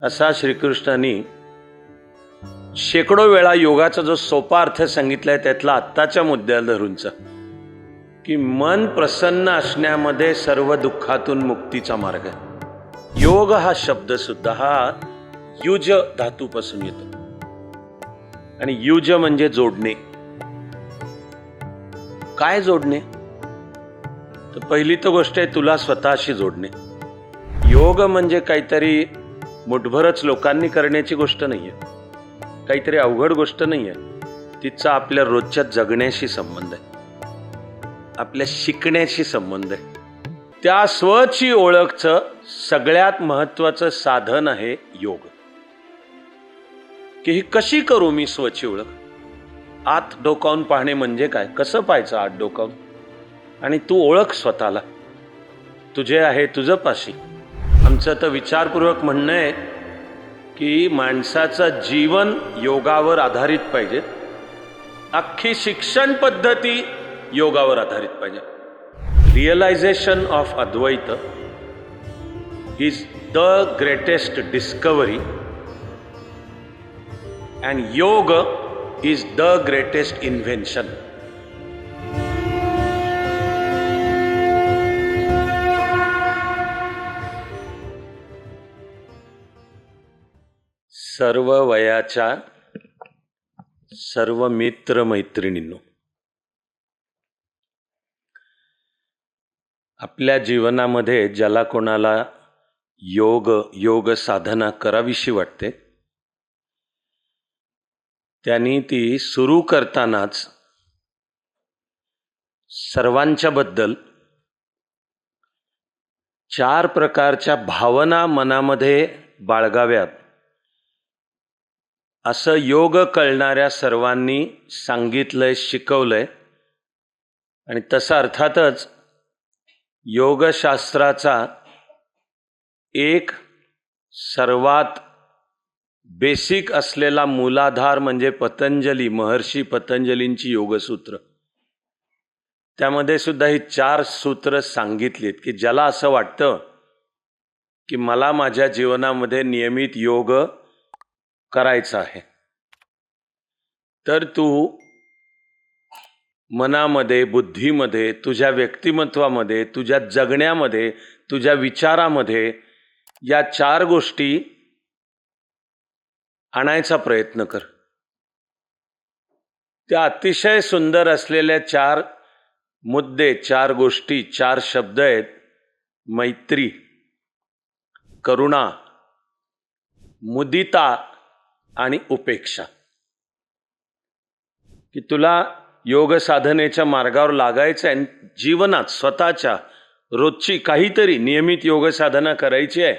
असा श्रीकृष्णांनी शेकडो वेळा योगाचा जो सोपा अर्थ सांगितलाय त्यातला आत्ताच्या मुद्द्याला धरूनचा की मन प्रसन्न असण्यामध्ये सर्व दुःखातून मुक्तीचा मार्ग आहे। योग हा शब्द सुद्धा हा युज धातूपासून येतो आणि युज म्हणजे जोडणे। काय जोडणे? तर पहिली तर गोष्ट आहे तुला स्वतःशी जोडणे। योग म्हणजे काहीतरी मुठभरच लोकांनी करण्याची गोष्ट नाहीये, काहीतरी अवघड गोष्ट नाहीये। तिचा आपल्या रोजच्या जगण्याशी संबंध आहे, आपल्या शिकण्याशी संबंध आहे। त्या स्वची ओळखचं सगळ्यात महत्त्वाचं साधन आहे योग। की ही कशी करू मी स्वची ओळख? आत डोकावून पाहणे म्हणजे काय? कसं पाहायचं आत डोकावून? आणि तू ओळख स्वतःला, तुझे आहे तुझं पाशी। आमचं तर विचारपूर्वक म्हणणं आहे की माणसाचं जीवन योगावर आधारित पाहिजे, अख्खी शिक्षण पद्धती योगावर आधारित पाहिजे। Realisation of Advaita is the greatest discovery and yoga is the greatest invention. सर्व वयाच्या सर्व मित्र मैत्रिणींनो, आपल्या जीवनामध्ये ज्याला कोणाला योग साधना करावीशी वाटते त्यांनी ती सुरू करतानाच सर्वांच्या बद्दल 4 प्रकारच्या भावना मनामध्ये बाळगाव्यात असं योग कळणाऱ्या सर्वांनी सांगितलंय, शिकवलंय। आणि तसं अर्थातच योगशास्त्राचा एक सर्वात बेसिक असलेला मूलाधार म्हणजे महर्षी पतंजलींची योगसूत्र। त्यामध्ये सुद्धा ही 4 सूत्र सांगितलीत की ज्याला असं वाटतं की मला माझ्या जीवनामध्ये नियमित योग करायचा आहे, तर तू मनामध्ये, बुद्धीमध्ये, तुझ्या व्यक्तिमत्वामध्ये, तुझ्या जगण्यामध्ये, तुझ्या विचारामध्ये या 4 गोष्टी आणायचा प्रयत्न कर। त्या अतिशय सुंदर असलेल्या 4 मुद्दे, 4 गोष्टी, 4 शब्द आहेत: मैत्री, करुणा, मुदिता आणि उपेक्षा। की तुला योग साधनेच्या मार्गावर लागायचं आहे, जीवनात स्वतःच्या रोजची काहीतरी नियमित योग साधना करायची आहे,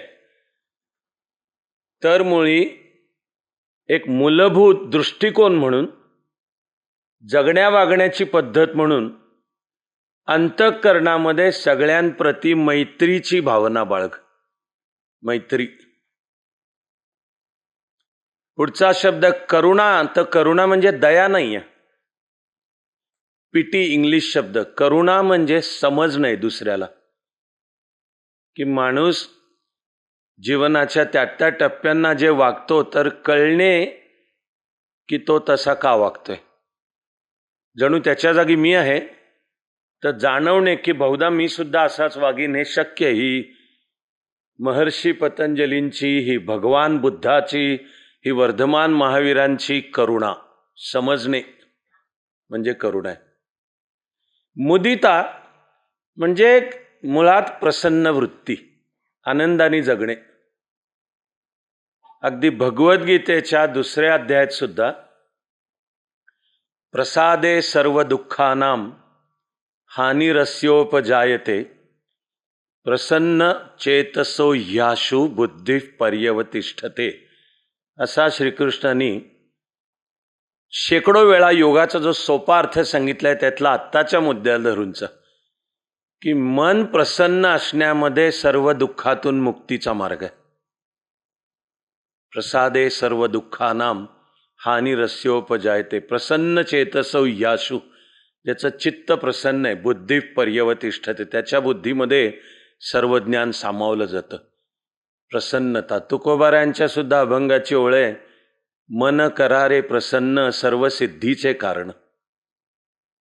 तर मुळी एक मूलभूत दृष्टिकोन म्हणून, जगण्या वागण्याची पद्धत म्हणून अंतःकरणामध्ये सगळ्यांप्रती मैत्रीची भावना बाळग। मैत्री। पुढचा शब्द करुणा, तर करुणा म्हणजे दया नाही आहे, पिटी इंग्लिश शब्द। करुणा म्हणजे समजणे दुसऱ्याला, की माणूस जीवनाच्या त्या टप्प्यांना जे वागतो तर कळणे की तो तसा का वागतोय। जणू त्याच्या जागी मी आहे तर जाणवणे की बहुधा मी सुद्धा असाच वागीन हे शक्य। ही महर्षी पतंजलींची, ही भगवान बुद्धाची, ही वर्धमान महावीरांची करुणा। समजणे म्हणजे करुणा आहे। मुदिता म्हणजे मुळात प्रसन्न वृत्ती, आनंदाने जगणे। अगदी भगवद्गीतेच्या 2ऱ्या अध्यायात सुद्धा प्रसादे सर्व दुःखानां हानिरस्योपजायते प्रसन्न चेतसो ह्याशु बुद्धी पर्यवतिष्ठते असा श्रीकृष्णांनी शेकडो वेळा योगाचा जो सोपा अर्थ सांगितलाय त्यातला आत्ताच्या मुद्द्याला धरूनचा की मन प्रसन्न असण्यामध्ये सर्व दुःखातून मुक्तीचा मार्ग आहे। प्रसादे सर्व दुःखानां हानिरस्योपजायते प्रसन्न चेतसो ह्याशु, ज्याचं चित्त प्रसन्न आहे, बुद्धी पर्यवतिष्ठते, त्याच्या बुद्धीमध्ये सर्व ज्ञान सामावलं जातं। प्रसन्नता. तुकोबारायांच्या सुद्धा अभंगाची ओळ आहे, मन करारे प्रसन्न सर्व सिद्धीचे कारण,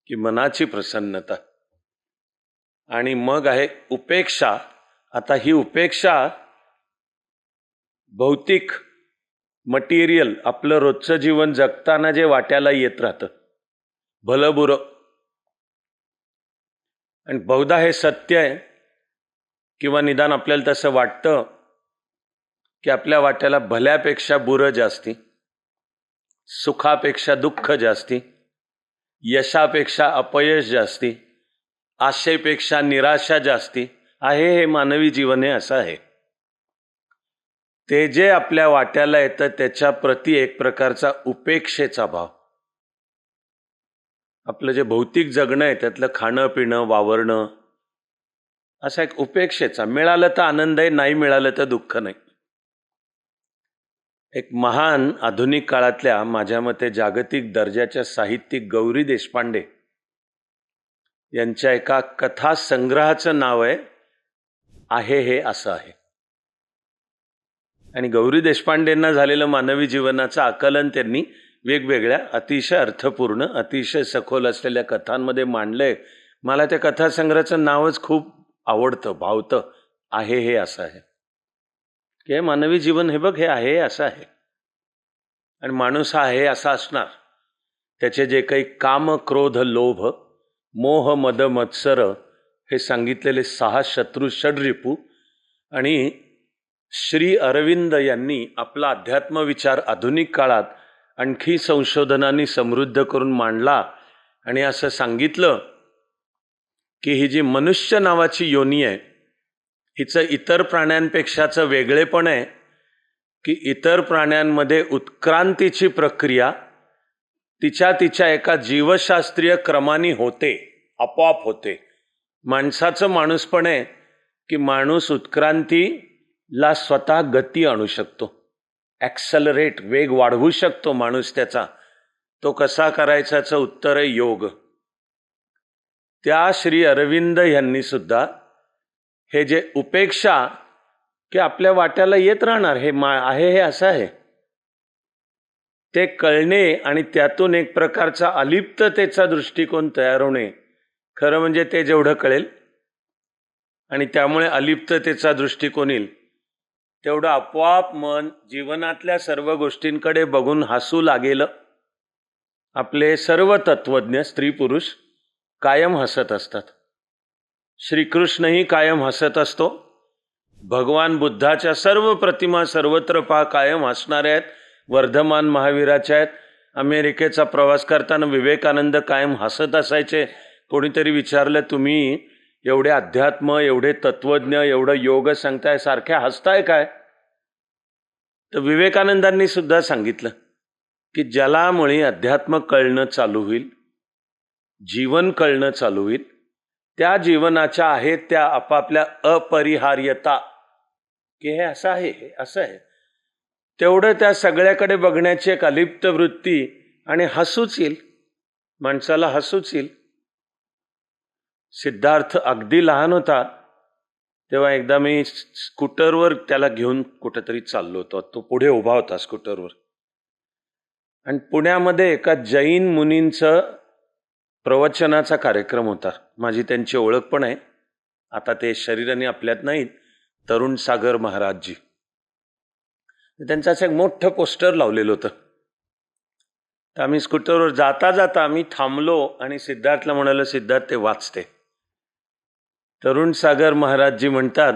की मनाची प्रसन्नता. आणि मग आहे उपेक्षा. आता ही उपेक्षा भौतिक मटेरियल आपलं रोजचं जीवन जगताना जे वाट्याला येत राहतं, भलं बुरं, आणि बहुधा हे सत्य आहे किंवा निदान आपल्याला तसं वाटतं की आपल्या वाट्याला भल्यापेक्षा बुरं जास्ती, सुखापेक्षा दुःख जास्ती, यशापेक्षा अपयश जास्ती, आशेपेक्षा निराशा जास्ती आहे. हे मानवी जीवन आहे, असं आहे. ते जे आपल्या वाट्याला येतं त्याच्या प्रती एक प्रकारचा उपेक्षेचा भाव. आपलं जे भौतिक जगणं आहे त्यातलं खाणं पिणं वावरणं, असा एक उपेक्षेचा. मिळालं तर आनंद आहे, नाही मिळालं तर दुःख नाही. एक महान आधुनिक काळातल्या माझ्या मते जागतिक दर्जाच्या साहित्यिक गौरी देशपांडे यांच्या एका कथा संग्रहाचं नाव आहे हे असं आहे. आणि गौरी देशपांडेंना झालेलं मानवी जीवनाचं आकलन त्यांनी वेगवेगळ्या अतिशय अर्थपूर्ण अतिशय सखोल असलेल्या कथांमध्ये मांडलंय. मला त्या कथासंग्रहाचं नावच खूप आवडतं, भावतं. आहे हे असं आहे, की हे मानवी जीवन हे बघ, हे आहे असं आहे. आणि माणूस हा आहे असा असणार. त्याचे जे काही काम क्रोध लोभ मोह मद मत्सर हे सांगितलेले 6 शत्रू षड्रिपू. आणि श्री अरविंद यांनी आपला अध्यात्म विचार आधुनिक काळात आणखी संशोधनांनी समृद्ध करून मांडला. आणि असं सांगितलं की ही जी मनुष्य नावाची योनी आहे, हिचं इतर प्राण्यांपेक्षाचं वेगळेपण आहे की इतर प्राण्यांमध्ये उत्क्रांतीची प्रक्रिया तिच्या एका जीवशास्त्रीय क्रमाने होते, आपोआप होते. माणसाचं माणूसपण आहे की माणूस उत्क्रांतीला स्वतः गती आणू शकतो, ॲक्सलरेट, वेग वाढवू शकतो माणूस त्याचा. तो कसा करायचाचं उत्तर आहे योग. त्या श्री अरविंद यांनी सुद्धा हे जे उपेक्षा की आपल्या वाट्याला येत राहणार, हे आहे हे असं आहे, ते कळणे आणि त्यातून एक प्रकारचा अलिप्ततेचा दृष्टिकोन तयार होणे. खरं म्हणजे ते जेवढं कळेल आणि त्यामुळे अलिप्ततेचा दृष्टिकोन येईल तेवढं आपोआप मन जीवनातल्या सर्व गोष्टींकडे बघून हसू लागेल. आपले सर्व तत्वज्ञ स्त्री पुरुष कायम हसत असतात. श्रीकृष्णही कायम हसत असतो. भगवान बुद्धाच्या सर्व प्रतिमा सर्वत्र कायम हसणाऱ्या आहेत, वर्धमान महावीराच्या आहेत. अमेरिकेचा प्रवास करताना विवेकानंद कायम हसत असायचे. कोणीतरी विचारलं, तुम्ही एवढे अध्यात्म, एवढे तत्वज्ञ, एवढं योग सांगताय, सारख्या हसताय काय? तर विवेकानंदांनी सुद्धा सांगितलं की ज्यालामुळे अध्यात्म कळणं चालू होईल, जीवन कळणं चालू होईल, त्या जीवनाच्या आहेत त्या आपापल्या अपरिहार्यता, की हे असं आहे, हे असं आहे, तेवढं त्या सगळ्याकडे बघण्याची एक अलिप्त वृत्ती आणि हसूच येईल, माणसाला हसूच येईल. सिद्धार्थ अगदी लहान होता तेव्हा एकदा मी स्कूटरवर त्याला घेऊन कुठेतरी चाललो होतो. तो पुढे उभा होता स्कूटरवर. आणि पुण्यामध्ये एका जैन मुनींचं प्रवचनाचा कार्यक्रम होता. माझी त्यांची ओळख पण आहे. आता ते शरीराने आपल्यात नाहीत. तरुण सागर महाराजजी. त्यांचं असं एक मोठं पोस्टर लावलेलं होतं. तर आम्ही स्कूटरवर जाता जाता आम्ही थांबलो आणि सिद्धार्थला म्हणालो, सिद्धार्थ ते वाचते. तरुण सागर महाराजजी म्हणतात,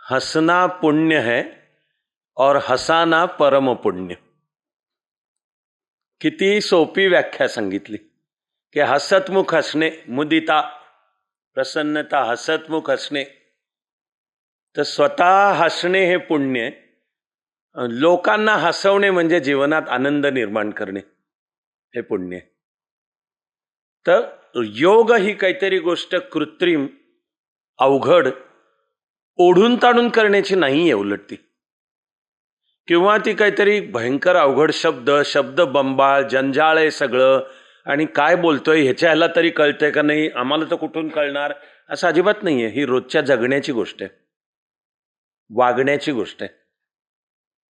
हसना पुण्य है और हसाना परम पुण्य. किती सोपी व्याख्या सांगितली की हसतमुख हसणे, मुदिता, प्रसन्नता, हसतमुख हसणे. तर स्वतः हसणे हे पुण्य, लोकांना हसवणे म्हणजे जीवनात आनंद निर्माण करणे हे पुण्य. तर योग ही काहीतरी गोष्ट कृत्रिम, अवघड, ओढून ताणून करण्याची नाही आहे उलट ती. किंवा ती काहीतरी भयंकर अवघड शब्द बंबाळ जंजाळ आहे सगळं, आणि काय बोलतोय ह्याच्या ह्याला तरी कळतंय का नाही, आम्हाला तर कुठून कळणार, असं अजिबात नाही आहे. ही रोजच्या जगण्याची गोष्ट आहे. वागण्याची गोष्ट आहे,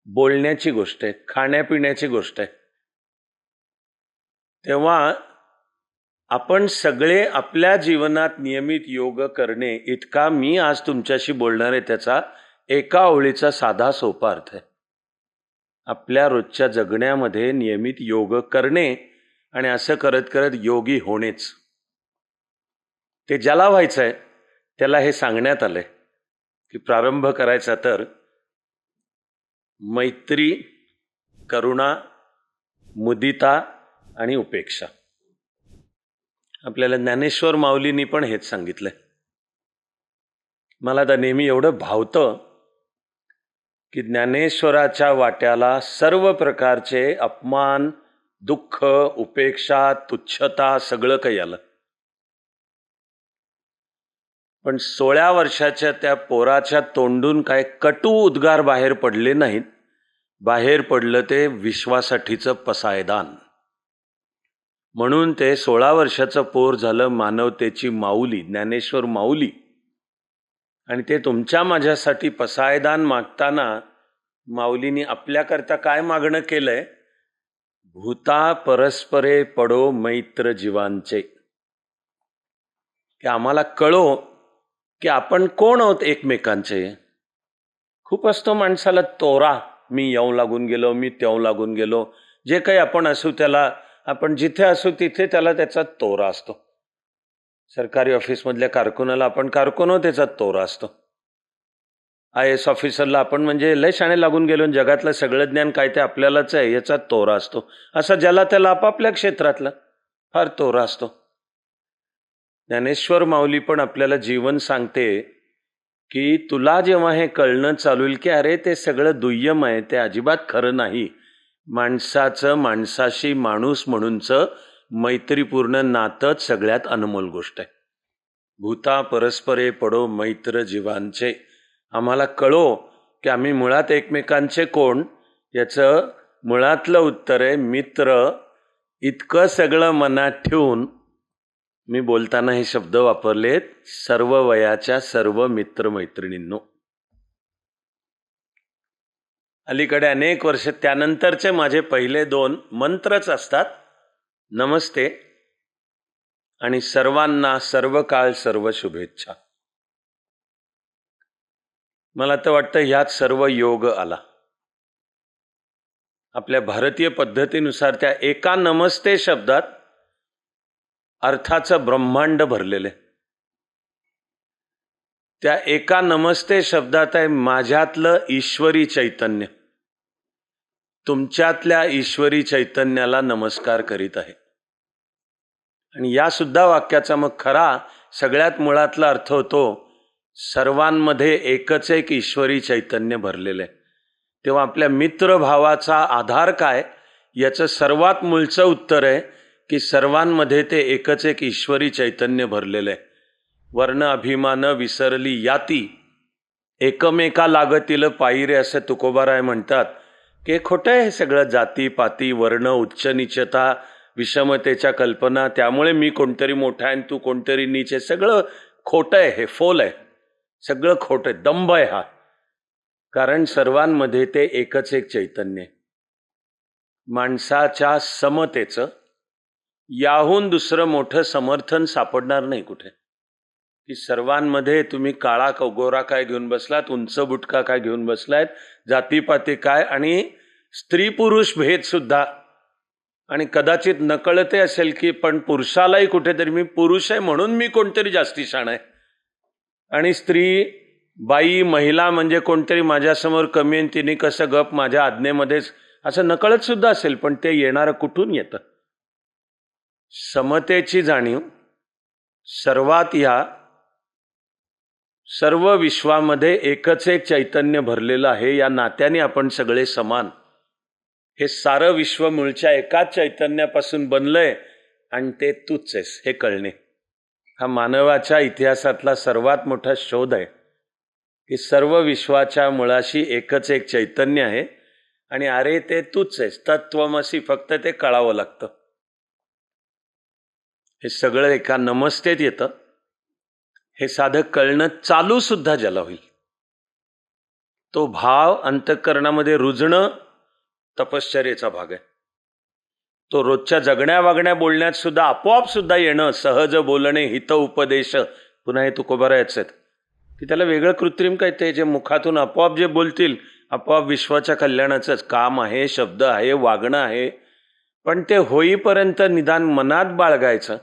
बोलण्याची गोष्ट आहे, खाण्यापिण्याची गोष्ट आहे. तेव्हा आपण सगळे आपल्या जीवनात नियमित योग करणे इतका मी आज तुमच्याशी बोलणार आहे त्याचा एका ओळीचा साधा सोपा अर्थ आहे. आपल्या रोजच्या जगण्यामध्ये नियमित योग करणे आणि असं करत करत योगी होणेच. ते ज्याला व्हायचं आहे त्याला हे सांगण्यात आलंय की प्रारंभ करायचा तर मैत्री, करुणा, मुदिता आणि उपेक्षा. आपल्याला ज्ञानेश्वर माऊलींनी पण हेच सांगितलंय. मला तर नेहमी एवढं भावतं की ज्ञानेश्वराच्या वाट्याला सर्व प्रकारचे अपमान, दुःख, उपेक्षा, तुच्छता सगळं काही आलं. पण 16 वर्षाच्या त्या पोराच्या तोंडून काय कटू उद्गार बाहेर पडले नाहीत. बाहेर पडलं ते विश्वासाठीचं पसायदान. म्हणून ते 16 वर्षाचं पोर झालं मानवतेची माऊली, ज्ञानेश्वर माऊली. आणि ते तुमच्या माझ्यासाठी पसायदान मागताना माऊलींनी आपल्याकरता काय मागणं केलंय? भूता परस्परे पडो मैत्र जीवांचे. की आम्हाला कळो की आपण कोण आहोत एकमेकांचे. खूप असतो माणसाला तोरा, मी येऊ लागून गेलो, मी तेऊ लागून गेलो. जे काही आपण असू त्याला, आपण जिथे असू तिथे त्याला त्याचा तोरा असतो. सरकारी ऑफिसमधल्या कारकुनाला आपण कारकुन हो त्याचा तोरा असतो. IAS ऑफिसरला आपण म्हणजे लय शाणे लागून गेलो, जगातलं सगळं ज्ञान काय ते आपल्यालाच आहे याचा तोरा असतो. असा ज्याला त्याला आपापल्या क्षेत्रातला फार तोरा असतो. ज्ञानेश्वर माऊली पण आपल्याला जीवन सांगते की तुला जेव्हा हे कळणं चालू होईल की अरे ते सगळं दुय्यम आहे, ते अजिबात खरं नाही. माणसाचं माणसाशी माणूस म्हणूनचं मैत्रीपूर्ण नातंच सगळ्यात अनमोल गोष्ट आहे. भूता परस्परे पडो मैत्र जीवांचे. आम्हाला कळो की आम्ही मुळात एकमेकांचे कोण, याचं मुळातलं उत्तर आहे मित्र. इतकं सगळं मनात ठेवून मी बोलताना हे शब्द वापरलेत, सर्व वयाच्या सर्व मित्रमैत्रिणींनो. अलीकडे अनेक वर्ष त्यानंतरचे माझे पहिले 2 मंत्रच असतात, नमस्ते आणि सर्वांना सर्व काळ सर्व शुभेच्छा. मला तर वाटतं ह्यात सर्व योग आला. आपल्या भारतीय पद्धतीनुसार त्या एका नमस्ते शब्दात अर्थाचं ब्रह्मांड भरलेले. त्या एका नमस्ते शब्दात आहे माझ्यातलं ईश्वरी चैतन्य. तुमच्यातल्या ईश्वरी चैतन्याला नमस्कार करीत आहे. आणि या सुद्धा वाक्याचा मग खरा सगळ्यात मुळातला अर्थ होतो सर्वांमध्ये एकच एक ईश्वरी चैतन्य भरलेलं आहे. तेव्हा आपल्या मित्रभावाचा आधार काय याचं सर्वात मूळचं उत्तर आहे की सर्वांमध्ये ते एकच एक ईश्वरी चैतन्य भरलेलं आहे. वर्ण अभिमान विसरली याती, एकमेका लागतील पायी रे असं तुकोबाराय म्हणतात. की खोटं आहे हे सगळं, जाती पाती वर्ण उच्च नीचता विषमतेच्या कल्पना, त्यामुळे मी कोणतरी मोठा आहे तू कोणतरी नीच आहे, सगळं खोटं आहे. हे फोल आहे, सगळं खोटं आहे, दंभ आहे हा. कारण सर्वांमध्ये ते एकच एक चैतन्य आहे. माणसाच्या समतेचं याहून दुसरं मोठं समर्थन सापडणार नाही कुठे. की सर्वांमध्ये तुम्ही काळा गोरा काय घेऊन बसलात, उंच बुटका काय घेऊन बसलायत, जातीपाती काय, आणि स्त्री पुरुष भेद सुद्धा. आणि कदाचित नकळते असेल की पण पुरुषालाही कुठेतरी मी पुरुष आहे म्हणून मी कोणतरी जास्ती शाण आहे, आणि स्त्री बाई महिला म्हणजे कोणतरी माझ्यासमोर कमी आहे तिने कसं गप माझ्या आज्ञेमध्येच, असं नकळत सुद्धा असेल. पण ते येणारं कुठून येतं? समतेची जाणीव सर्वात या सर्व विश्वामध्ये एकच एक चैतन्य भरलेलं आहे. या नात्याने आपण सगळे समान. हे सारं विश्व मूळच्या एकाच चैतन्यापासून बनलंय आणि ते तूच आहेस हे कळणे हा मानवाच्या इतिहासातला सर्वात मोठा शोध आहे. की सर्व विश्वाच्या मुळाशी एकच एक चैतन्य आहे आणि अरे ते तूच आहेस, तत्वमसी, फक्त ते कळावं लागतं. हे सगळं एका नमस्तेत येतं. हे साधं कळणं चालू सुद्धा ज्याला होईल तो भाव अंतःकरणामध्ये रुजणं तपश्चर्येचा भाग आहे. तो रोजच्या जगण्या वागण्या बोलण्यात सुद्धा आपोआप सुद्धा येणं, सहज बोलणे, हित उपदेश, पुन्हा हे तुकोबारायच आहेत की त्याला वेगळं कृत्रिम काय, ते जे मुखातून आपोआप जे बोलतील, आपोआप विश्वाच्या कल्याणाचंच काम आहे, शब्द आहे, वागणं आहे. पण ते होईपर्यंत निदान मनात बाळगायचं.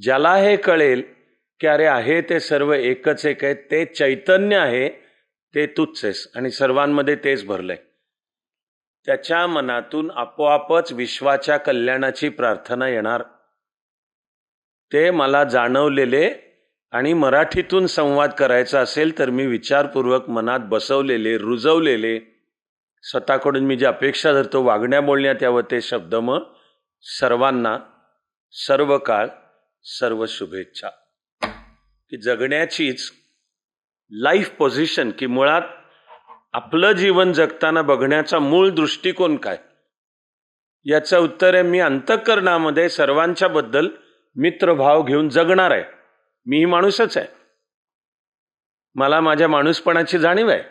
ज्याला हे कळेल की अरे आहे ते सर्व एकच एक आहे, ते चैतन्य आहे, ते तूच आहेस आणि सर्वांमध्ये तेच भरलंय, त्याच्या मनातून आपोआपच विश्वाच्या कल्याणाची प्रार्थना येणार. ते मला जाणवलेले आणि मराठीतून संवाद करायचा असेल तर मी विचारपूर्वक मनात बसवलेले, रुजवलेले, स्वतःकडून मी जी अपेक्षा धरतो वागण्या बोलण्यात यावं ते शब्द मग सर्वांना सर्व काळ सर्व शुभेच्छा. की जगण्याचीच लाईफ पोझिशन, की मुळात आपलं जीवन जगताना बघण्याचा मूळ दृष्टिकोन काय, याचं उत्तर आहे मी अंतःकरणामध्ये सर्वांच्या बद्दल मित्रभाव घेऊन जगणार आहे. मीही माणूसच आहे, मला माझ्या माणूसपणाची जाणीव आहे,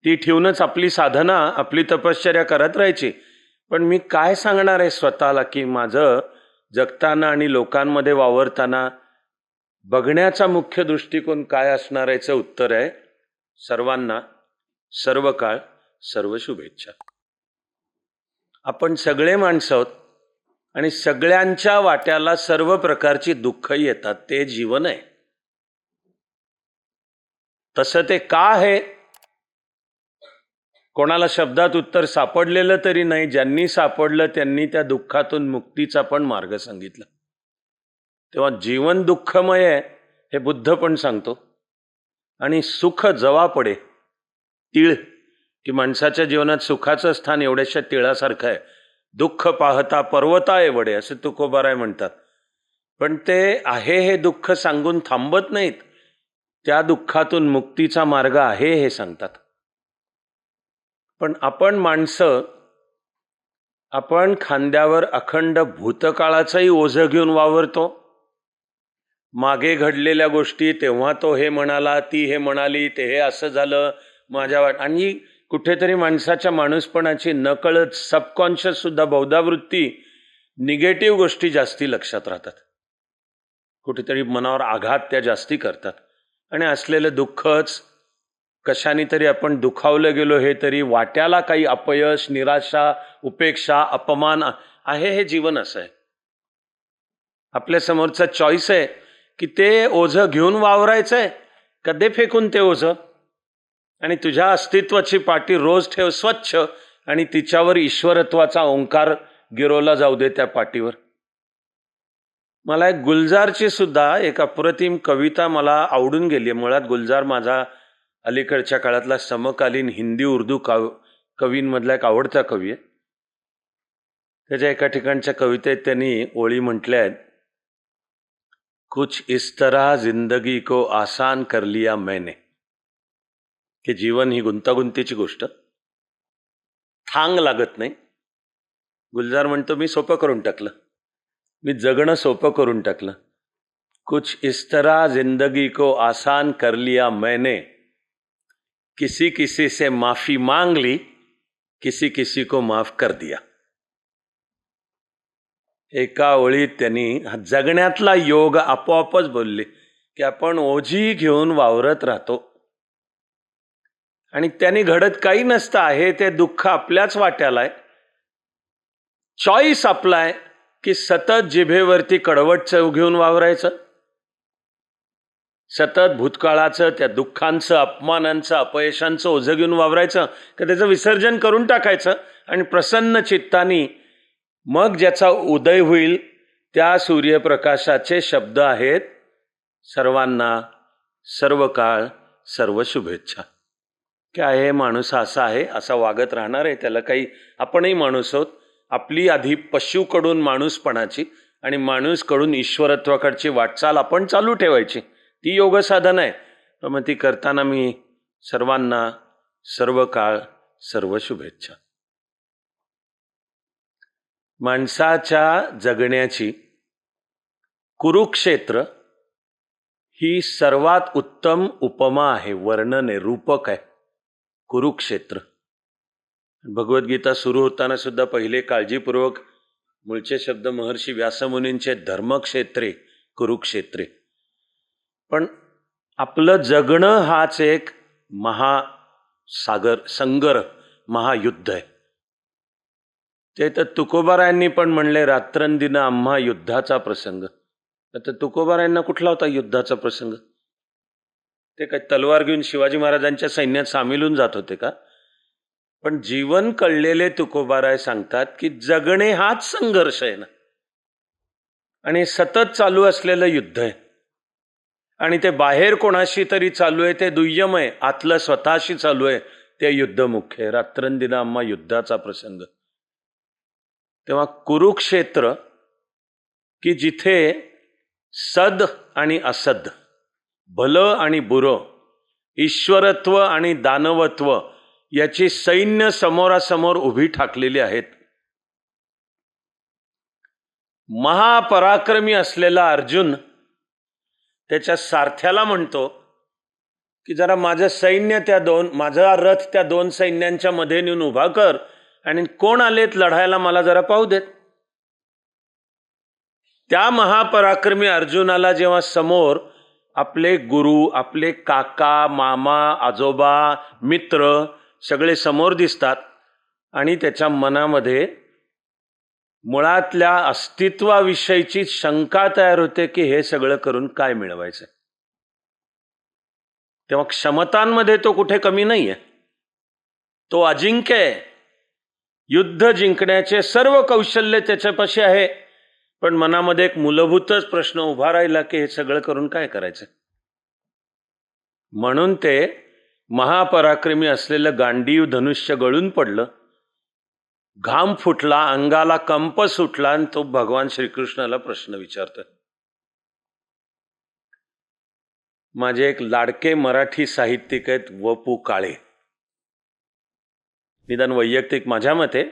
ती ठेवूनच आपली साधना, आपली तपश्चर्या करत राहायची. पण मी काय सांगणार आहे स्वतःला की माझं जगताना आणि लोकांमध्ये वावरताना बघण्याचा मुख्य दृष्टिकोन काय असणार याचं उत्तर आहे सर्वांना सर्व काळ सर्व शुभेच्छा. आपण सगळे माणसं आहोत आणि सगळ्यांच्या वाट्याला सर्व प्रकारची दुःखही येतात, ते जीवन आहे. तसं ते का आहे कोणाला शब्दात उत्तर सापडलेलं तरी नाही. ज्यांनी सापडलं त्यांनी त्या दुःखातून मुक्तीचा पण मार्ग सांगितला. तेव्हा जीवन दुःखमय आहे हे बुद्ध पण सांगतो. आणि सुख जवा पडे तीळ, की माणसाच्या जीवनात सुखाचं स्थान एवढ्याशा तिळासारखं आहे. दुःख पाहता पर्वताए वडे असे तुकोबाराय म्हणतात. पण ते आहे हे दुःख सांगून थांबत नाहीत, त्या दुःखातून मुक्तीचा मार्ग आहे हे सांगतात. पण आपण माणसं, आपण खांद्यावर अखंड भूतकाळाचंही ओझं घेऊन वावरतो. मागे घडलेल्या गोष्टी, तेव्हा तो हे म्हणाला, ती हे म्हणाली, ते हे असं झालं माझ्या आणि कुठेतरी माणसाच्या माणूसपणाची नकळत सबकॉन्शियस सुद्धा बहुधावृत्ती निगेटिव्ह गोष्टी जास्ती लक्षात राहतात. कुठेतरी मनावर आघात त्या जास्ती करतात. आणि असलेलं दुःखच, कशाने तरी आपण दुखावलं गेलो हे तरी, वाट्याला काही अपयश, निराशा, उपेक्षा, अपमान आहे, हे जीवन असं आहे. आपल्या समोरचा चॉईस आहे की ते ओझं घेऊन वावरायचं आहे का दे फेकून ते ओझं, आणि तुझ्या अस्तित्वाची पाटी रोज ठेव स्वच्छ आणि तिच्यावर ईश्वरत्वाचा ओंकार गिरोला जाऊ दे त्या पाटीवर. मला एक गुलजारची सुद्धा एक अप्रतिम कविता मला आवडून गेली. मुळात गुलजार माझा अलीकडच्या काळातला समकालीन हिंदी उर्दू कवींमधला एक आवडता कवी आहे. त्याच्या एका ठिकाणच्या कवितेत त्यांनी ओळी म्हटल्या आहेत, कुछ इस तरह जिंदगी को आसान कर लिया मैंने, की जीवन ही गुंतागुंतीची गोष्ट, थांग लागत नाही. गुलजार म्हणतो मी सोपं करून टाकलं, मी जगणं सोपं करून टाकलं. कुछ इस तरह जिंदगी को आसान कर लिया मैंने, किसी किसी से माफी मांग ली, किसी किसी को माफ कर दिया. एका ओळीत त्यांनी जगण्यातला योग आपोआपच बोलले की आपण ओझी घेऊन वावरत राहतो आणि त्यांनी घडत काही नसतं आहे, ते दुःख आपल्याच वाट्याला आहे. चॉईस आपला आहे की सतत जिभेवरती कडवट चव घेऊन वावरायचं, सतत भूतकाळाचं, त्या दुःखांचं, अपमानांचं, अपयशांचं ओझं घेऊन वावरायचं का त्याचं विसर्जन करून टाकायचं आणि प्रसन्न चित्तानी मग ज्याचा उदय होईल त्या सूर्यप्रकाशाचे शब्द आहेत सर्वांना सर्व काळ सर्व शुभेच्छा. काय आहे माणूस असा आहे, असा वागत राहणार आहे, त्याला काही, आपणही माणूस आहोत. आपली आधी पशुकडून माणूसपणाची आणि माणूसकडून ईश्वरत्वाकडची वाटचाल आपण चालू ठेवायची, ती योग साधन आहे. मग ती करताना मी सर्वांना सर्व काळ सर्व शुभेच्छा. माणसाच्या जगण्याची कुरुक्षेत्र ही सर्वात उत्तम उपमा आहे, वर्णन आहे, रूपक आहे. कुरुक्षेत्र. भगवद्गीता सुरू होताना सुद्धा पहिले काळजीपूर्वक मूळचे शब्द महर्षी व्यासमुनींचे धर्मक्षेत्रे कुरुक्षेत्रे. पण आपलं जगणं हाच एक महासागर संगर महायुद्ध आहे. ते तर तुकोबारायांनी पण म्हणले, रात्रंदिन आम्हा युद्धाचा प्रसंग. तर तुकोबारायांना कुठला होता युद्धाचा प्रसंग? ते काय तलवार घेऊन शिवाजी महाराजांच्या सैन्यात सामील होऊन जात होते का? पण जीवन कळलेले तुकोबाराय सांगतात की जगणे हाच संघर्ष आहे ना, आणि सतत चालू असलेलं युद्ध आहे. आणि ते बाहेर कोणाशी तरी चालू आहे ते दुय्यम आहे, आतलं स्वतःशी चालू आहे ते युद्ध मुख्य आहे. रात्रंदिन आम्हा युद्धाचा प्रसंग. तेव्हा कुरुक्षेत्र की जिथे सद आणि असद, भलं आणि बुरं, ईश्वरत्व आणि दानवत्व याची सैन्य समोरासमोर उभी ठाकलेली आहेत. महापराक्रमी असलेला अर्जुन त्याच्या सारथ्याला म्हणतो की जरा माझं सैन्य माझा रथ त्या दोन सैन्यांच्या मध्ये नेऊन उभा कर आणि कोण आलेत लढायला मला जरा पाहू देत. त्या महापराक्रमी अर्जुनाला जेव्हा समोर आपले गुरु, आपले काका, मामा, आजोबा, मित्र सगळे समोर दिसतात आणि त्याच्या मनामध्ये मुळातल्या अस्तित्वाविषयीची शंका तयार होते की हे सगळं करून काय मिळवायचं. तेव्हा क्षमतांमध्ये तो कुठे कमी नाहीये, तो अजिंक्य आहे. युद्ध जिंकण्याचे सर्व कौशल्य त्याच्यापाशी आहे. पण मनामध्ये एक मूलभूतच प्रश्न उभा राहिला की हे सगळं करून काय करायचं. म्हणून ते महापराक्रमी असलेलं गांडीव धनुष्य गळून पडलं, घाम फुटला, अंगाला कंप सुटला आणि तो भगवान श्रीकृष्णाला प्रश्न विचारतोय. माझे एक लाडके मराठी साहित्यिक आहेत व.पु. काळे. निदान वैयक्तिक माझ्या मते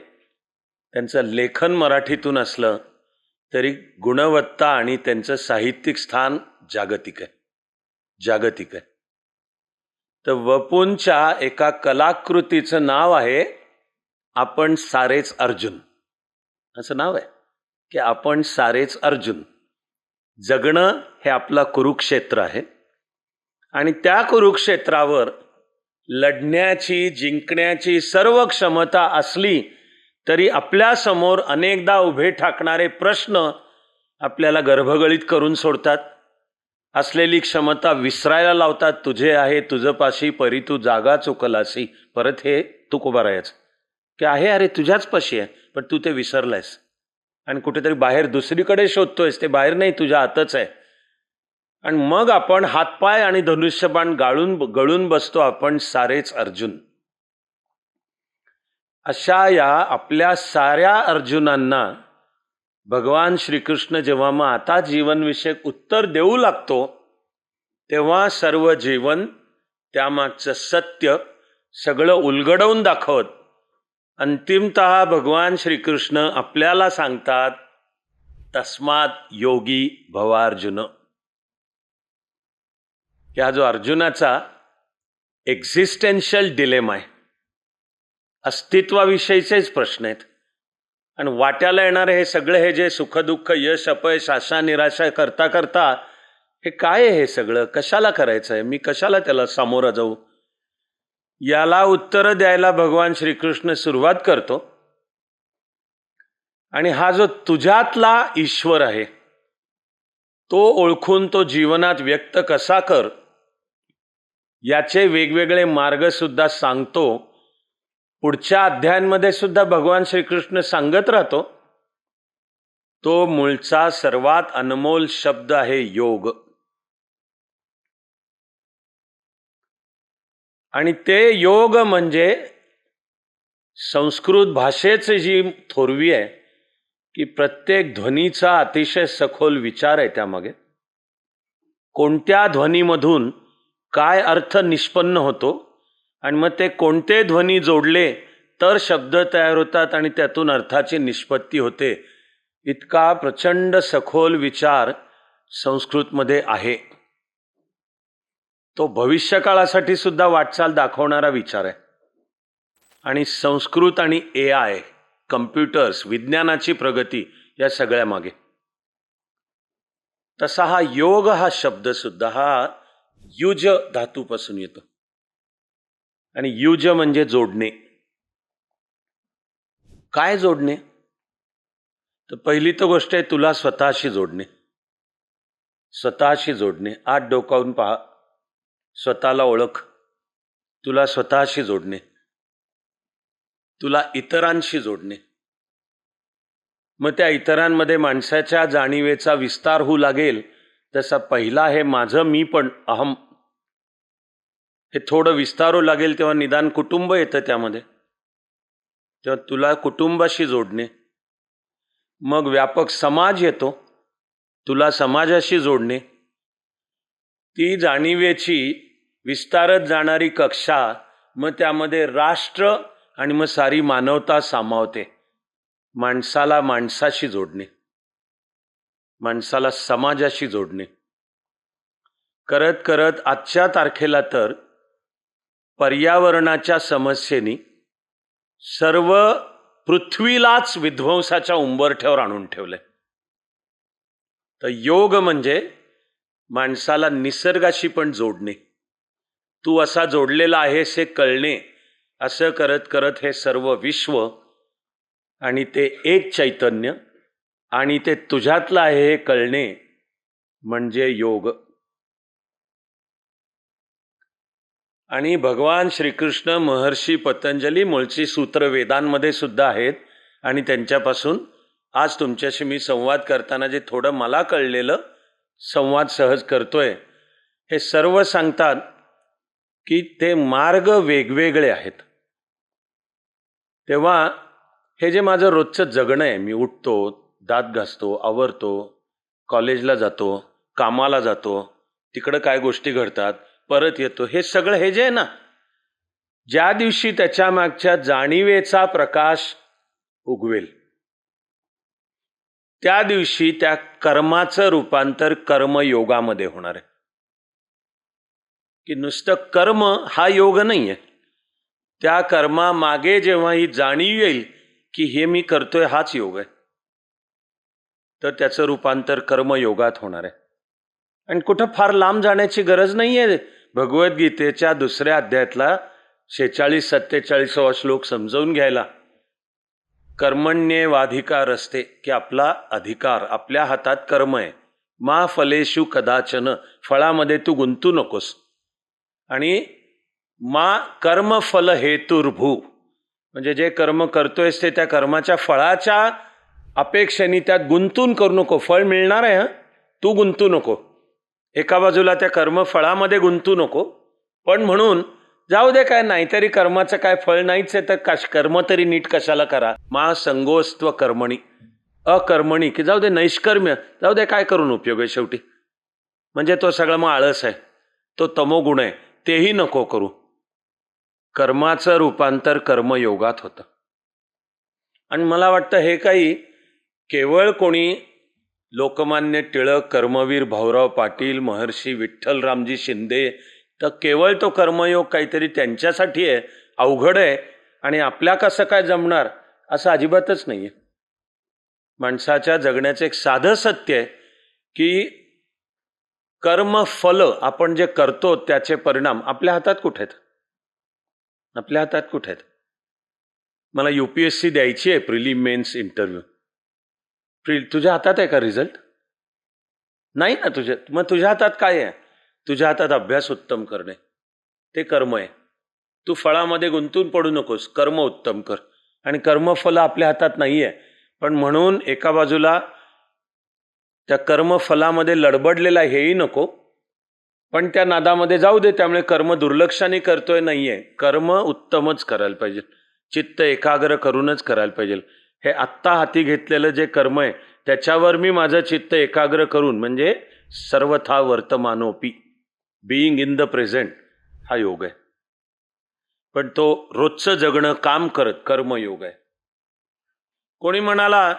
त्यांचं लेखन मराठीतून असलं तरी गुणवत्ता आणि त्यांचं साहित्यिक स्थान जागतिक आहे. तर वपूंच्या एका कलाकृतीचं नाव आहे आपण सारेच अर्जुन. असं नाव आहे की आपण सारेच अर्जुन. जगणं हे आपला कुरुक्षेत्र आहे आणि त्या कुरुक्षेत्रावर लढण्याची, जिंकण्याची सर्व क्षमता असली तरी आपल्या समोर अनेकदा उभे ठाकणारे प्रश्न आपल्याला गर्भगळीत करून सोडतात. असलेली क्षमता विसरायला लावतात. तुझे आहे तुझपाशी परी तू जागा चुकलासी. परत हे तुकोबारायचं की आहे, अरे तुझ्याच पाशी आहे पण तू ते विसरलायस आणि कुठेतरी बाहेर दुसरीकडे शोधतोयस. ते बाहेर नाही, तुझ्या आतच आहे. आणि मग आपण हातपाय आणि धनुष्यबाण गळून बसतो आपण सारेच अर्जुन. अशा या आपल्या साऱ्या अर्जुनांना भगवान श्रीकृष्ण जेव्हा मग आता जीवनविषयक उत्तर देऊ लागतो तेव्हा सर्व जीवन त्यामागचं सत्य सगळं उलगडवून दाखवत अंतिमतः भगवान श्रीकृष्ण आपल्याला सांगतात, तस्मात योगी भवार्जुन. की हा जो अर्जुनाचा एक्झिस्टेन्शियल डिलेमा आहे, अस्तित्वाविषयीचेच प्रश्न आहेत. आणि वाट्याला येणारे हे सगळे हे जे सुखदुःख, यश अपयश, आशा निराशा करता करता हे काय आहे, हे सगळं कशाला करायचं आहे, मी कशाला त्याला सामोरं जाऊ, याला उत्तर द्यायला भगवान श्रीकृष्ण सुरुवात करतो. आणि हा जो तुझ्यातला ईश्वर आहे तो ओळखून तो जीवनात व्यक्त कसा कर याचे वेगवेगळे मार्ग सुद्धा सांगतो. पुढच्या अध्यायांमध्ये सुद्धा भगवान श्रीकृष्ण सांगत राहतो. तो मूळचा सर्वात अनमोल शब्द आहे योग. आणि ते योग म्हणजे संस्कृत भाषेची जी थोरवी आहे की प्रत्येक ध्वनीचा अतिशय सखोल विचार आहे त्यामागे. कोणत्या ध्वनीमधून काय अर्थ निष्पन्न होतो आणि मग ते कोणते ध्वनी जोडले तर शब्द तयार होतात आणि त्यातून अर्थाची निष्पत्ती होते. इतका प्रचंड सखोल विचार संस्कृतमध्ये आहे. तो भविष्यकाळासाठी सुद्धा वाटचाल दाखवणारा विचार आहे. आणि संस्कृत आणि AI, कम्प्युटर्स, विज्ञानाची प्रगती या सगळ्या मागे. तसा हा योग हा शब्द सुद्धा हा युज धातूपासून येतो. आणि युज म्हणजे जोडणे. काय जोडणे? तर पहिली तर गोष्ट आहे तुला स्वतःशी जोडणे. स्वतःशी जोडणे. आत डोकावून पहा, स्वतःला ओळख. तुला स्वतःशी जोडणे. तुला इतरांशी जोडणे. मग त्या इतरांमध्ये माणसाच्या जाणीवेचा विस्तार होऊ लागेल तसा पहिला हे माझं मी पण अहम हे थोडं विस्तारू लागेल तेव्हा निदान कुटुंब येतं त्यामध्ये. तेव्हा तुला कुटुंबाशी जोडणे. मग व्यापक समाज येतो, तुला समाजाशी जोडणे. ती जाणीवेची विस्तारत जाणारी कक्षा, मग त्यामध्ये राष्ट्र आणि मग सारी मानवता सामावते. माणसाला माणसाशी जोडणे, माणसाला समाजाशी जोडणे. करत करत आजच्या तारखेला तर पर्यावरणाच्या समस्येनी सर्व पृथ्वीलाच विध्वंसाच्या उंबरठ्यावर आणून ठेवलंय. तर योग म्हणजे माणसाला निसर्गाशी पण जोडणे. तू असा जोडलेला आहेस हे कळणे. असं करत करत हे सर्व विश्व आणि ते एक चैतन्य आणि ते तुझ्यातलं आहे हे कळणे म्हणजे योग. आणि भगवान श्रीकृष्ण, महर्षी पतंजली, मूळची सूत्र वेदांमध्ये सुद्धा आहेत. आणि त्यांच्यापासून आज तुमच्याशी मी संवाद करताना जे थोडं मला कळलेलं संवाद सहज करतोय, हे सर्व सांगतात की ते मार्ग वेगवेगळे आहेत. तेव्हा हे जे माझं रोजचं जगणं आहे, मी उठतो, दात घासतो, आवरतो, कॉलेजला जातो, कामाला जातो, तिकडं काय गोष्टी घडतात, परत येतो, हे सगळं हे जे आहे ना, ज्या दिवशी त्याच्या मागच्या जाणीवेचा प्रकाश उगवेल त्या दिवशी त्या कर्माचं रूपांतर कर्मयोगामध्ये होणार आहे. की नुसतं कर्म हा योग नाही आहे. त्या कर्मामागे जेव्हा ही जाणीव येईल की हे मी करतोय हाच योग आहे, तर त्याचं रूपांतर कर्मयोगात होणार आहे. आणि कुठं फार लांब जाण्याची गरज नाही आहे. भगवद्गीतेच्या 2ऱ्या अध्यायातला 46-47 श्लोक समजावून घ्यायला. कर्मण्येवाधिकार असते की आपला अधिकार, आपल्या हातात कर्म आहे. मा फलेषु कदाचन, फळामध्ये तू गुंतू नकोस. आणि मा कर्मफल हेतुर्भू, म्हणजे जे कर्म करतोयस ते त्या कर्माच्या फळाच्या अपेक्षेने त्यात गुंतून करू नको. फळ मिळणार आहे, तू गुंतू नको. एका बाजूला त्या कर्मफळामध्ये गुंतू नको. पण म्हणून जाऊ दे, काय नाहीतरी कर्माचं काय फळ नाहीच आहे तर कर्म तरी नीट कशाला करा. मा संगोस्त्व कर्मणी, अकर्मणी, की जाऊ दे नैष्कर्म्य, जाऊ दे काय करून उपयोग आहे शेवटी. म्हणजे तो सगळा मग आळस आहे, तो तमोगुण आहे, तेही नको करू. कर्माचं रूपांतर कर्मयोगात होतं. आणि मला वाटतं हे काही केवळ कोणी लोकमान्य टिळक, कर्मवीर भाऊराव पाटील, महर्षी विठ्ठलरामजी शिंदे, तर केवळ तो कर्मयोग काहीतरी त्यांच्यासाठी आहे, अवघड आहे आणि आपल्या कसं काय जमणार असं अजिबातच नाही आहे. माणसाच्या जगण्याचं एक साधं सत्य आहे की कर्मफल, आपण जे करतो त्याचे परिणाम आपल्या हातात कुठे आहेत? आपल्या हातात कुठे आहेत? मला UPSC द्यायची आहे, प्रिलिम मेन्स इंटरव्ह्यू. तुझ्या हातात आहे का रिझल्ट? नाही ना तुझ्या. मग तुझ्या हातात काय आहे? तुझ्या हातात अभ्यास उत्तम करणे, ते कर्म आहे. तू फळामध्ये गुंतून पडू नकोस, कर्म उत्तम कर. आणि कर्मफल आपल्या हातात नाही आहे. पण म्हणून एका बाजूला त्या कर्मफलामध्ये लडबडलेला हेही नको, पण त्या नादामध्ये जाऊ दे, त्यामुळे कर्म दुर्लक्षाने करतोय नाही आहे. कर्म उत्तमच करायला पाहिजे, चित्त एकाग्र करूनच करायला पाहिजे. हे आत्ता हाती घेतलेलं जे कर्म आहे त्याच्यावर मी माझं चित्त एकाग्र करून, म्हणजे सर्वथा वर्तमानोपी, बिईंग इन द प्रेझेंट, हा योग आहे. पण तो रोजचं जगणं, काम करत, कर्मयोग आहे. कोणी म्हणाला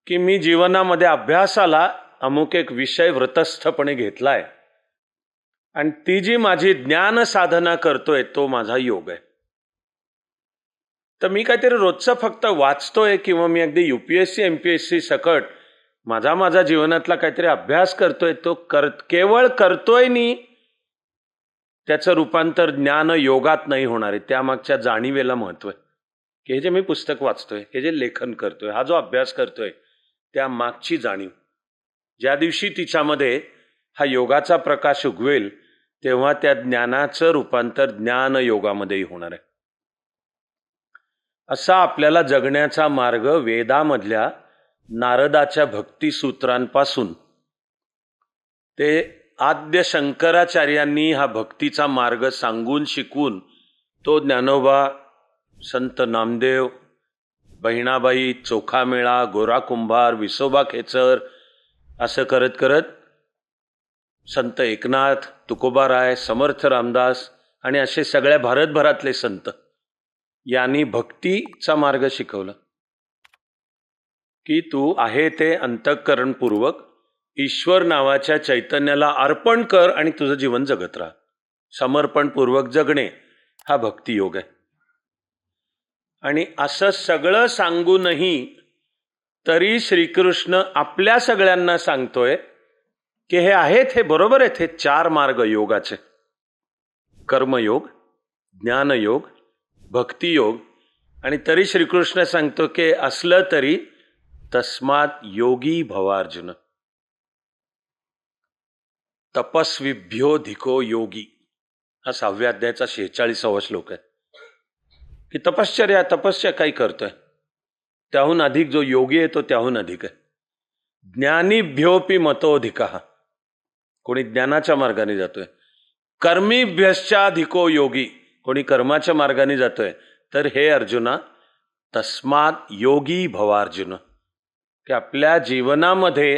की मी जीवनामध्ये अभ्यासाला अमुक एक विषय व्रतस्थपणे घेतलाय आणि ती जी माझी ज्ञान साधना करतोय तो माझा योग आहे. तर मी काहीतरी रोजचं फक्त वाचतोय किंवा मी अगदी UPSC MPSC सकट माझा जीवनातला काहीतरी अभ्यास करतोय, तो केवळ करतोय नी त्याचं रूपांतर ज्ञान योगात नाही होणार आहे. त्यामागच्या जाणीवेला महत्व आहे की हे जे मी पुस्तक वाचतोय, हे जे लेखन करतोय, हा जो अभ्यास करतोय, त्या मागची जाणीव ज्या दिवशी तिच्यामध्ये हा योगाचा प्रकाश उगवेल तेव्हा त्या ज्ञानाचं रूपांतर ज्ञान योगामध्येही होणार आहे. असा आपल्याला जगण्याचा मार्ग वेदामधल्या नारदाच्या भक्तिसूत्रांपासून ते आद्य शंकराचार्यांनी हा भक्तीचा मार्ग सांगून शिकवून तो ज्ञानोबा, संत नामदेव, बहिणाबाई, चोखामेळा, गोरा कुंभार, विसोबा खेचर असं करत करत संत एकनाथ, तुकोबाराय, समर्थ रामदास आणि असे सगळ्या भारतभरातले संत यांनी भक्तीचा मार्ग शिकवला की तू आहे ते अंतःकरणपूर्वक ईश्वर नावाच्या चैतन्याला अर्पण कर आणि तुझं जीवन जगत राहा. समर्पणपूर्वक जगणे हा भक्तियोग आहे. आणि असं सगळं सांगूनही तरी श्रीकृष्ण आपल्या सगळ्यांना सांगतोय की हे आहेत, हे बरोबर आहेत, हे 4 मार्ग योगाचे: कर्मयोग, ज्ञानयोग, भक्तियोग. आणि तरी श्रीकृष्ण सांगतो की असलं तरी तस्मात योगी भवार्जुन, तपस्विभ्योधिको योगी. हा 6व्या अध्यायाचा 46वा श्लोक आहे की तपस्या काही करतोय, त्याहून अधिक जो योगी आहे तो त्याहून अधिक आहे. ज्ञानीभ्योपी मतोधिकः, कोणी ज्ञानाच्या मार्गाने जातोय. कर्मीभ्यश्चाधिको योगी, कोणी कर्माच्या मार्गाने जातोय. तर हे अर्जुना, तस्मात योगी भवार्जुन, की आपल्या जीवनामध्ये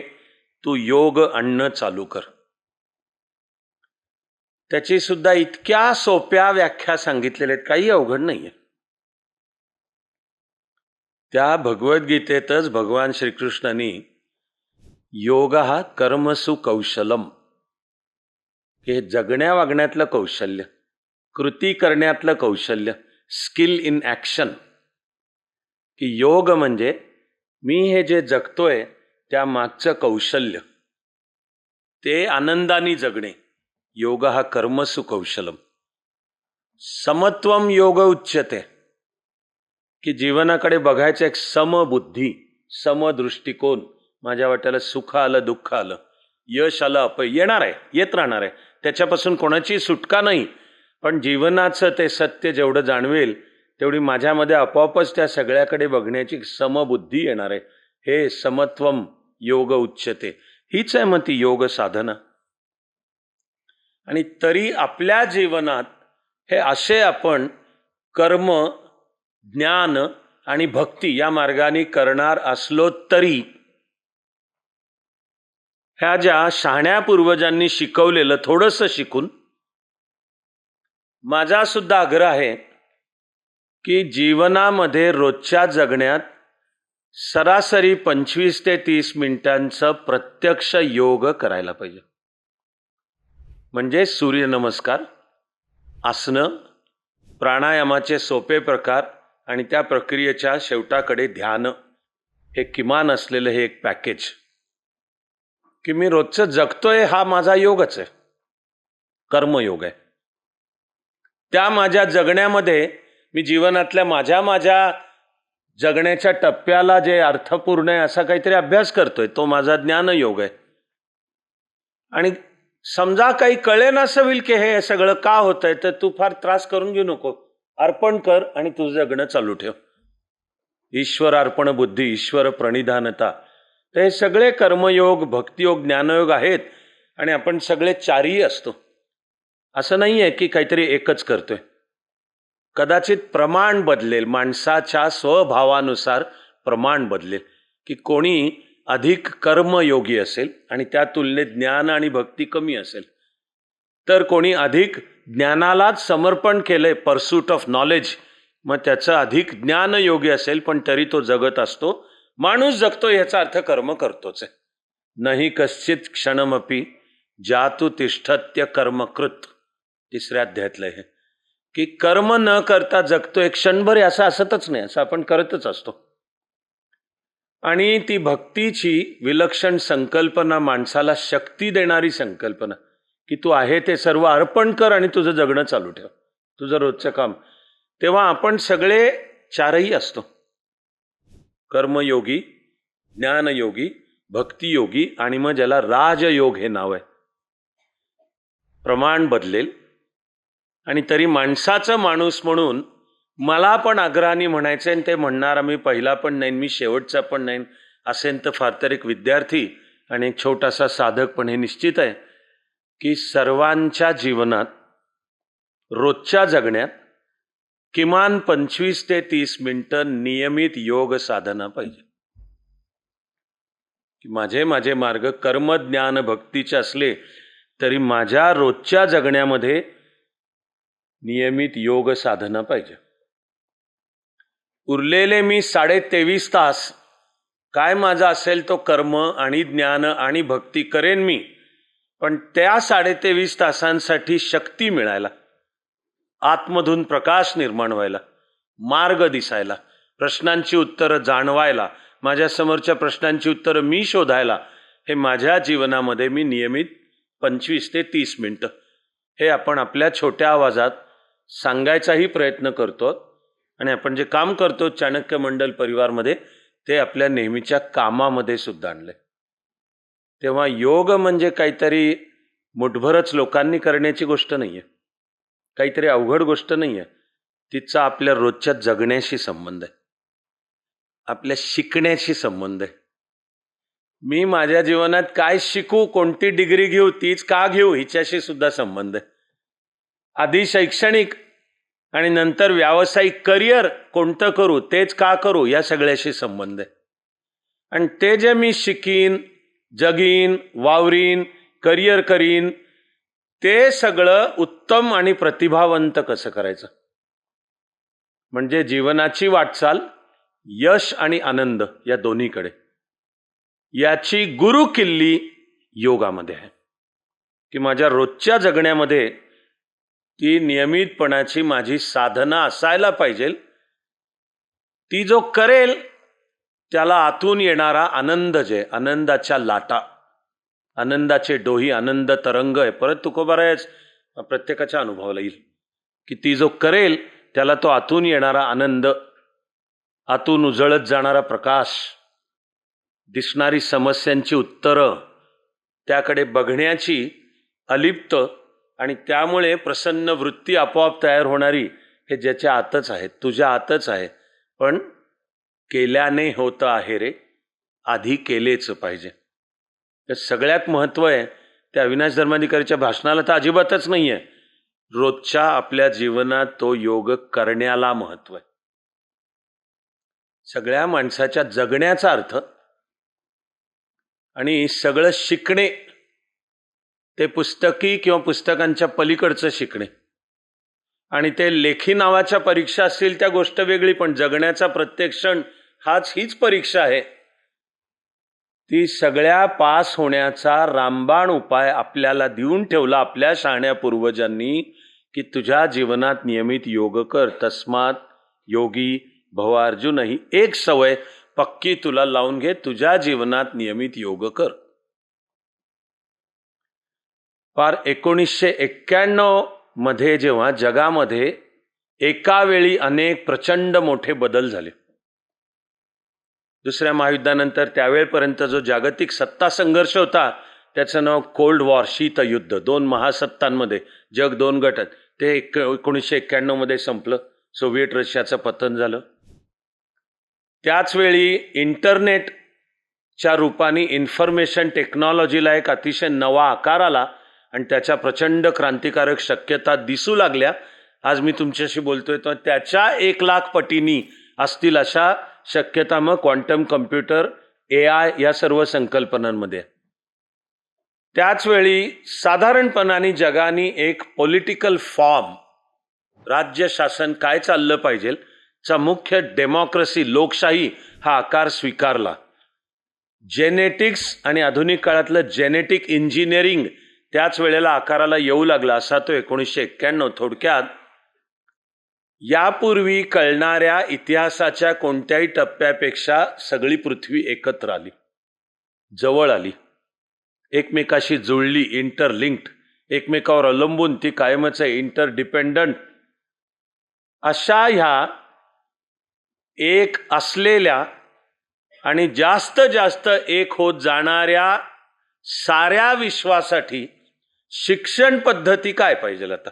तू योग आणणं चालू कर. त्याची सुद्धा इतक्या सोप्या व्याख्या सांगितलेल्या आहेत, काही अवघड नाहीये. त्या भगवद्गीतेतच भगवान श्रीकृष्णांनी योग हा कर्मसु कौशलम, हे जगण्या वागण्यातलं कौशल्य, कृती करण्यातलं कौशल्य, स्किल इन ॲक्शन, की योग म्हणजे मी हे जे जगतोय त्या मागचं कौशल्य, ते आनंदाने जगणे. योग हा कर्मसु कौशलम. समत्वम योग उच्यते, की जीवनाकडे बघायचं एक समबुद्धी, समदृष्टिकोन. माझ्या वाट्याला सुख आलं, दुःख आलं, यश आलं, अपयश येणार आहे, येत राहणार आहे, त्याच्यापासून कोणाची सुटका नाही. पण जीवनाचं ते सत्य जेवढं जाणवेल तेवढी माझ्यामध्ये आपोआपच त्या सगळ्याकडे बघण्याची समबुद्धी येणार आहे. हे समत्वम योग उच्यते. हीच आहे मग ती योग साधना. आणि तरी आपल्या जीवनात हे असे आपण कर्म, ज्ञान आणि भक्ती या मार्गाने करणार असलो तरी ह्या ज्या शहाण्या पूर्वजांनी शिकवलेलं थोडंसं शिकून, माझा सुद्धा आग्रह आहे की जीवनामध्ये रोजच्या जगण्यात सरासरी 25 ते 30 मिनिटांचं प्रत्यक्ष योग करायला पाहिजे. म्हणजे सूर्यनमस्कार, आसनं, प्राणायामाचे सोपे प्रकार आणि त्या प्रक्रियेच्या शेवटाकडे ध्यान, हे किमान असलेलं हे एक पॅकेज, की मी रोजचं जगतोय हा माझा योगच आहे, कर्मयोग आहे. त्या माझ्या जगण्यामध्ये मी जीवनातल्या माझ्या जगण्याच्या टप्प्याला जे अर्थपूर्ण आहे असा काहीतरी अभ्यास करतोय, तो माझा ज्ञानयोग आहे. आणि समजा काही कळेना असं होईल की हे सगळं का होतंय, तर तू फार त्रास करून घेऊ नको, अर्पण कर आणि तुझं जगणं चालू ठेव. ईश्वर अर्पण बुद्धी, ईश्वर प्रणिधानता, तर हे सगळे कर्मयोग, भक्तियोग, ज्ञानयोग आहेत. आणि आपण सगळे 4ही असतो. असं नाही आहे की काहीतरी एकच करतोय. कदाचित प्रमाण बदलेल, माणसाच्या स्वभावानुसार प्रमाण बदलेल, की कोणी अधिक कर्मयोगी असेल आणि त्या तुलनेत ज्ञान आणि भक्ती कमी असेल, तर कोणी अधिक ज्ञानालाच समर्पण केलंय, पर्सूट ऑफ नॉलेज, मग त्याचं अधिक ज्ञानयोगी असेल, पण तरी तो जगत असतो. माणूस जगतो याचा अर्थ कर्म करतोच आहे. नाही कश्चित क्षणमपि जातु तिष्ठत्य कर्मकृत, 3ऱ्या अध्यायातलं हे, की कर्म न करता जगतो एक क्षणभर असं असतच नाही, असं आपण करतच असतो. आणि ती भक्तीची विलक्षण संकल्पना, माणसाला शक्ती देणारी संकल्पना, की तू आहे ते सर्व अर्पण कर आणि तुझं जगणं चालू ठेव, तुझं रोजचं काम. तेव्हा आपण सगळे चारही असतो. कर्मयोगी, ज्ञानयोगी, भक्तियोगी आणि मग ज्याला राजयोग हे नाव आहे. प्रमाण बदलेल आणि तरी माणसाचं माणूस म्हणून मला पण अग्रहानी म्हणायचं आहे. ते म्हणणारा मी पहिला पण नाही, मी शेवटचा पण नाही असेल तर फार तर एक विद्यार्थी आणि एक छोटासा साधक. पण हे निश्चित आहे की सर्वांच्या जीवनात रोजच्या जगण्यात किमान 25 ते 30 मिनिटं नियमित योग साधना पाहिजे. की माझे मार्ग कर्म ज्ञान भक्तीचे असले तरी माझ्या रोजच्या जगण्यामध्ये नियमित योग साधना पाहिजे. उरलेले मी 23.5 तास काय माझा असेल तो कर्म आणि ज्ञान आणि भक्ती करेन मी. पण त्या 23.5 तासांसाठी शक्ती मिळायला, आतमधून प्रकाश निर्माण व्हायला, मार्ग दिसायला, प्रश्नांची उत्तरं जाणवायला, माझ्या समोरच्या प्रश्नांची उत्तरं मी शोधायला, हे माझ्या जीवनामध्ये मी नियमित 25 ते 30 मिनिटं हे आपण आपल्या छोट्या आवाजात सांगायचाही प्रयत्न करतो. आणि आपण जे काम करतो चाणक्य मंडल परिवारमध्ये ते आपल्या नेहमीच्या कामामध्ये सुद्धा आणले. तेव्हा योग म्हणजे काहीतरी मुठभरच लोकांनी करण्याची गोष्ट नाही आहे, काहीतरी अवघड गोष्ट नाही आहे. तिचा आपल्या रोजच्या जगण्याशी संबंध आहे, आपल्या शिकण्याशी संबंध आहे. मी माझ्या जीवनात काय शिकू, कोणती डिग्री घेऊ, तीच का घेऊ, हिच्याशी सुद्धा संबंध आहे. आधी शैक्षणिक आणि नंतर व्यावसायिक करिअर कोणतं करू, तेच का करू, या सगळ्याशी संबंध आहे. आणि ते जे मी शिकीन, जगीन, वावरीन, करिअर करीन, ते सगळं उत्तम आणि प्रतिभावंत कसं करायचं, म्हणजे जीवनाची वाटचाल यश आणि आनंद या दोन्हीकडे, याची गुरु किल्ली योगामध्ये आहे. की माझ्या रोजच्या जगण्यामध्ये ती नियमितपणाची माझी साधना असायला पाहिजे. ती जो करेल त्याला आतून येणारा आनंद, जे आनंदाच्या लाटा, आनंदाचे डोही, आनंद तरंग आहे. परत तुकोबारायच प्रत्येकाच्या अनुभवाला येईल की ती जो करेल त्याला तो आतून येणारा आनंद, आतून उजळत जाणारा प्रकाश, दिसणारी समस्यांची उत्तरं, त्याकडे बघण्याची अलिप्त आणि त्यामुळे प्रसन्न वृत्ती आपोआप तयार होणारी, हे ज्याच्या आतच आहे, तुझ्या आतच आहे. पण केल्याने होतं आहे रे, आधी केलेच पाहिजे. तर सगळ्यात महत्त्व आहे त्या अविनाश धर्माधिकारीच्या भाषणाला तर अजिबातच नाही आहे. रोजच्या आपल्या जीवनात तो योग करण्याला महत्त्व आहे. सगळ्या माणसाच्या जगण्याचा अर्थ आणि सगळं शिकणे, ते पुस्तकी किंवा पुस्तकांच्या पलीकडचं शिकणे, आणि ते लेखी नावाच्या परीक्षा असतील त्या गोष्ट वेगळी, पण जगण्याचा प्रत्येक क्षण हीच परीक्षा आहे. ती सगळ्या पास होण्याचा रामबाण उपाय आपल्याला देऊन ठेवला आपल्या शहाण्या पूर्वजांनी, की तुझ्या जीवनात नियमित योग कर. तस्मात योगी भव अर्जुन, ही एक सवय पक्की तुला लावून घे, तुझ्या जीवनात नियमित योग कर. फार 1991 मध्ये जेव्हा जगामध्ये एका वेळी अनेक प्रचंड मोठे बदल झाले, दुसऱ्या महायुद्धानंतर त्यावेळपर्यंत जो जागतिक सत्ता संघर्ष होता त्याचं नाव कोल्ड वॉर, शीतयुद्ध. 2 महासत्तांमध्ये जग 2 गटात, ते 1991 मध्ये संपलं. सोव्हिएट रशियाचं पतन झालं. त्याच वेळी इंटरनेटच्या रूपाने इन्फॉर्मेशन टेक्नॉलॉजीला एक अतिशय नवा आकार आला आणि त्याच्या प्रचंड क्रांतिकारक शक्यता दिसू लागल्या. आज मी तुमच्याशी बोलतोय तर त्याच्या 1,00,000 पटींनी असतील अशा शक्यता मग क्वांटम कम्प्युटर, AI या सर्व संकल्पनांमध्ये. त्याच वेळी साधारणपणाने जगाने एक पॉलिटिकल फॉर्म, राज्य शासन काय चाललं पाहिजे चा मुख्य डेमोक्रेसी, लोकशाही हा आकार स्वीकारला. जेनेटिक्स आणि आधुनिक काळातलं जेनेटिक इंजिनिअरिंग त्याच वेळेला आकाराला येऊ लागला. असा तो 1991. थोडक्यात यापूर्वी कळणाऱ्या इतिहासाच्या कोणत्याही टप्प्यापेक्षा सगळी पृथ्वी एकत्र आली, जवळ आली, एकमेकाशी जुळली, इंटरलिंक्ड, एकमेकावर अवलंबून ती कायमच आहे, इंटरडिपेंडंट. अशा ह्या एक असलेल्या आणि जास्त जास्त एक होत जाणाऱ्या साऱ्या विश्वासाठी शिक्षण पद्धती काय पाहिजे आता,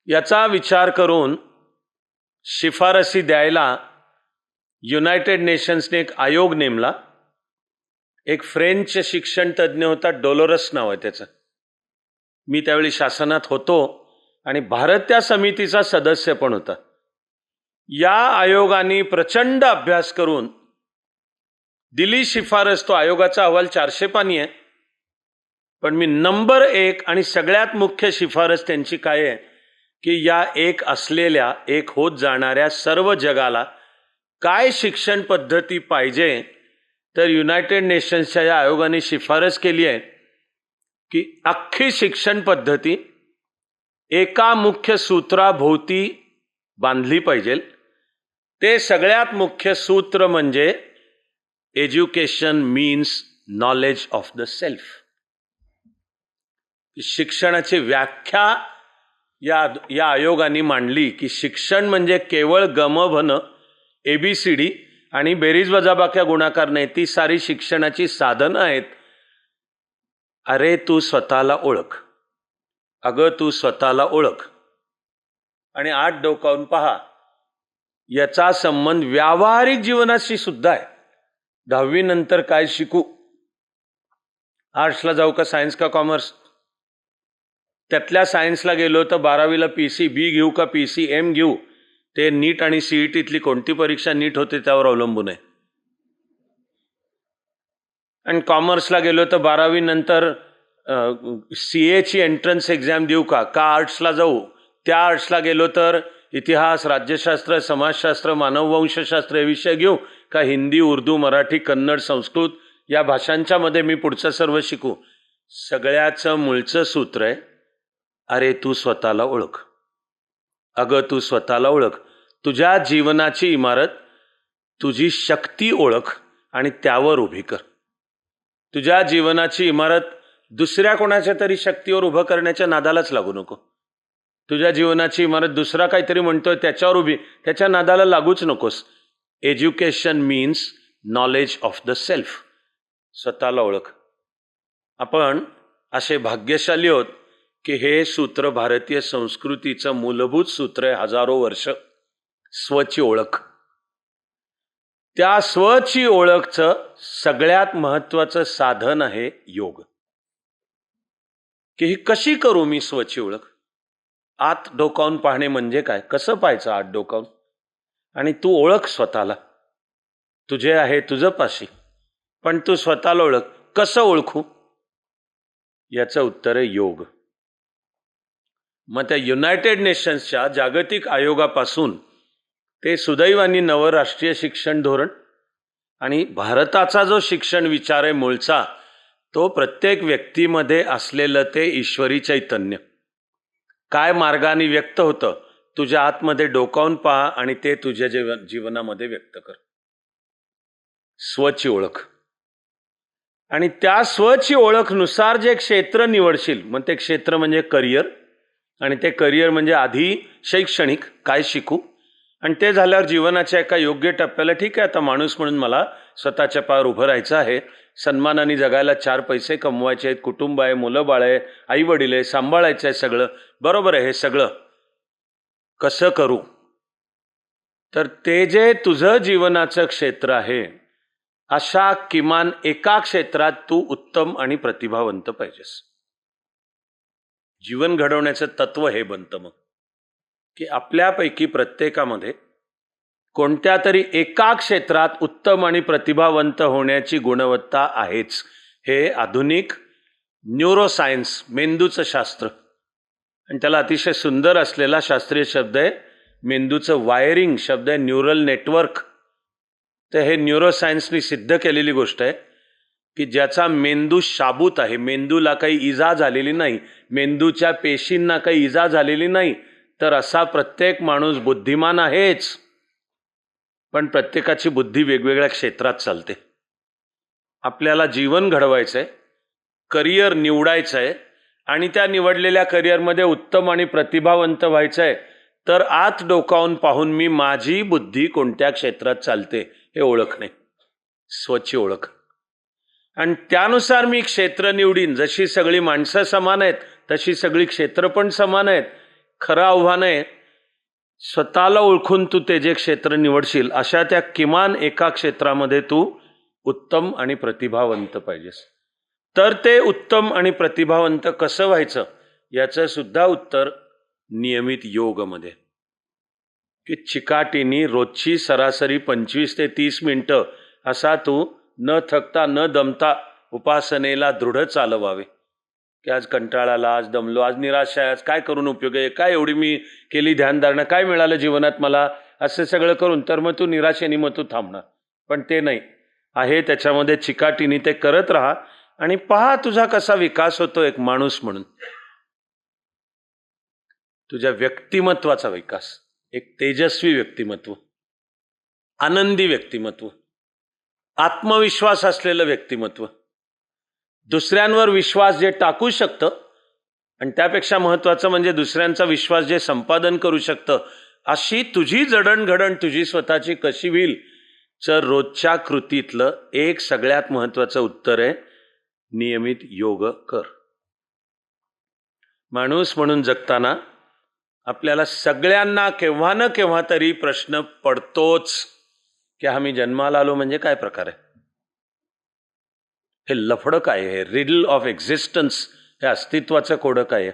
याचा विचार करून शिफारसी द्यायला युनायटेड नेशन्सने एक आयोग नेमला. एक फ्रेंच शिक्षण तज्ज्ञ होता, डोलोरस नाव आहे त्याचं. मी त्यावेळी शासनात होतो आणि भारत त्या समितीचा सदस्य पण होता. या आयोगाने प्रचंड अभ्यास करून दिली शिफारस. तो आयोगाचा अहवाल 400 पानी आहे, पण मी नंबर 1 आणि सगळ्यात मुख्य शिफारस त्यांची काय आहे की या एक असलेल्या एक होत जाणाऱ्या सर्व जगाला काय शिक्षण पद्धती पाहिजे. तर युनायटेड नेशन्सच्या या आयोगाने शिफारस केली आहे की अख्खी शिक्षण पद्धती एका मुख्य सूत्राभोवती बांधली पाहिजे. ते सगळ्यात मुख्य सूत्र म्हणजे education means knowledge of the self. शिक्षणाची व्याख्या या आयोगाने मांडली की शिक्षण म्हणजे केवळ गमभन ABCD आणि बेरीज वजाबाक्या गुणाकार नाही, ती सारी शिक्षणाची साधनं आहेत. अरे तू स्वतःला ओळख, अगं तू स्वतःला ओळख आणि आत डोकावून पहा. याचा संबंध व्यावहारिक जीवनाशी सुद्धा आहे. 10वी नंतर काय शिकू, आर्ट्सला जाऊ का सायन्स का कॉमर्स, त्यातल्या सायन्सला गेलो तर 12वीला PCB घेऊ का PCM घेऊ, ते नीट आणि CETतली कोणती परीक्षा नीट होते त्यावर अवलंबून आहे. आणि कॉमर्सला गेलो तर 12वी नंतर CAची एंट्रन्स एक्झाम देऊ का आर्ट्सला जाऊ, त्या आर्ट्सला गेलो तर इतिहास, राज्यशास्त्र, समाजशास्त्र, मानववंशशास्त्र हे विषय घेऊ का हिंदी, उर्दू, मराठी, कन्नड, संस्कृत या भाषांच्या मध्ये मी पुढचं सर्व शिकू. सगळ्याचं मूळचं सूत्र आहे, अरे तू स्वतःला ओळख, अगं तू स्वतःला ओळख. तुझ्या जीवनाची इमारत, तुझी शक्ती ओळख आणि त्यावर उभी कर. तुझ्या जीवनाची इमारत दुसऱ्या कोणाच्या तरी शक्तीवर उभं करण्याच्या नादालाच लागू नको. तुझ्या जीवनाची इमारत दुसरा काहीतरी म्हणतोय त्याच्यावर उभी, त्याच्या नादाला लागूच नकोस. Education means knowledge of the self, स्वतःला ओळख. आपण असे भाग्यशाली आहोत की हे सूत्र भारतीय संस्कृतीचं मूलभूत सूत्र आहे. हजारो वर्ष स्वची ओळख. त्या स्वची ओळखचं सगळ्यात महत्वाचं साधन आहे योग. की ही कशी करू मी स्वची ओळख. आत डोकावून पाहणे म्हणजे काय, कसं पाहायचं आत डोकावून, आणि तू ओळख स्वतःला. तुझे आहे तुझं पाशी, पण तू स्वतःला ओळख. कसं ओळखू, याचं उत्तर आहे योग. मग त्या युनायटेड नेशन्सच्या जागतिक आयोगापासून ते सुदैवानी नवं राष्ट्रीय शिक्षण धोरण आणि भारताचा जो शिक्षण विचार आहे मूळचा, तो प्रत्येक व्यक्तीमध्ये असलेलं ते ईश्वरी चैतन्य काय मार्गाने व्यक्त होतं, तुझ्या आतमध्ये डोकावून पहा आणि ते तुझ्या जीवनामध्ये व्यक्त कर. स्वची ओळख. आणि त्या स्वची ओळखनुसार जे क्षेत्र निवडशील, मग ते क्षेत्र म्हणजे करिअर, आणि ते करिअर म्हणजे आधी शैक्षणिक काय शिकू, आणि ते झाल्यावर जीवनाच्या एका योग्य टप्प्याला ठीक आहे आता माणूस म्हणून मला स्वतःच्या पायावर उभं राहायचं आहे, सन्मानाने जगायला 4 पैसे कमवायचे आहेत, कुटुंब आहे, मुलं बाळ आहे, आई वडील आहे, सांभाळायचं आहे, सगळं बरोबर आहे. हे सगळं कसं करू, तर ते जे तुझं जीवनाचं क्षेत्र आहे अशा किमान एका क्षेत्रात तू उत्तम आणि प्रतिभावंत पाहिजेस. जीवन घडवण्याचं तत्व हे बनतं मग की आपल्यापैकी प्रत्येकामध्ये कोणत्या तरी एका क्षेत्रात उत्तम आणि प्रतिभावंत होण्याची गुणवत्ता आहेच. हे आधुनिक न्यूरोसायन्स, मेंदूचं शास्त्र, आणि त्याला अतिशय सुंदर असलेला शास्त्रीय शब्द आहे मेंदूचं वायरिंग, शब्द आहे न्यूरल नेटवर्क. तर हे न्यूरोसायन्सनी सिद्ध केलेली गोष्ट आहे की ज्याचा मेंदू शाबूत आहे, मेंदूला काही इजा झालेली नाही, मेंदूच्या पेशींना काही इजा झालेली नाही, तर असा प्रत्येक माणूस बुद्धिमान आहेच, पण प्रत्येकाची बुद्धी वेगवेगळ्या क्षेत्रात चालते. आपल्याला जीवन घडवायचंय, करिअर निवडायचंय आणि त्या निवडलेल्या करिअरमध्ये उत्तम आणि प्रतिभावंत व्हायचंय, तर आत डोकावून पाहून मी माझी बुद्धी कोणत्या क्षेत्रात चालते हे ओळखणे, स्वच्छ ओळख. आणि त्यानुसार मी क्षेत्र निवडीन. जशी सगळी माणसं समान आहेत तशी सगळी क्षेत्र पण समान आहेत. खरं आव्हान आहे, स्वतःला ओळखून तू ते जे क्षेत्र निवडशील अशा त्या किमान एका क्षेत्रामध्ये तू उत्तम आणि प्रतिभावंत पाहिजेस. तर ते उत्तम आणि प्रतिभावंत कसं व्हायचं याचं सुद्धा उत्तर नियमित योगमध्ये, की चिकाटीनी रोजची सरासरी 25 ते 30 मिनिटं असा तू न थकता न दमता उपासनेला दृढ चालवावे. की आज कंटाळाला, आज दमलो, आज निराशा आहे, आज काय करून उपयोग आहे, काय एवढी मी केली ध्यानधारणा, काय मिळालं जीवनात मला, असं सगळं करून तर मग तू निराशेने मग तू थांबणार. पण ते नाही आहे, त्याच्यामध्ये चिकाटीने ते करत राहा आणि पहा तुझा कसा विकास होतो एक माणूस म्हणून. तुझ्या व्यक्तिमत्वाचा विकास, एक तेजस्वी व्यक्तिमत्व, आनंदी व्यक्तिमत्व, आत्मविश्वास असलेलं व्यक्तिमत्व, दुसऱ्यांवर विश्वास जे टाकू शकतं आणि त्यापेक्षा महत्त्वाचं म्हणजे दुसऱ्यांचा विश्वास जे संपादन करू शकतं, अशी तुझी जडणघडण तुझी स्वतःची कशी होईल. तर रोजच्या कृतीतलं एक सगळ्यात महत्त्वाचं उत्तर आहे, नियमित योग कर. माणूस म्हणून जगताना आपल्याला सगळ्यांना केव्हा ना केव्हा तरी प्रश्न पडतोच की आम्ही जन्माला आलो म्हणजे काय प्रकार आहे, हे लफडं काय आहे, रिडल ऑफ एक्झिस्टन्स, हे अस्तित्वाचं कोडं काय आहे,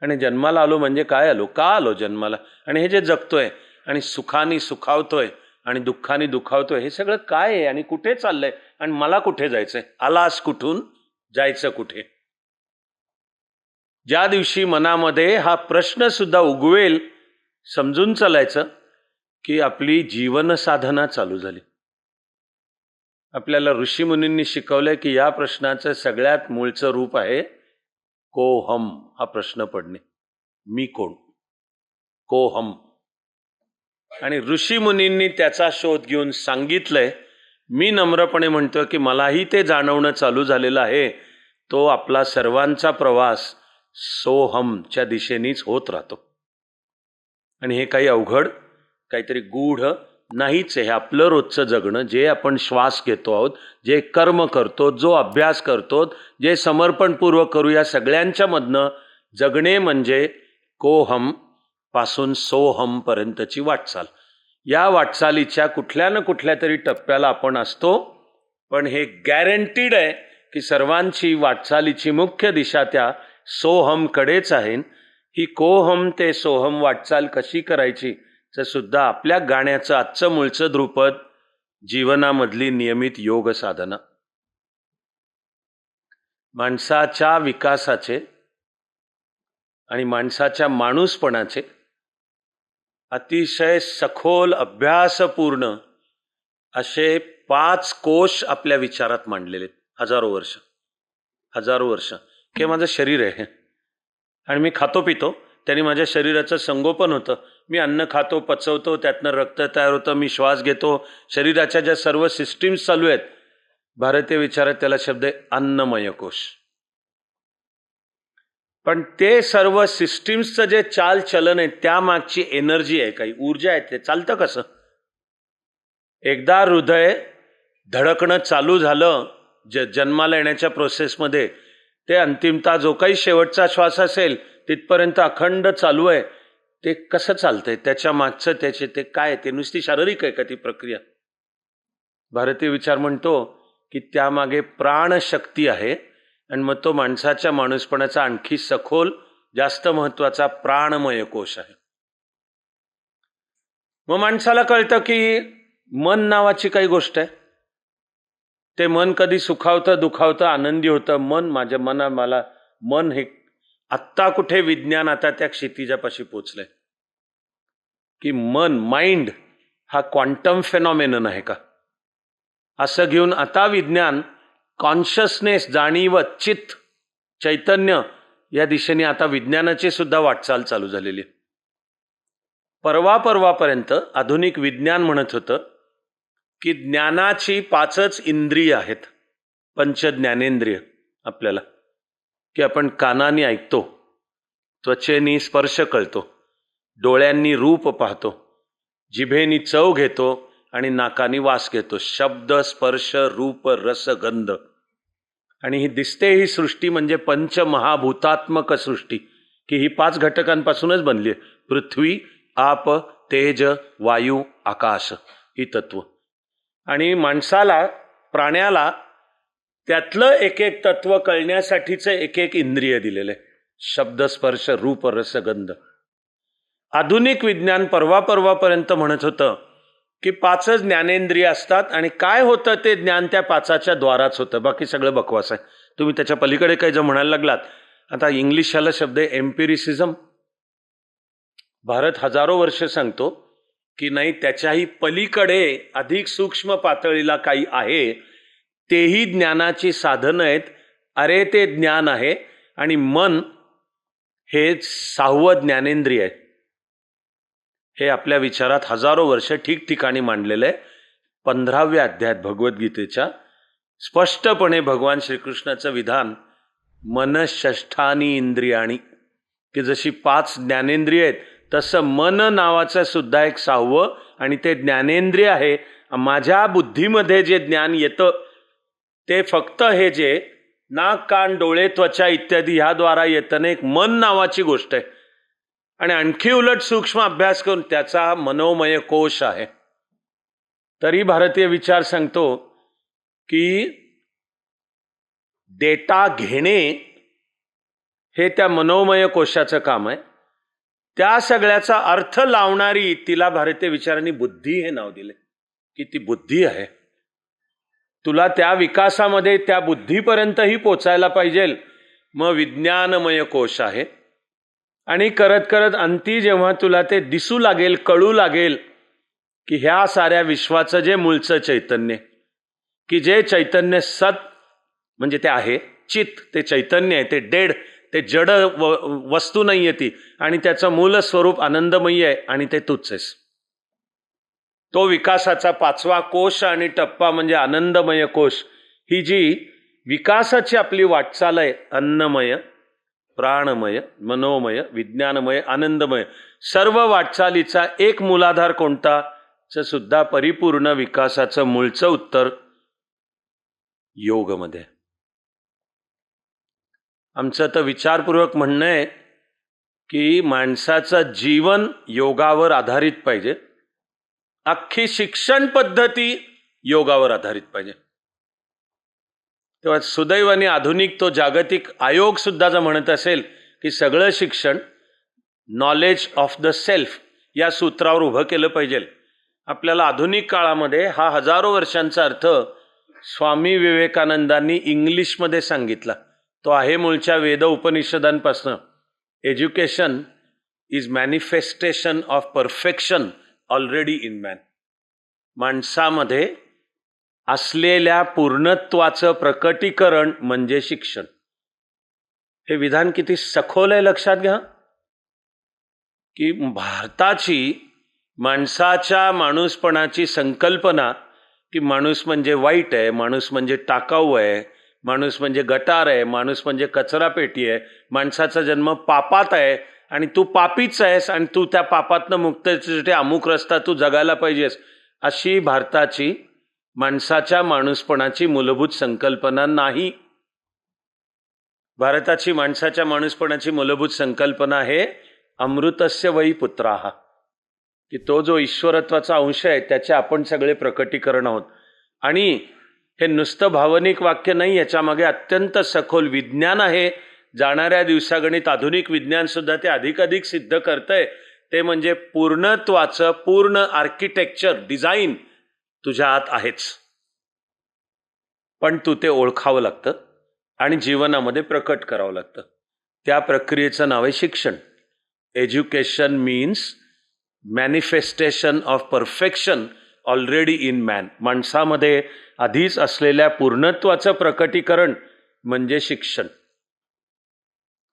आणि जन्माला आलो म्हणजे काय आलो, का आलो जन्माला, आणि हे जे जगतोय आणि सुखाने सुखावतोय आणि दुःखाने दुखावतोय हे सगळं काय आहे आणि कुठे चाललंय आणि मला कुठे जायचंय, आलास कुठून, जायचं कुठे. ज्या दिवशी मनामध्ये हा प्रश्न सुद्धा उगवेल समजून चालायचं की आपली जीवन साधना चालू झाली. आपल्याला ऋषीमुनींनी शिकवलंय की या प्रश्नाचं सगळ्यात मूळचं रूप आहे कोहम, हा प्रश्न पडणे, मी कोण, कोहम. आणि ऋषीमुनींनी त्याचा शोध घेऊन सांगितलंय, मी नम्रपणे म्हणतो की मलाही ते जाणवणं चालू झालेलं आहे. तो आपला सर्वांचा प्रवास सोहमच्या दिशेनेच होत राहतो. आणि हे काही अवघड, काहीतरी गूढ नाहीच आहे. हे आपलं रोजचं जगणं, जे आपण श्वास घेतो आहोत, जे कर्म करतो, जो अभ्यास करतो, जे समर्पणपूर्वक करू, या सगळ्यांच्या मधनं जगणे म्हणजे कोहम पासून सोहम पर्यंतची वाटचाल. या वाटचालीच्या कुठल्या ना कुठल्या तरी टप्प्याला आपण असतो, पण हे गॅरंटीड आहे की सर्वांची वाटचालीची मुख्य दिशा त्या सोहमकडेच आहे. ही कोहम ते सोहम वाटचाल कशी करायची तर सुद्धा आपल्या गाण्याचं आजचं मूळचं ध्रुपद, जीवनामधली नियमित योग साधना. माणसाच्या विकासाचे आणि माणसाच्या माणूसपणाचे अतिशय सखोल अभ्यासपूर्ण असे 5 कोश आपल्या विचारात मांडलेले हजारो वर्ष. की माझं शरीर आहे आणि मी खातो पितो, त्यांनी माझ्या शरीराचं संगोपन होतं. मी अन्न खातो, पचवतो, त्यातनं रक्त तयार होतं, मी श्वास घेतो, शरीराच्या ज्या सर्व सिस्टीम्स चालू आहेत, भारतीय विचारात त्याला शब्द आहे अन्नमय कोश. पण ते सर्व सिस्टीम्सचं जे चालचलन आहे त्यामागची एनर्जी आहे, काही ऊर्जा आहे, ते चालतं कसं. एकदा हृदय धडकणं चालू झालं जन्माला येण्याच्या प्रोसेसमध्ये, ते अंतिमता जो काही शेवटचा श्वास असेल तिथपर्यंत अखंड चालू आहे. ते कसं चालतंय, त्याच्या मागचं त्याचे ते काय, ते नुसती शारीरिक आहे का ती प्रक्रिया. भारतीय विचार म्हणतो की त्यामागे प्राणशक्ती आहे आणि मग तो माणसाच्या माणूसपणाचा आणखी सखोल जास्त महत्वाचा प्राणमय कोश आहे. मग माणसाला कळतं की मन नावाची काही गोष्ट आहे. ते मन कधी सुखावतं, दुखावतं, आनंदी होतं. माझ्या मला मन हे आत्ता कुठे विज्ञान आता त्या क्षितिजापाशी पोचलंय की मन, माइंड हा क्वांटम फेनॉमेनन आहे का, असं घेऊन आता विज्ञान कॉन्शियसनेस, जाणीव, चित्त, चैतन्य या दिशेने आता विज्ञानाची सुद्धा वाटचाल चालू झालेली आहे. परवापर्यंत आधुनिक विज्ञान म्हणत होतं की ज्ञानाची 5च इंद्रिय आहेत, पंच ज्ञानेंद्रिय. आपल्याला की आपण कानाने ऐकतो, त्वचेनी स्पर्श कळतो, डोळ्यांनी रूप पाहतो, जिभेनी चव घेतो आणि नाकानी वास घेतो. शब्द, स्पर्श, रूप, रस, गंध. आणि ही दिसते ही सृष्टी म्हणजे पंचमहाभूतात्मक सृष्टी, की ही 5 घटकांपासूनच बनली आहे. पृथ्वी, आप, तेज, वायू, आकाश ही तत्व. आणि माणसाला, प्राण्याला त्यातलं एक एक तत्व कळण्यासाठीचं एक एक इंद्रिय दिलेलं आहे. शब्द, स्पर्श, रूप, रस, गंध. आधुनिक विज्ञान परवापर्यंत म्हणत होतं की 5च ज्ञानेंद्रिय असतात आणि काय होतं ते ज्ञान त्या 5च्या द्वाराच होतं, बाकी सगळं बकवास आहे. तुम्ही त्याच्या पलीकडे काही जर म्हणायला लागलात, आता इंग्लिश ह्याला शब्द आहे एम्पिरिसिझम. भारत हजारो वर्ष सांगतो की नाही, त्याच्याही पलीकडे अधिक सूक्ष्म पातळीला काही आहे, तेही ज्ञानाची साधनं आहेत. अरे ते ज्ञान आहे. आणि मन हे 6वं ज्ञानेंद्रिय आहे. हे आपल्या विचारात हजारो वर्ष ठिकठिकाणी मांडलेलं आहे. 15व्या अध्यायात भगवद्गीतेच्या स्पष्टपणे भगवान श्रीकृष्णाचं विधान, मनःषष्ठानी इंद्रियाणी, की जशी 5 ज्ञानेंद्रिय आहेत तसं मन नावाचं सुद्धा एक 6वं आणि ते ज्ञानेंद्रिय आहे. माझ्या बुद्धीमध्ये जे ज्ञान येतं ते फक्त हे जे नाक, कान, डोळे, त्वचा इत्यादी ह्याद्वारा येतं, एक मन नावाची गोष्ट आहे. आणि आणखी उलट सूक्ष्म अभ्यास करून त्याचा मनोमय कोश आहे. तरी भारतीय विचार सांगतो की डेटा घेणे हे त्या मनोमय कोशाचं काम आहे. त्या सगळ्याचा अर्थ लावणारी तिला भारतीय विचारांनी बुद्धी हे नाव दिले, की ती बुद्धी आहे. तुला त्या विकासामध्ये त्या बुद्धीपर्यंतही पोचायला पाहिजे, मग विज्ञानमय कोश आहे. आणि करत करत अंती जेव्हा तुला ते दिसू लागेल, कळू लागेल की ह्या साऱ्या विश्वाचं जे मूळचं चैतन्य, की जे चैतन्य सत म्हणजे ते आहे, चित ते चैतन्य आहे, ते डेड, ते जड वस्तू नाही आहे ती, आणि त्याचं मूल स्वरूप आनंदमयी आहे आणि ते तूच आहेस. तो विकासाचा 5वा कोश आणि टप्पा म्हणजे आनंदमय कोश. ही जी विकासाची आपली वाटचाल आहे, अन्नमय, प्राणमय, मनोमय, विज्ञानमय, आनंदमय, सर्व वाटचालीचा एक मूलाधार कोणता, सुद्धा परिपूर्ण विकासाचं मूळचं उत्तर योगमध्ये. आमचं तर विचारपूर्वक म्हणणं आहे की माणसाचं जीवन योगावर आधारित पाहिजे. अख्खी शिक्षण पद्धती योगावर आधारित पाहिजे. तेव्हा सुदैवाने आधुनिक तो जागतिक आयोग सुद्धा जर म्हणत असेल की सगळं शिक्षण नॉलेज ऑफ द सेल्फ या सूत्रावर उभं केलं पाहिजे. आपल्याला आधुनिक काळामध्ये हा हजारो वर्षांचा अर्थ स्वामी विवेकानंदांनी इंग्लिशमध्ये सांगितला. तो आहे मूळच्या वेद उपनिषदांपासून. Education is manifestation of perfection already in man. माणसामध्ये असलेल्या पूर्णत्वाचं प्रकटीकरण म्हणजे शिक्षण. हे विधान किती सखोल आहे लक्षात घ्या, की भारताची माणसाच्या माणूसपणाची संकल्पना की माणूस म्हणजे वाईट आहे, माणूस म्हणजे टाकाऊ आहे, माणूस म्हणजे गटार आहे, माणूस म्हणजे कचरा पेटी आहे, माणसाचा जन्म पापात आहे आणि तू पापीच आहेस आणि तू त्या पापातनं मुक्तीसाठी अमुक रस्ता तू जगायला पाहिजेस, अशी भारताची माणसाच्या माणूसपणाची मूलभूत संकल्पना नाही. भारताची माणसाच्या माणूसपणाची मूलभूत संकल्पना आहे अमृतस्य वै पुत्राः, की तो जो ईश्वरत्वाचा अंश आहे त्याचे आपण सगळे प्रकटीकरण आहोत. आणि हे नुसतं भावनिक वाक्य नाही, याच्यामागे अत्यंत सखोल विज्ञान आहे. जाणाऱ्या दिवसागणित आधुनिक विज्ञान सुद्धा ते अधिकाधिक सिद्ध करतंय. ते म्हणजे पूर्णत्वाचं पूर्ण आर्किटेक्चर, डिझाईन तुझ्या आत आहेच, पण तू ते ओळखावं लागतं आणि जीवनामध्ये प्रकट करावं लागतं. त्या प्रक्रियेचं नाव आहे शिक्षण. Education means manifestation of perfection already in man. माणसामध्ये आधीच असलेल्या पूर्णत्वाचं प्रकटीकरण म्हणजे शिक्षण.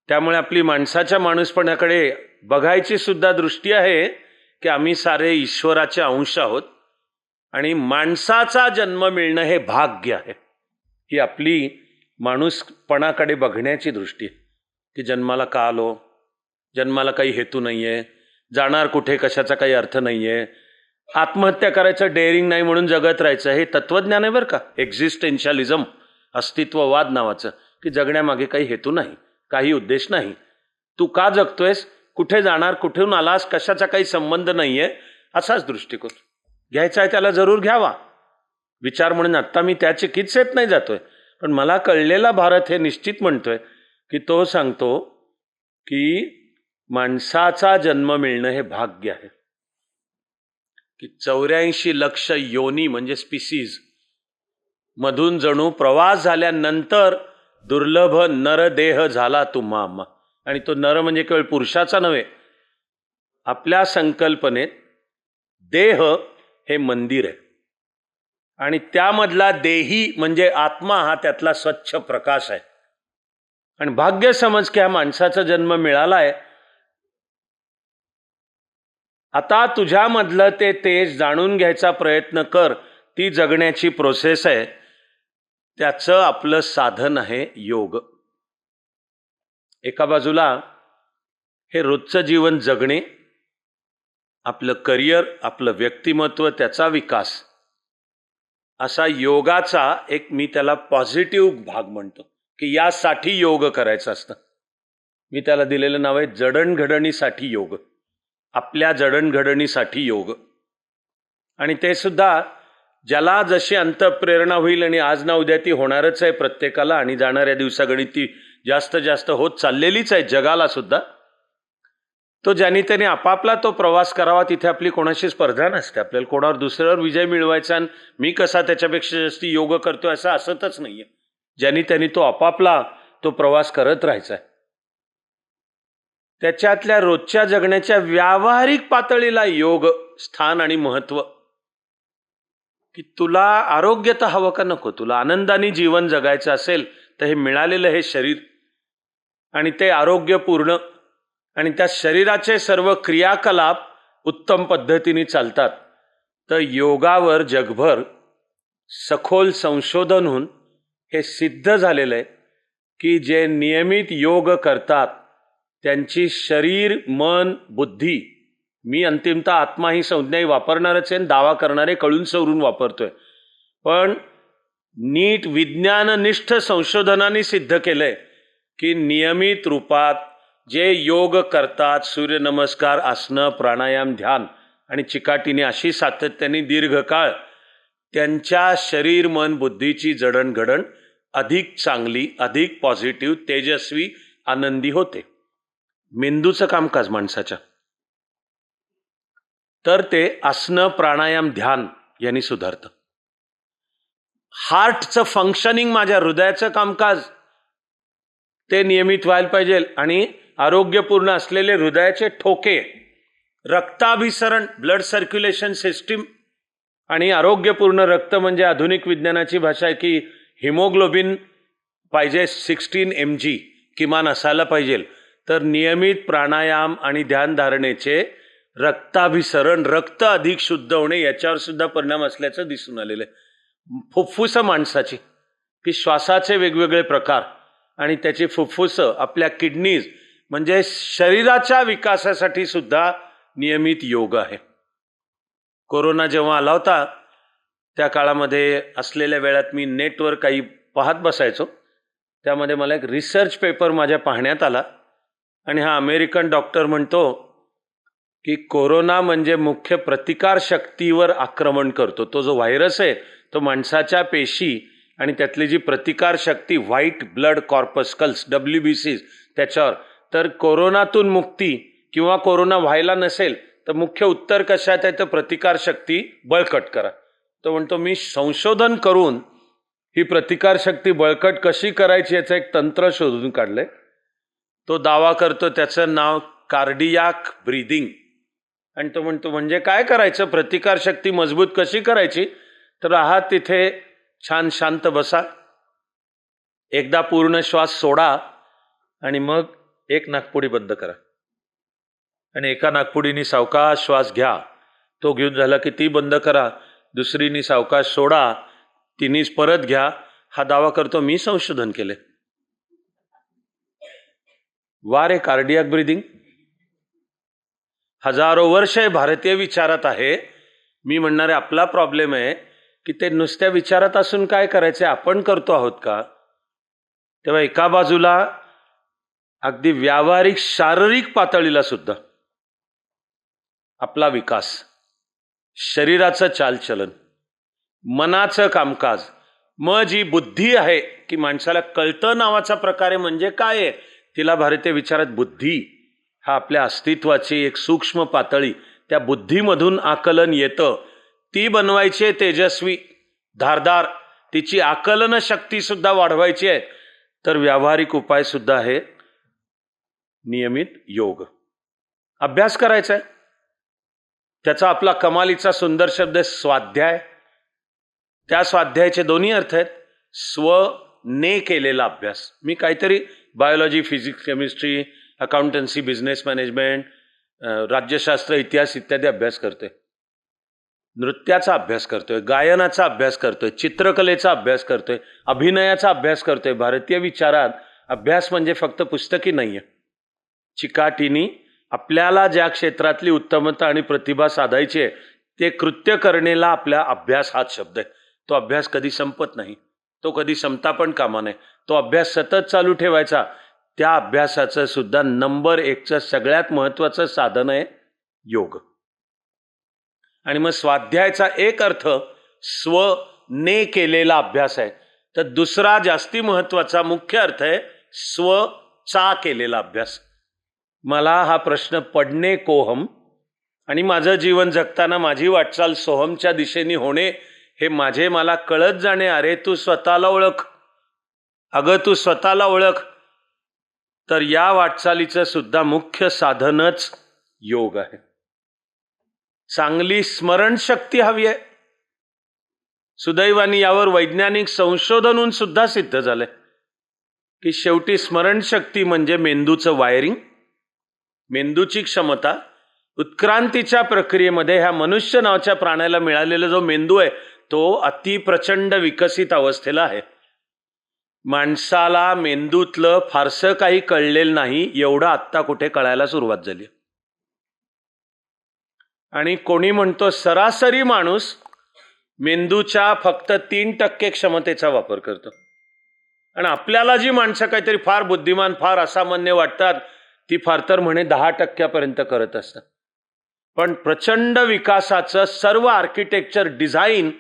त्यामुळे आपली माणसाच्या माणूसपणाकडे बघायची सुद्धा दृष्टी आहे की आम्ही सारे ईश्वराचे अंश आहोत आणि माणसाचा जन्म मिळणं हे भाग्य आहे. ही आपली माणूसपणाकडे बघण्याची दृष्टी आहे की जन्माला का आलो, जन्माला काही हेतू नाही आहे, जाणार कुठे कशाचा काही अर्थ नाही आहे, आत्महत्या करायचं डेअरिंग नाही म्हणून जगत राहायचं. हे तत्त्वज्ञान आहे बरं का, एक्झिस्टेन्शियलिझम, अस्तित्ववाद नावाचं, की जगण्यामागे काही हेतू नाही, काही उद्देश नाही, तू का जगतोयस, कुठे जाणार, कुठून आलास, कशाचा काही संबंध नाही आहे, असाच दृष्टिकोन घ्यायचा आहे. त्याला जरूर घ्यावा विचार म्हणून. आत्ता मी त्या चिकित्सेत नाही जातोय, पण मला कळलेला भारत हे निश्चित म्हणतोय की तो सांगतो की माणसाचा जन्म मिळणं हे भाग्य आहे. की 84 लक्ष योनी म्हणजे स्पिसीज मधून जणू प्रवास झाल्यानंतर दुर्लभ नरदेह झाला तुम्हा. आणि तो नर म्हणजे केवळ पुरुषाचा नव्हे, आपल्या संकल्पनेत देह हे मंदिर आहे आणि त्यामधला देही म्हणजे आत्मा हा त्यातला स्वच्छ प्रकाश आहे. आणि भाग्य समज की हा माणसाचा जन्म मिळाला आहे. आता तुझ्यामधलं ते तेज जाणून घ्यायचा प्रयत्न कर. ती जगण्याची प्रोसेस आहे. त्याचं आपलं साधन आहे योग. एका बाजूला हे रोजचं जीवन जगणे, आपलं करिअर, आपलं व्यक्तिमत्व, त्याचा विकास, असा योगाचा एक मी त्याला पॉझिटिव्ह भाग म्हणतो की यासाठी योग करायचं असतं. मी त्याला दिलेलं नाव आहे जडणघडणीसाठी योग, आपल्या जडणघडणीसाठी योग. आणि ते सुद्धा ज्याला जशी अंतःप्रेरणा होईल, आणि आज ना उद्या ती होणारच आहे प्रत्येकाला, आणि जाणाऱ्या दिवसागणिक ती जास्त जास्त होत चाललेलीच आहे जगाला सुद्धा. तो ज्याने त्याने आपापला तो प्रवास करावा. तिथे आपली कोणाशी स्पर्धा नसते. आपल्याला कोणावर दुसऱ्यावर विजय मिळवायचा आणि मी कसा त्याच्यापेक्षा जास्त योग करतोय असं असतच नाहीये. ज्यांनी त्यांनी तो आपापला तो प्रवास करत राहायचा आहे. त्याच्यातल्या रोजच्या जगण्याच्या व्यावहारिक पातळीला योग स्थान आणि महत्व. की तुला आरोग्य तर हवं का नको, तुला आनंदाने जीवन जगायचं असेल तर हे मिळालेलं हे शरीर आणि ते आरोग्यपूर्ण आणि त्या शरीराचे सर्व क्रियाकलाप उत्तम पद्धतीने चालतात. तर योगावर जगभर सखोल संशोधन होऊन हे सिद्ध झालेलं आहे की जे नियमित योग करतात त्यांची शरीर, मन, बुद्धी, मी अंतिमतः आत्मा ही संज्ञा वापरणारच आहे, दावा करणारे कळून सवरून वापरतोय, पण नीट विज्ञाननिष्ठ संशोधनाने सिद्ध केलंय की नियमित रूपात जे योग करतात, सूर्यनमस्कार, आसनं, प्राणायाम, ध्यान आणि चिकाटीने अशी सातत्याने दीर्घकाळ, त्यांच्या शरीर, मन, बुद्धीची जडणघडण अधिक चांगली, अधिक पॉझिटिव्ह, तेजस्वी, आनंदी होते. मेंदूचं कामकाज माणसाच्या तर ते आसनं, प्राणायाम, ध्यान यांनी सुधारतं. हार्टचं फंक्शनिंग, माझ्या हृदयाचं कामकाज ते नियमित व्हायला पाहिजे. आणि आरोग्यपूर्ण असलेले हृदयाचे ठोके, रक्ताभिसरण, ब्लड सर्क्युलेशन सिस्टीम, आणि आरोग्यपूर्ण रक्त म्हणजे आधुनिक विज्ञानाची भाषा आहे की हिमोग्लोबिन पाहिजे 16 mg किमान असायला पाहिजे. तर नियमित प्राणायाम आणि ध्यानधारणेचे रक्ताभिसरण, रक्त अधिक शुद्ध होणे, याच्यावर सुद्धा परिणाम असल्याचं दिसून आलेलं आहे. फुफ्फुसं माणसाची, की श्वासाचे वेगवेगळे प्रकार आणि त्याची फुफ्फुसं, आपल्या किडनीज, म्हणजे शरीराच्या विकासासाठी सुद्धा नियमित योग आहे. कोरोना जेव्हा आला होता त्या काळामध्ये असलेल्या वेळात मी नेटवर काही पाहत बसायचो. त्यामध्ये मला एक रिसर्च पेपर माझ्या पाहण्यात आला आणि हा अमेरिकन डॉक्टर म्हणतो की कोरोना म्हणजे मुख्य प्रतिकार शक्तीवर आक्रमण करतो. तो जो व्हायरस आहे तो माणसाच्या पेशी आणि त्यातली जी प्रतिकार शक्ती, व्हाईट ब्लड कॉर्पस्कल्स, WBCs, त्याच्यावर. तर कोरोनातून मुक्ती किंवा कोरोना व्हायला नसेल तर मुख्य उत्तर कशात आहे, तर प्रतिकार शक्ती बळकट करा. तो म्हणतो मी संशोधन करून ही प्रतिकार शक्ती बळकट कशी करायची याचं एक तंत्र शोधून काढलंय. तो दावा करतो, त्याचं नाव कार्डियाक ब्रीदिंग. आणि तो म्हणतो म्हणजे काय करायचं, प्रतिकार शक्ती मजबूत कशी करायची, तर आहात तिथे छान शांत बसा, एकदा पूर्ण श्वास सोडा आणि मग एक नाकपुडी बंद करा. आणि एका नागपुडीनी सावकाश श्वास घ्या, तो घेऊन झाला की ती बंद करा, दुसरीनी सावकाश सोडा, तिनीच परत घ्या, हा दावा करतो मी संशोधन केले. वारे कार्डियाक ब्रीदिंग हजारो वर्ष भारतीय विचारात आहे. मी म्हणणारे आपला प्रॉब्लेम आहे की ते नुसत्या विचारात असून काय करायचे, आपण करतो आहोत का? तेव्हा एका बाजूला अगदी व्यावहारिक शारीरिक पातळीला सुद्धा आपला विकास, शरीराचं चालचलन, मनाचं कामकाज, मग जी बुद्धी आहे की माणसाला कळतं नावाचा प्रकारे म्हणजे काय आहे, तिला भारतीय विचारात बुद्धी हा आपल्या अस्तित्वाची एक सूक्ष्म पातळी, त्या बुद्धीमधून आकलन येतं. ती बनवायची आहे तेजस्वी, धारदार, तिची आकलन शक्ती सुद्धा वाढवायची आहे. तर व्यावहारिक उपाय सुद्धा आहे नियमित योग, अभ्यास करायचा आहे. त्याचा आपला कमालीचा सुंदर शब्द आहे स्वाध्याय. त्या स्वाध्यायाचे दोन्ही अर्थ आहेत. स्वने केलेला अभ्यास. मी काहीतरी biology, physics, chemistry, accountancy, business management, राज्यशास्त्र, इतिहास इत्यादी अभ्यास करतोय, नृत्याचा अभ्यास करतोय, गायनाचा अभ्यास करतोय, चित्रकलेचा अभ्यास करतोय, अभिनयाचा अभ्यास करतोय. भारतीय विचारात अभ्यास म्हणजे फक्त पुस्तकी नाहीये. चिकाटीनी आपल्याला ज्या क्षेत्रातली उत्तमता आणि प्रतिभा साधायची आहे ते कृत्य करणेला आपल्या अभ्यास हाच शब्द आहे. तो अभ्यास कधी संपत नाही, तो कधी संपता पण कामा नये. तो अभ्यास सतत चालू ठेवायचा. त्या अभ्यासाचं सुद्धा नंबर 1चं सगळ्यात महत्वाचं साधन आहे योग. आणि मग स्वाध्यायाचा एक अर्थ स्वने केलेला अभ्यास आहे, तर दुसरा जास्ती महत्वाचा मुख्य अर्थ आहे स्वचा केलेला अभ्यास. मला हा प्रश्न पडणे कोहम आणि माझं जीवन जगताना माझी वाटचाल सोहमच्या दिशेने होणे हे माझे मला कळत जाणे. अरे तू स्वतःला ओळख, अगं तू स्वतःला ओळख. तर या वाटचालीचं सुद्धा मुख्य साधनच योग आहे. चांगली स्मरणशक्ती हवी आहे. सुदैवाने यावर वैज्ञानिक संशोधनून सुद्धा सिद्ध झालंय की शेवटी स्मरणशक्ती म्हणजे मेंदूचं वायरिंग, मेंदूची क्षमता. उत्क्रांतीच्या प्रक्रियेमध्ये ह्या मनुष्य नावाच्या प्राण्याला मिळालेला जो मेंदू आहे तो अतिप्रचंड विकसित अवस्थेला आहे. माणसाला मेंदूतलं फारसं काही कळलेलं नाही, एवढं आत्ता कुठे कळायला सुरुवात झाली. आणि कोणी म्हणतो सरासरी माणूस मेंदूच्या फक्त 3% क्षमतेचा वापर करतो. आणि आपल्याला जी माणसं काहीतरी फार बुद्धिमान, फार असामान्य वाटतात ती फार तर म्हणे 10% करत असतात. पण प्रचंड विकासाचं सर्व आर्किटेक्चर, डिझाईन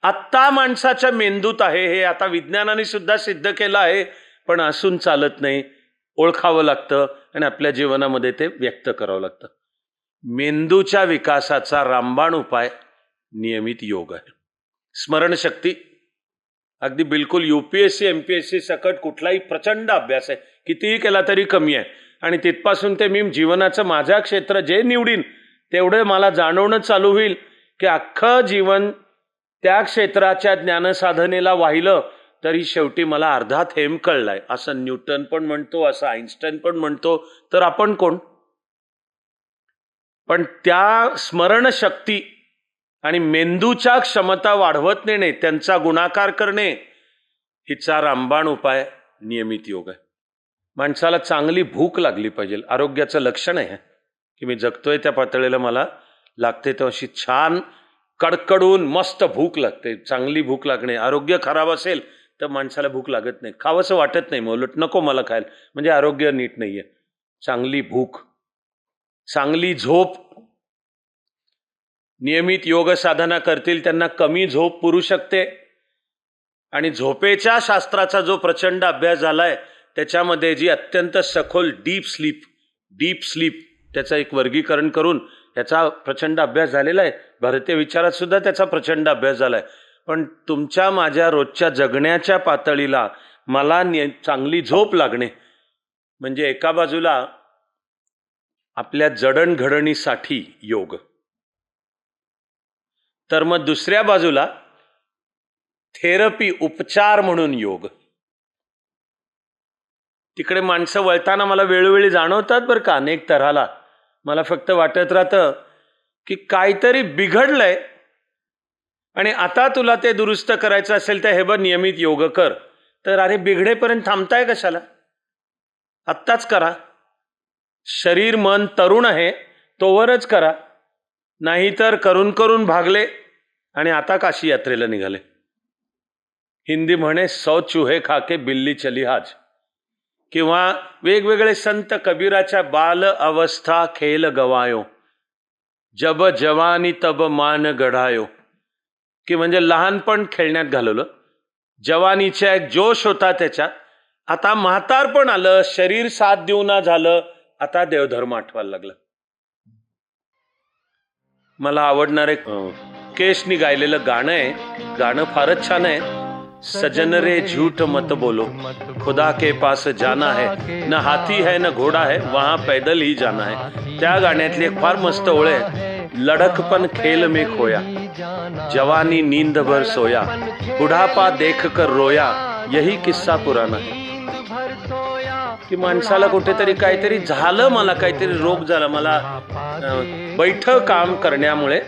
आत्ता माणसाच्या मेंदूत आहे. हे आता विज्ञानाने सुद्धा सिद्ध केलं आहे. पण असून चालत नाही, ओळखावं लागतं आणि आपल्या जीवनामध्ये ते व्यक्त करावं लागतं. मेंदूच्या विकासाचा रामबाण उपाय नियमित योग आहे. स्मरणशक्ती अगदी बिलकुल UPSC MPSC सकट कुठलाही प्रचंड अभ्यास आहे, कितीही केला तरी कमी आहे. आणि तिथपासून ते मी जीवनाचं माझ्या क्षेत्र जे निवडीन तेवढं मला जाणवणं चालू होईल की अख्खं जीवन त्या क्षेत्राच्या ज्ञानसाधनेला वाहिलं तरी शेवटी मला अर्धा थेंब कळलाय, असं न्यूटन पण म्हणतो, असं आईन्स्टाईन पण म्हणतो. तर आपण कोण? पण त्या स्मरणशक्ती आणि मेंदूच्या क्षमता वाढवत नेणे, त्यांचा गुणाकार करणे, हिचा रामबाण उपाय नियमित योग आहे. माणसाला चांगली भूक लागली पाहिजे. आरोग्याचं लक्षण आहे की मी जगतोय त्या पातळीला मला लागते तर अशी छान कडकडून मस्त भूक लागते. चांगली भूक लागणे. आरोग्य खराब असेल तर माणसाला भूक लागत नाही, खावंसं वाटत नाही, मग उलट नको मला खायला, म्हणजे आरोग्य नीट नाहीये. चांगली भूक, चांगली झोप. नियमित योग साधना करतील त्यांना कमी झोप पुरू शकते. आणि झोपेच्या शास्त्राचा जो प्रचंड अभ्यास झालाय त्याच्यामध्ये जी अत्यंत सखोल डीप स्लीप त्याचं एक वर्गीकरण करून त्याचा प्रचंड अभ्यास झालेला आहे. भारतीय विचारात सुद्धा त्याचा प्रचंड अभ्यास झालाय. पण तुमच्या माझ्या रोजच्या जगण्याच्या पातळीला मला चांगली झोप लागणे म्हणजे एका बाजूला आपल्या जडणघडणीसाठी योग, तर मग दुसऱ्या बाजूला थेरपी, उपचार म्हणून योग. तिकडे माणसं वळताना मला वेळोवेळी जाणवतात बरं का, अनेक तऱ्हाला. मला फक्त वाटत राहतं की काहीतरी बिघडलंय आणि आता तुला ते दुरुस्त करायचं असेल तर हे बघ नियमित योग कर. तर अरे बिघडेपर्यंत थांबताय कशाला? आत्ताच करा. शरीर मन तरुण आहे तोवरच करा, नाहीतर करून करून भागले आणि आता काशी यात्रेला निघाले. हिंदी म्हणे 100 चूहे खाके बिल्ली चली हाज. किंवा वेगवेगळे संत कबीराच्या बाल अवस्था खेल गवायो, जब जवानी तब मान गढायो, की म्हणजे लहानपण खेळण्यात घालवलं, जवानीचा एक जोश होता त्याच्यात, आता म्हातारपण आलं, शरीर साथ देऊना झालं, आता देवधर्म आठवायला लागला. मला आवडणारे केशनी गायलेलं गाणं आहे, गाणं फारच छान आहे. सजन रे झूठ मत बोलो, खुदा के पास जाना है, न हाथी है न घोडा है, वहां पैदल ही जाना है. त्या गाण्यातली एक फार मस्त ओळ आहे. लड़कपन खेल में खोया, जवानी नींद भर सोया, बुढ़ापा देख कर रोया, यही किस्सा पुराना है. की माणसाला कुठेतरी काहीतरी झालं, मला काहीतरी रोग झाला, मला बैठं काम करण्यामुळे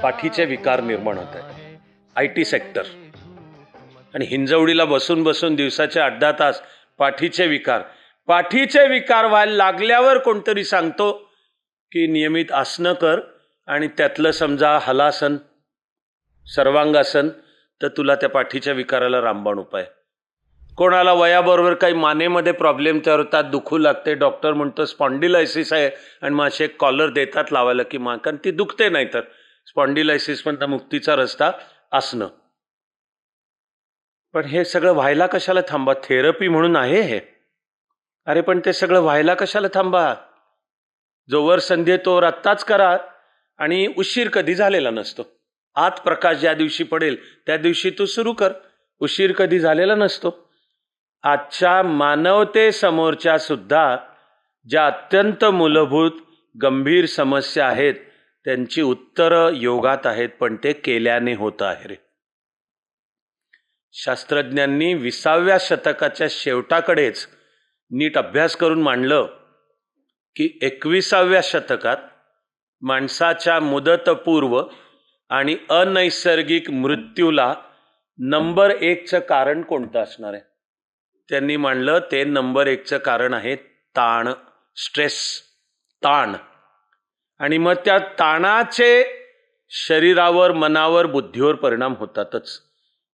पाठीचे विकार निर्माण होत आहे. IT सेक्टर आणि हिंजवडीला बसून बसून दिवसाचे 8-10 तास पाठीचे विकार व्हायला लागल्यावर कोणतरी सांगतो की नियमित आसनं कर आणि त्यातलं समजा हलासन, सर्वांगासन, तर तुला त्या पाठीच्या विकाराला रामबाण उपाय. कोणाला वयाबरोबर काही मानेमध्ये प्रॉब्लेम तयार होतात, दुखू लागते, डॉक्टर म्हणतो स्पॉन्डिलायसिस आहे आणि मग असे एक कॉलर देतात लावायला की कारण ती दुखते. नाही तर स्पॉन्डिलायसिस पण मुक्तीचा रस्ता आसनं. पण हे सगळं व्हायला कशाला थांबा? थेरपी म्हणून आहे हे. अरे पण ते सगळं व्हायला कशाला थांबा? जोवर संधी तोवर आत्ताच करा. आणि उशीर कधी झालेला नसतो. आत प्रकाश ज्या दिवशी पडेल त्या दिवशी तू सुरू कर. उशीर कधी झालेला नसतो. आजच्या मानवतेसमोरच्या सुद्धा ज्या अत्यंत मूलभूत गंभीर समस्या आहेत त्यांची उत्तरं योगात आहेत, पण ते केल्याने होतं आहे रे. शास्त्रज्ञांनी 20व्या शतकाच्या शेवटाकडेच नीट अभ्यास करून मांडलं की 21व्या शतकात माणसाच्या मुदतपूर्व आणि अनैसर्गिक मृत्यूला नंबर 1चं कारण कोणतं असणार आहे? त्यांनी मांडलं ते नंबर 1चं कारण आहे ताण, स्ट्रेस, ताण. आणि मग त्या ताणाचे शरीरावर, मनावर, बुद्धीवर परिणाम होतातच.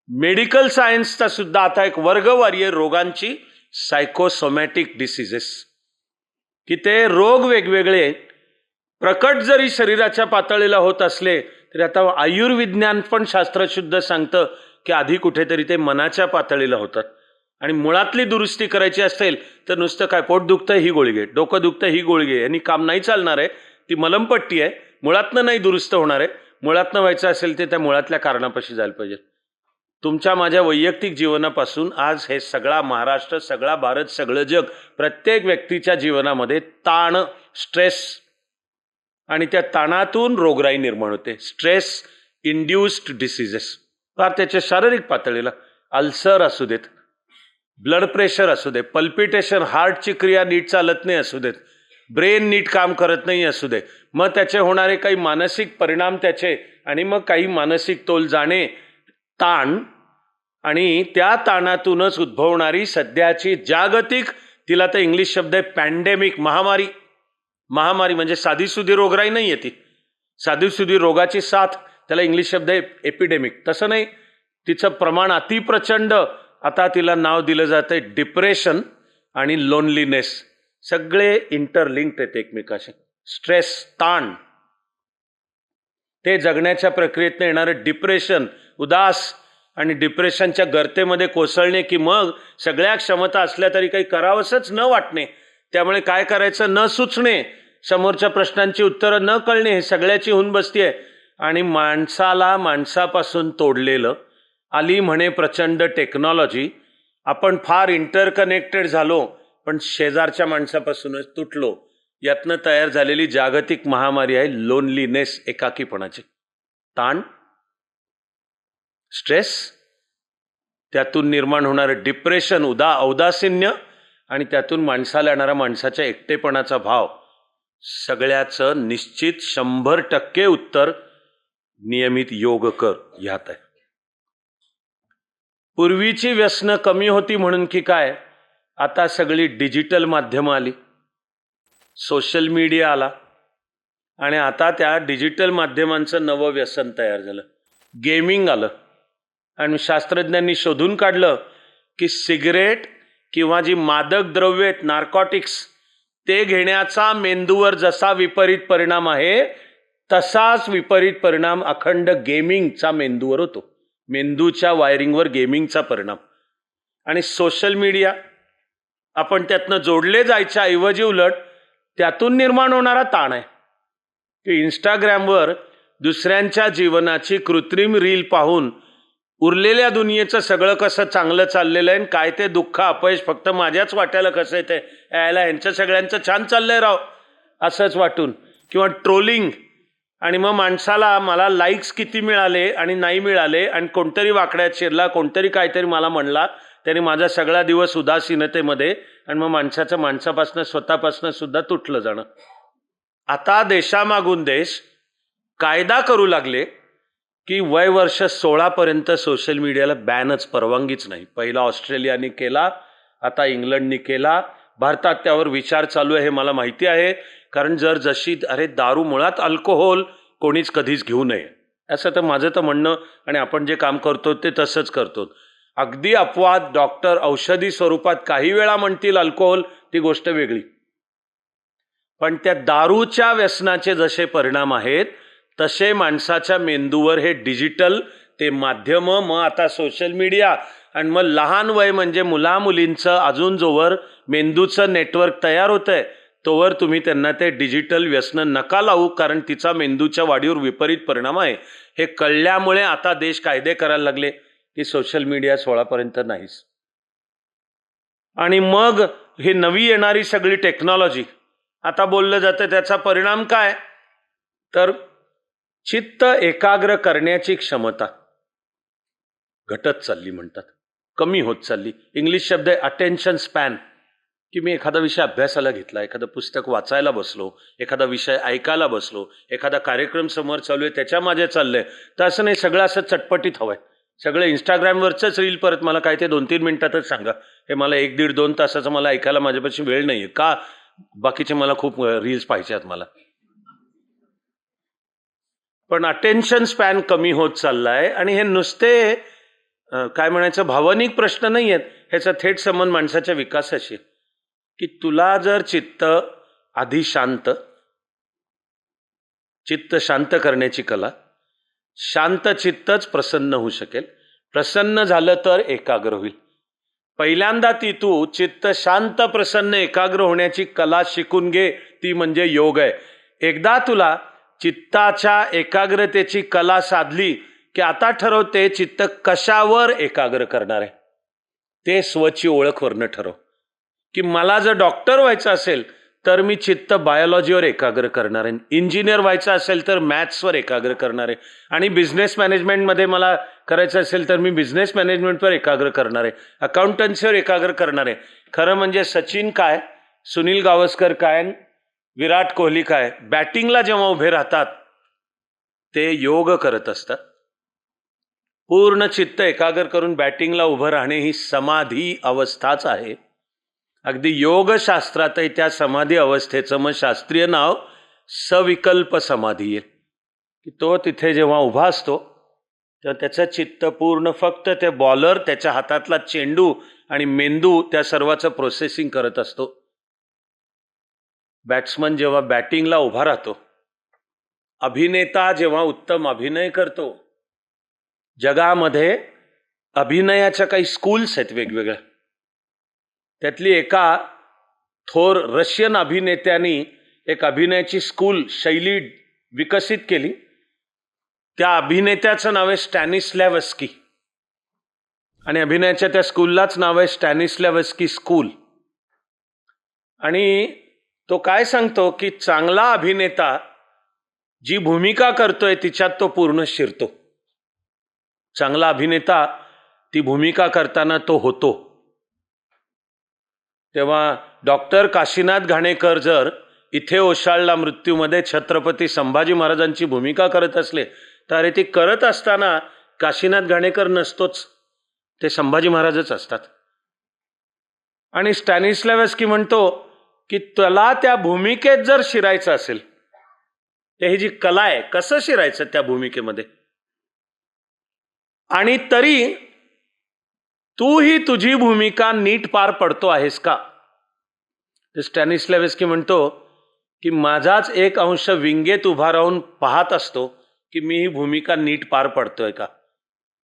मेडिकल सायन्सचा सुद्धा आता एक वर्गवारी आहे रोगांची, सायकोसोमॅटिक डिसीजेस, की ते रोग वेगवेगळे प्रकट जरी शरीराच्या पातळीला होत असले तरी आता आयुर्विज्ञान पण शास्त्रशुद्ध सांगतं की आधी कुठेतरी ते मनाच्या पातळीला होतात. आणि मुळातली दुरुस्ती करायची असेल तर नुसतं काय पोट दुखतं ही गोळी घे, डोकं दुखतं ही गोळी घे, यांनी काम नाही चालणार आहे. ती मलमपट्टी आहे, मुळातनं नाही दुरुस्त होणार आहे. मुळातनं व्हायचं असेल ते त्या मुळातल्या कारणापाशी जायला पाहिजे. तुमच्या माझ्या वैयक्तिक जीवनापासून आज हे सगळा महाराष्ट्र, सगळा भारत, सगळं जग, प्रत्येक व्यक्तीच्या जीवनामध्ये ताण, स्ट्रेस आणि त्या ताणातून रोगराई निर्माण होते. स्ट्रेस इंड्युस्ड डिसीजेस, फार त्याच्या शारीरिक पातळीला अल्सर असू देत, ब्लड प्रेशर असू दे, पल्पिटेशन, हार्टची क्रिया नीट चालत नाही असू देत, ब्रेन नीट काम करत नाही असू दे, मग त्याचे होणारे काही मानसिक परिणाम त्याचे, आणि मग काही मानसिक तोल जाणे, ताण, आणि त्या ताणातूनच उद्भवणारी सध्याची जागतिक, तिला तर इंग्लिश शब्द आहे पॅन्डेमिक, महामारी. महामारी म्हणजे साधीसुधी रोगराई नाही आहे ती. साधीसुधी रोगाची साथ, त्याला इंग्लिश शब्द आहे एपिडेमिक. तसं नाही, तिचं प्रमाण अतिप्रचंड. आता तिला नाव दिलं जातं डिप्रेशन आणि लोनलीनेस. सगळे इंटरलिंक्ड आहेत एकमेकाशी. स्ट्रेस, ताण, ते जगण्याच्या प्रक्रियेतनं येणारं डिप्रेशन, उदास, आणि डिप्रेशनच्या गर्तेमध्ये कोसळणे, की मग सगळ्या क्षमता असल्या तरी काही करावंसच न वाटणे, त्यामुळे काय करायचं न सुचणे, समोरच्या प्रश्नांची उत्तरं न कळणे, हे सगळ्याची होऊन बसतीये. आणि माणसाला माणसापासून तोडलेलं, आली म्हणे प्रचंड टेक्नॉलॉजी, आपण फार इंटरकनेक्टेड झालो पण शेजारच्या माणसापासूनच तुटलो. यातनं तयार झालेली जागतिक महामारी आहे लोनलीनेस, एकाकीपणाची. ताण, स्ट्रेस, त्यातून निर्माण होणारं डिप्रेशन, औदासीन्य, आणि त्यातून माणसाला येणारा माणसाच्या एकटेपणाचा भाव. सगळ्याचं निश्चित 100% उत्तर नियमित योग कर ह्यात आहे. पूर्वीची व्यसनं कमी होती म्हणून की काय, आता सगळी डिजिटल माध्यमं आली, सोशल मीडिया आला आणि आता त्या डिजिटल माध्यमांचं नवं व्यसन तयार झालं, गेमिंग आलं. आणि शास्त्रज्ञांनी शोधून काढलं की सिगरेट किंवा जी मादक द्रव्य आहेत, नार्कोटिक्स, ते घेण्याचा मेंदूवर जसा विपरीत परिणाम आहे तसाच विपरीत परिणाम अखंड गेमिंगचा मेंदूवर होतो. मेंदूच्या वायरिंगवर गेमिंगचा परिणाम. आणि सोशल मीडिया, आपण त्यातनं जोडले जायच्या ऐवजी उलट त्यातून निर्माण होणारा ताण आहे की इंस्टाग्रामवर दुसऱ्यांच्या जीवनाची कृत्रिम रील पाहून उरलेल्या दुनियेचं सगळं कसं चांगलं चाललेलं आहे, काय ते दुःख अपयश फक्त माझ्याच वाट्याला कसं येते, यायला यांचं सगळ्यांचं छान चाललंय राव असंच वाटून. किंवा ट्रोलिंग, आणि मग माणसाला मला लाईक्स किती मिळाले आणि नाही मिळाले, आणि कोणतरी वाकड्यात शिरला, कोणतरी काहीतरी मला म्हणला, त्याने माझा सगळा दिवस उदासीनतेमध्ये, आणि मग माणसापासून स्वतःपासून सुद्धा तुटलं जाणं. आता देशामागून देश कायदा करू लागले की वय वर्ष 16पर्यंत सोशल मीडियाला बॅनच, परवानगीच नाही. पहिला ऑस्ट्रेलियाने केला, आता इंग्लंडने केला, भारतात त्यावर विचार चालू आहे हे मला माहिती आहे. कारण जशी दारू मुळात अल्कोहोल कोणीच कधीच घेऊ नये असं तर माझं तर म्हणणं, आणि आपण जे काम करतो ते तसंच करतो. अगदी अपवाद डॉक्टर औषधी स्वरूपात काही वेळा म्हणतील अल्कोहोल, ती गोष्ट वेगळी. पण त्या दारूच्या व्यसनाचे जसे परिणाम आहेत तसे माणसाच्या मेंदूवर हे डिजिटल, ते माध्यम, मग आता सोशल मीडिया, आणि मग लहान वय म्हणजे मुलामुलींचं अजून जोवर मेंदूचं नेटवर्क तयार होतंय तोवर तुम्ही त्यांना ते डिजिटल व्यसन नका लावू, कारण तिचा मेंदूच्या वाढीवर विपरीत परिणाम आहे. हे कळल्यामुळे आता देश कायदे करायला लागले की सोशल मीडिया 16पर्यंत नाहीच. आणि मग हे नवी येणारी सगळी टेक्नॉलॉजी आता बोललं जातं, त्याचा परिणाम काय, तर चित्त एकाग्र करण्याची क्षमता घटत चालली म्हणतात, कमी होत चालली. इंग्लिश शब्द आहे अटेन्शन स्पॅन, की मी एखादा विषय अभ्यासाला घेतला, एखादं पुस्तक वाचायला बसलो, एखादा विषय ऐकायला बसलो, एखादा कार्यक्रम समोर चालू आहे त्याच्या मागे चाललंय, तर असं नाही सगळं असं चटपटीत हवंय. सगळं इंस्टाग्रामवरचंच रील परत मला काय ते 2-3 मिनिटातच सांगा, हे मला 1-1.5-2 तासाचं मला ऐकायला माझ्यापाशी वेळ नाहीये का, बाकीचे मला खूप रील्स पाहिजेत मला. पण अटेन्शन स्पॅन कमी होत चाललाय, आणि हे नुसते काय म्हणायचं भावनिक प्रश्न नाही आहेत, ह्याचा थेट संबंध माणसाच्या विकासाशी. की तुला जर चित्त आधी चित्त शांत करण्याची कला, शांत चित्तच प्रसन्न होऊ शकेल, प्रसन्न झालं तर एकाग्र होईल. पहिल्यांदा तू चित्त शांत प्रसन्न एकाग्र होण्याची कला शिकून घे, ती म्हणजे योग आहे. एकदा तुला चित्ताच्या एकाग्रतेची कला साधली की आता ठरवते चित्त कशावर एकाग्र करणार आहे. ते स्वची ओळख वरनं ठरव. की मला जर डॉक्टर व्हायचं असेल तर मी चित्त बायोलॉजीवर एकाग्र करणार आहे, इंजिनियर व्हायचं असेल तर मॅथ्सवर एकाग्र करणार आहे, आणि बिझनेस मॅनेजमेंटमध्ये मला करायचं असेल तर मी बिझनेस मॅनेजमेंटवर एकाग्र करणार आहे, अकाउंटन्सीवर एकाग्र करणार आहे. खरं म्हणजे सचिन काय, सुनील गावस्कर काय, विराट कोहली काय, बॅटिंगला जेव्हा उभे राहतात ते योग करत असतात. पूर्ण चित्त एकाग्र करून बॅटिंगला उभं राहणे ही समाधी अवस्थाच आहे. अगदी योगशास्त्रातही त्या समाधी अवस्थेचं मग शास्त्रीय नाव सविकल्प समाधी आहे. की तो तिथे जेव्हा उभा असतो तर त्याचं चित्त पूर्ण फक्त ते बॉलर, त्याच्या हातातला चेंडू आणि मेंदू त्या सर्वाचं प्रोसेसिंग करत असतो. बॅट्समन जेव्हा बॅटिंगला उभा राहतो, अभिनेता जेव्हा उत्तम अभिनय करतो, जगामध्ये अभिनयाच्या काही स्कूल्स आहेत वेगवेगळ्या, त्यातली एका थोर रशियन अभिनेत्यांनी एक अभिनयाची स्कूल शैली विकसित केली. त्या अभिनेत्याचं नाव आहे स्टॅनिस्लॅवस्की, आणि अभिनयाच्या त्या स्कूललाच नाव आहे स्टॅनिस्लॅवस्की स्कूल. आणि तो काय सांगतो की चांगला अभिनेता जी भूमिका करतोय तिच्यात तो पूर्ण शिरतो. चांगला अभिनेता ती भूमिका करताना तो होतो. तेव्हा डॉक्टर काशीनाथ घाणेकर जर इथे ओशाळला मृत्यूमध्ये छत्रपती संभाजी महाराजांची भूमिका करत असले तर अरे ती करत असताना काशीनाथ घाणेकर नसतोच, ते संभाजी महाराजच असतात. आणि स्टॅनिस्लॅव्स्की म्हणतो की त्याला त्या भूमिकेत जर शिरायचं असेल, तर ही जी कला आहे कसं शिरायचं त्या भूमिकेमध्ये, आणि तरी तू ही तुझी भूमिका नीट पार पडतो आहेस का. स्टॅनिस्लॅव्स्की म्हणतो की माझाच एक अंश विंगेत उभा राहून पाहत असतो की मी ही भूमिका नीट पार पडतोय का.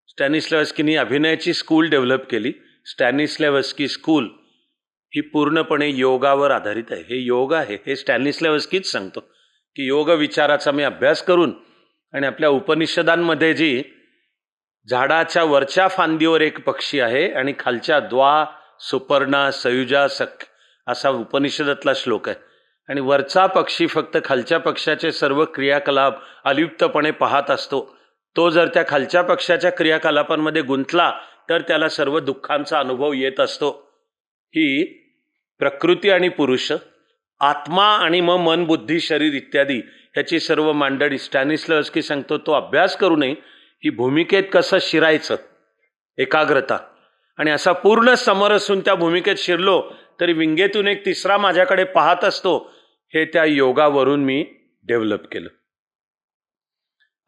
स्टॅनिस्लॅव्स्कीनी अभिनयाची स्कूल डेव्हलप केली. स्टॅनिस्लॅव्स्की स्कूल ही पूर्णपणे योगावर आधारित आहे. हे योग आहे हे स्टॅनिस्लॅव्स्कीच सांगतो की योग विचाराचा मी अभ्यास करून आणि आपल्या उपनिषदांमध्ये जी झाडाच्या वरच्या फांदीवर एक पक्षी आहे आणि खालच्या द्वा सुपर्णा सयुजा सख असा उपनिषदातला श्लोक आहे, आणि वरचा पक्षी फक्त खालच्या पक्षाचे सर्व क्रियाकलाप अलिप्तपणे पाहत असतो. तो जर त्या खालच्या पक्षाच्या क्रियाकलापांमध्ये गुंतला तर त्याला सर्व दुःखांचा अनुभव येत असतो. ही प्रकृती आणि पुरुष, आत्मा आणि मग मन बुद्धी शरीर इत्यादी ह्याची सर्व मांडणी स्टॅनिस्लॅव्स्की सांगतो. तो अभ्यास करू नये ही भूमिकेत कसं शिरायचं, एकाग्रता, आणि असा पूर्ण समरसून त्या भूमिकेत शिरलो तरी विंगेतून एक तिसरा माझ्याकडे पाहत असतो, हे त्या योगावरून मी डेव्हलप केलं.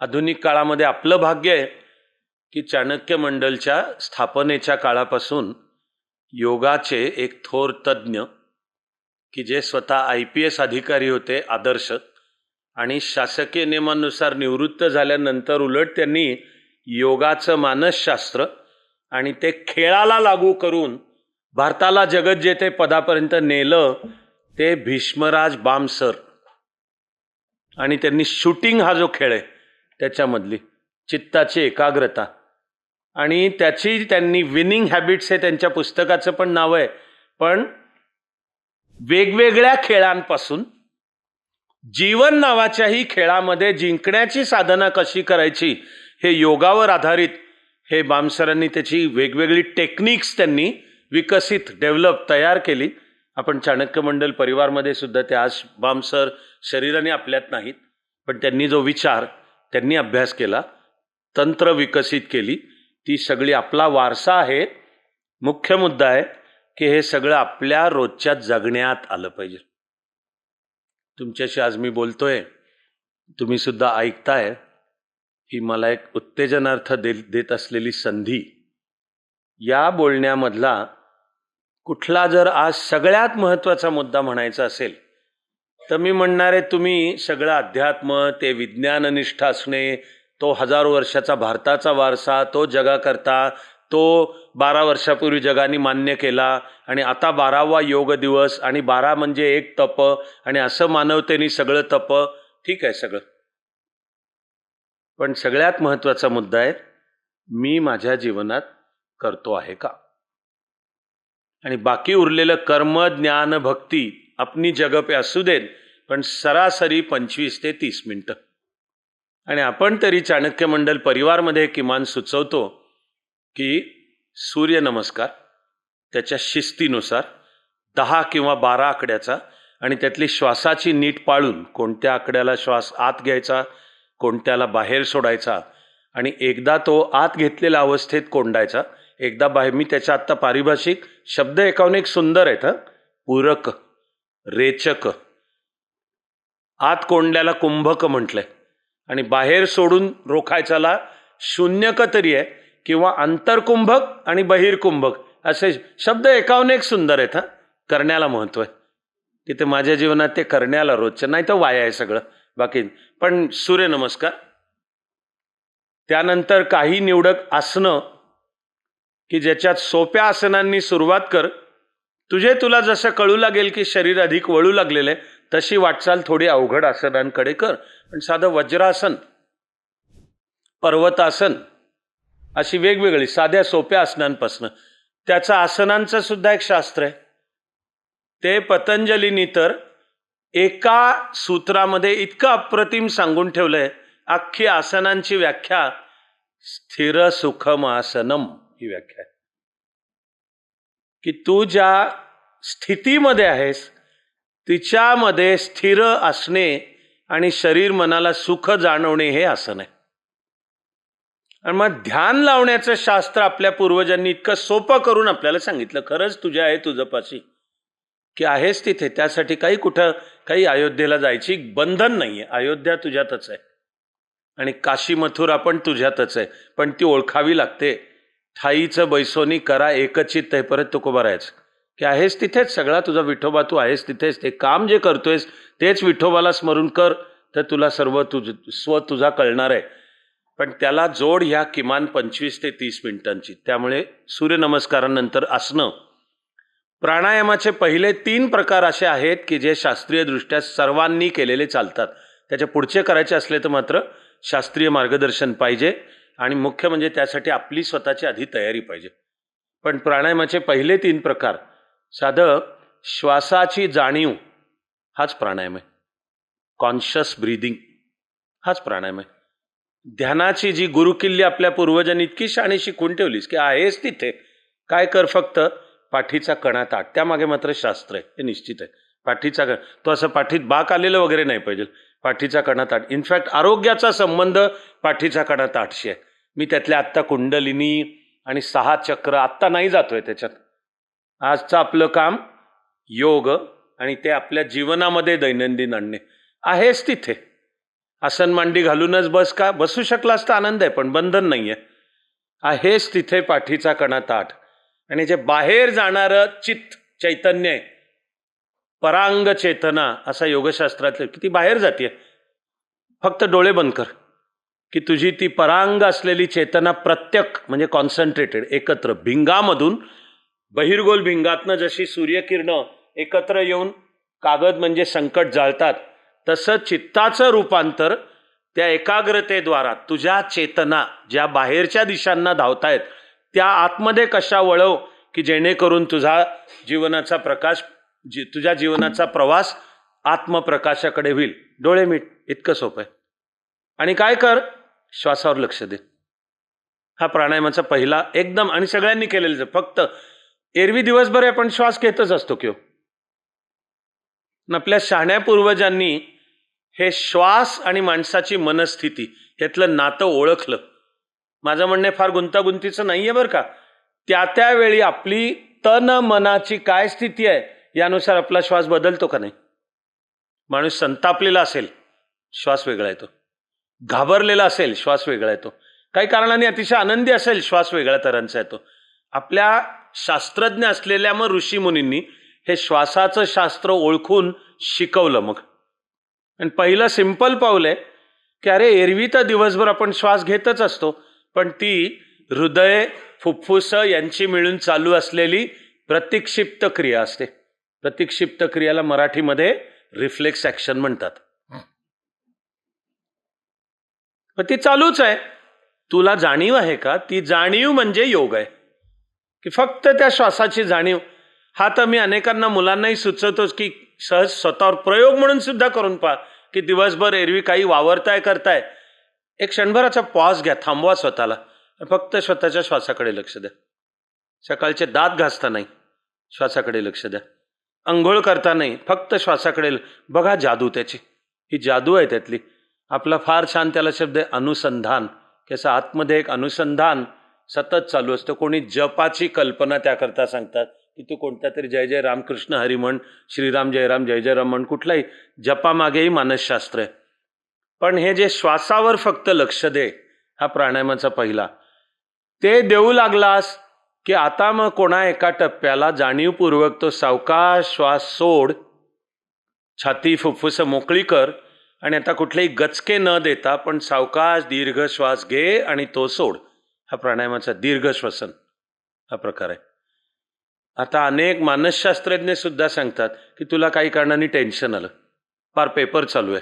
आधुनिक काळामध्ये आपलं भाग्य आहे की चाणक्य मंडलच्या स्थापनेच्या काळापासून योगाचे एक थोर तज्ज्ञ की जे स्वतः IPS अधिकारी होते आदर्श, आणि शासकीय नियमानुसार निवृत्त झाल्यानंतर उलट त्यांनी योगाचं मानसशास्त्र आणि ते खेळाला लागू करून भारताला जगज्जेते पदापर्यंत नेलं, ते भीष्मराज बामसर. आणि त्यांनी शूटिंग हा जो खेळ आहे त्याच्यामधली चित्ताची एकाग्रता आणि त्याची त्यांनी विनिंग हॅबिट्स हे त्यांच्या पुस्तकाचं पण नाव आहे. पण वेगवेगळ्या खेळांपासून जीवन नावाच्याही खेळामध्ये जिंकण्याची साधना कशी करायची हे योगावर आधारित हे बामसरांनी त्याची वेगवेगळी टेक्निक्स त्यांनी विकसित डेव्हलप तयार केली. आपण चाणक्य मंडल परिवारमध्ये सुद्धा ते आज बामसर शरीराने आपल्यात नाहीत, पण त्यांनी जो विचार त्यांनी अभ्यास केला, तंत्र विकसित केली, ती सगळी आपला वारसा आहे. मुख्य मुद्दा आहे की हे सगळं आपल्या रोजच्या जगण्यात आलं पाहिजे. तुमच्याशी आज मी बोलतोय, तुम्ही सुद्धा ऐकताय, ही मला एक उत्तेजनार्थ देत असलेली संधी. या बोलण्यामधला कुठला जर आज सगळ्यात महत्त्वाचा मुद्दा म्हणायचा असेल तर मी म्हणणार आहे, तुम्ही सगळं अध्यात्म, ते विज्ञाननिष्ठ असणे, तो हजारो वर्षाचा भारताचा वारसा, तो जगाकरता, तो 12 वर्षापूर्वी जगाने मान्य केला आणि आता 12वा योग दिवस आणि 12 म्हणजे एक तप आणि असं मानवतेने सगळं तप, ठीक आहे सगळं. पण सगळ्यात महत्त्वाचा मुद्दा आहे, मी माझ्या जीवनात करतो आहे का. आणि बाकी उरलेलं कर्म ज्ञान भक्ती आपली जग पे असू देत, पण सरासरी 25 ते 30 मिनिटं. आणि आपण तरी चाणक्य मंडल परिवारमध्ये किमान सुचवतो की सूर्यनमस्कार त्याच्या शिस्तीनुसार 10 किंवा 12 आकड्याचा आणि त्यातली श्वासाची नीट पाळून कोणत्या आकड्याला श्वास आत घ्यायचा, कोणत्याला बाहेर सोडायचा, आणि एकदा तो आत घेतलेल्या अवस्थेत कोंडायचा, एकदा बाहेर. मी त्याच्या आत्ता पारिभाषिक शब्द एकाहून एक सुंदर आहेत. पूरक, रेचक. आत कोंडल्याला कुंभक म्हटलंय आणि बाहेर सोडून रोखायचाला शून्यक तरी आहे, किंवा अंतरकुंभक आणि बहिर्कुंभक असे शब्द एकाहून एक सुंदर आहेत. करण्याला महत्व आहे तिथे. माझ्या जीवनात ते करण्याला रोजचं, नाही तर वाया आहे सगळं बाकी. पण सूर्यनमस्कार, त्यानंतर काही निवडक आसनं की ज्याच्यात सोप्या आसनांनी सुरुवात कर. तुला जसं कळू लागेल की शरीर अधिक वळू लागलेलं आहे तशी वाटचाल थोडी अवघड आसनांकडे कर. पण साधं वज्रासन, पर्वतासन अशी वेगवेगळी साध्या सोप्या आसनांपासून, त्याचं आसनांचं सुद्धा एक शास्त्र आहे. ते पतंजलीनी तर एका सूत्रामध्ये इतकं अप्रतिम सांगून ठेवलंय. अख्खी आसनांची व्याख्या स्थिर सुखम आसनम ही व्याख्या आहे की तू ज्या स्थितीमध्ये आहेस तिच्यामध्ये स्थिर असणे आणि शरीर मनाला सुख जाणवणे हे आसन आहे. आणि मग ध्यान लावण्याचं शास्त्र आपल्या पूर्वजांनी इतकं सोपं करून आपल्याला सांगितलं. खरंच तुझ्या आहे तुझपाशी की आहेस तिथे, त्यासाठी काही अयोध्येला जायची बंधन नाहीये. अयोध्या तुझ्यातच आहे आणि काशी मथुरा पण तुझ्यातच आहे, पण ती ओळखावी लागते. ठाईचं बैसोनी करा एकचित्त, हे परत तुकोबा राहायचं की आहेस तिथेच, सगळा तुझा विठोबा तू आहेस तिथेच. ते काम जे करतोयस तेच विठोबाला स्मरून कर, तर तुला सर्व स्व तुझा कळणार आहे. पण त्याला जोड ह्या किमान 25 ते 30 मिनिटांची. त्यामुळे सूर्यनमस्कारानंतर आसनं. प्राणायामाचे पहिले 3 प्रकार असे आहेत की जे शास्त्रीय दृष्ट्या सर्वांनी केलेले चालतात. त्याचे पुढचे करायचे असले तर मात्र शास्त्रीय मार्गदर्शन पाहिजे आणि मुख्य म्हणजे त्यासाठी आपली स्वतःची आधी तयारी पाहिजे. पण प्राणायामाचे पहिले 3 प्रकार, साधं श्वासाची जाणीव हाच प्राणायाम आहे. कॉन्शियस ब्रीदिंग हाच प्राणायाम आहे. ध्यानाची जी गुरुकिल्ली आपल्या पूर्वजांनी इतकी शाणी शिकवून ठेवलीस की आहेस तिथे, काय कर फक्त पाठीचा कणा ताट. त्यामागे मात्र शास्त्र आहे, हे निश्चित आहे. पाठीचा तो असं पाठीत बाक आलेलं वगैरे नाही पाहिजे. पाठीचा कणा ताट. इनफॅक्ट आरोग्याचा संबंध पाठीचा कणा ताटशी आहे. मी त्यातल्या आत्ता कुंडलिनी आणि 6 चक्र आत्ता नाही जातोय त्याच्यात. आजचं आपलं काम योग आणि ते आपल्या जीवनामध्ये दैनंदिन आणणे. आहेस तिथे, आसन मांडी घालूनच बस का, बसू शकलास तर आनंद आहे, पण बंधन नाहीये. आहेस तिथे पाठीचा कणा ताट. आणि जे बाहेर जाणारं चित्त चैतन्य आहे, परांग चेतना असा योगशास्त्रातलं, किती बाहेर जाते. फक्त डोळे बंद कर की तुझी ती परांग असलेली चेतना प्रत्यक म्हणजे कॉन्सन्ट्रेटेड एकत्र भिंगामधून, बहिर्गोल भिंगातनं जशी सूर्यकिरणं एकत्र येऊन कागद म्हणजे संकट जाळतात, तसं चित्ताचं रूपांतर त्या एकाग्रतेद्वारा तुझ्या चेतना ज्या बाहेरच्या दिशांना धावतायत त्या आतमध्ये कशा वळव की जेणेकरून तुझा जीवनाचा प्रकाश, तुझ्या जीवनाचा प्रवास आत्मप्रकाशाकडे होईल. डोळे मीट, इतकं सोपं आहे. आणि काय कर, श्वासावर लक्ष दे. हा प्राणायामाचा पहिला एकदम, आणि सगळ्यांनी केलेलं. फक्त एरवी दिवसभर आपण श्वास घेतच असतो किंवा आपल्या शहाण्या पूर्वजांनी हे श्वास आणि माणसाची मनस्थिती यातलं नातं ओळखलं. माझं म्हणणे फार गुंतागुंतीचं नाहीये बरं का. त्या वेळी आपली तन मनाची काय स्थिती आहे यानुसार आपला श्वास बदलतो का नाही. माणूस संतापलेला असेल, श्वास वेगळा येतो. घाबरलेला असेल, श्वास वेगळा येतो. काही कारणाने अतिशय आनंदी असेल, श्वास वेगळ्या तऱ्हांचा येतो. आपल्या शास्त्रज्ञ असलेल्या मग ऋषीमुनींनी हे श्वासाचं शास्त्र ओळखून शिकवलं. मग आणि पहिलं सिंपल पाऊल आहे की अरे एरवी तर दिवसभर आपण श्वास घेतच असतो, पण ती हृदय फुफ्फुस यांची मिळून चालू असलेली प्रतिक्षिप्त क्रिया असते. प्रतिक्षिप्त क्रियाला मराठीमध्ये रिफ्लेक्स ऍक्शन म्हणतात. पण ती चालूच आहे. तुला जाणीव आहे का? ती जाणीव म्हणजे योग आहे की फक्त त्या श्वासाची जाणीव. हा तर मी अनेकांना मुलांनाही सुचवतोच की सहज स्वतःवर प्रयोग म्हणून सुद्धा करून पहा की दिवसभर एरवी काही वावरताय करताय, एक क्षणभराचा पॉज घ्या, थांबवा स्वतःला, फक्त स्वतःच्या श्वासाकडे लक्ष द्या. सकाळचे दात घासता नाही, श्वासाकडे लक्ष द्या. अंघोळ करता नाही, फक्त श्वासाकडे बघा. जादू त्याची, ही जादू आहे त्यातली. आपला फार छान त्याला शब्द आहे अनुसंधान, की असं आतमध्ये एक अनुसंधान सतत चालू असतं. कोणी जपाची कल्पना त्याकरता सांगतात की तू कोणत्या तरी जय जय रामकृष्ण हरी म्हण, श्रीराम जय राम जय जय राम म्हण, कुठलाही जपामागेही मानसशास्त्र आहे. पण हे जे श्वासावर फक्त लक्ष दे, हा प्राणायामाचा पहिला. ते देऊ लागलास की आता मग कोणा एका टप्प्याला जाणीवपूर्वक तो सावकाश श्वास सोड, छाती फुफ्फुस मोकळी कर आणि आता कुठलेही गचके न देता पण सावकाश दीर्घ श्वास घे आणि तो सोड. हा प्राणायामाचा दीर्घ श्वसन हा प्रकार आहे. आता अनेक मानसशास्त्रज्ञ सुद्धा सांगतात की तुला काही कारणाने टेन्शन आलं, फार पेपर चालू आहे,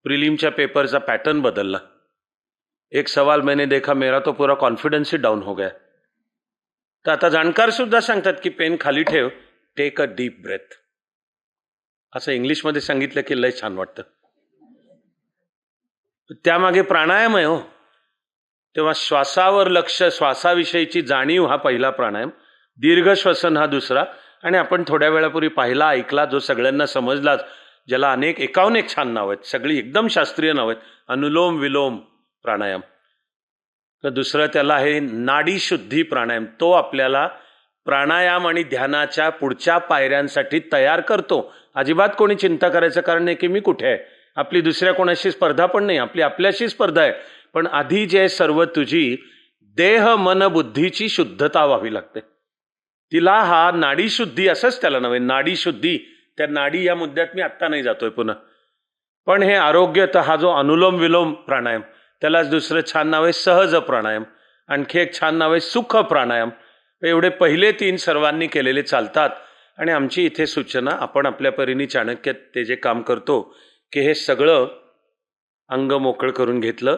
प्रिलिमच्या पेपरचा पॅटर्न बदलला, एक सवाल मैंने देखा मेरा तो पूरा कॉन्फिडन्स ही डाऊन हो गया. तर आता जाणकार सुद्धा सांगतात की पेन खाली ठेव, टेक अ डीप ब्रेथ. असं इंग्लिशमध्ये सांगितलं की लय छान वाटतं. त्यामागे प्राणायाम आहे हो. तेव्हा श्वासावर लक्ष, श्वासाविषयीची जाणीव हा पहिला प्राणायाम, दीर्घ श्वसन हा दुसरा, आणि आपण थोड्या वेळापूर्वी पाहिला ऐकला, जो सगळ्यांना समजलाच, ज्याला अनेक 51 छान नावं आहेत, सगळी एकदम शास्त्रीय नावं आहेत, अनुलोम विलोम प्राणायाम. तर दुसरं त्याला आहे नाडी शुद्धी प्राणायाम. तो आपल्याला प्राणायाम आणि ध्यानाच्या पुढच्या पायऱ्यांसाठी तयार करतो. अजिबात कोणी चिंता करायचं कारण नाही की मी कुठे आहे, आपली दुसऱ्या कोणाशी स्पर्धा पण नाही, आपली आपल्याशी स्पर्धा आहे. पण आधी जे सर्व तुझी देह मन बुद्धीची शुद्धता व्हावी लागते. तिला हा नाडी शुद्धी असंच त्याला नव्हे, नाडी शुद्धी. त्या नाडी या मुद्द्यात मी आत्ता नाही जातोय पुन्हा. पण हे आरोग्य, तर हा जो अनुलोम विलोम प्राणायाम, त्यालाच दुसरं छान नाव आहे सहज प्राणायाम. आणखी एक छान नाव आहे सुख प्राणायाम. एवढे पहिले 3 सर्वांनी केलेले चालतात. आणि आमची इथे सूचना, आपण आपल्या परीने चाणक्य ते जे काम करतो की हे सगळं अंग मोकळं करून घेतलं.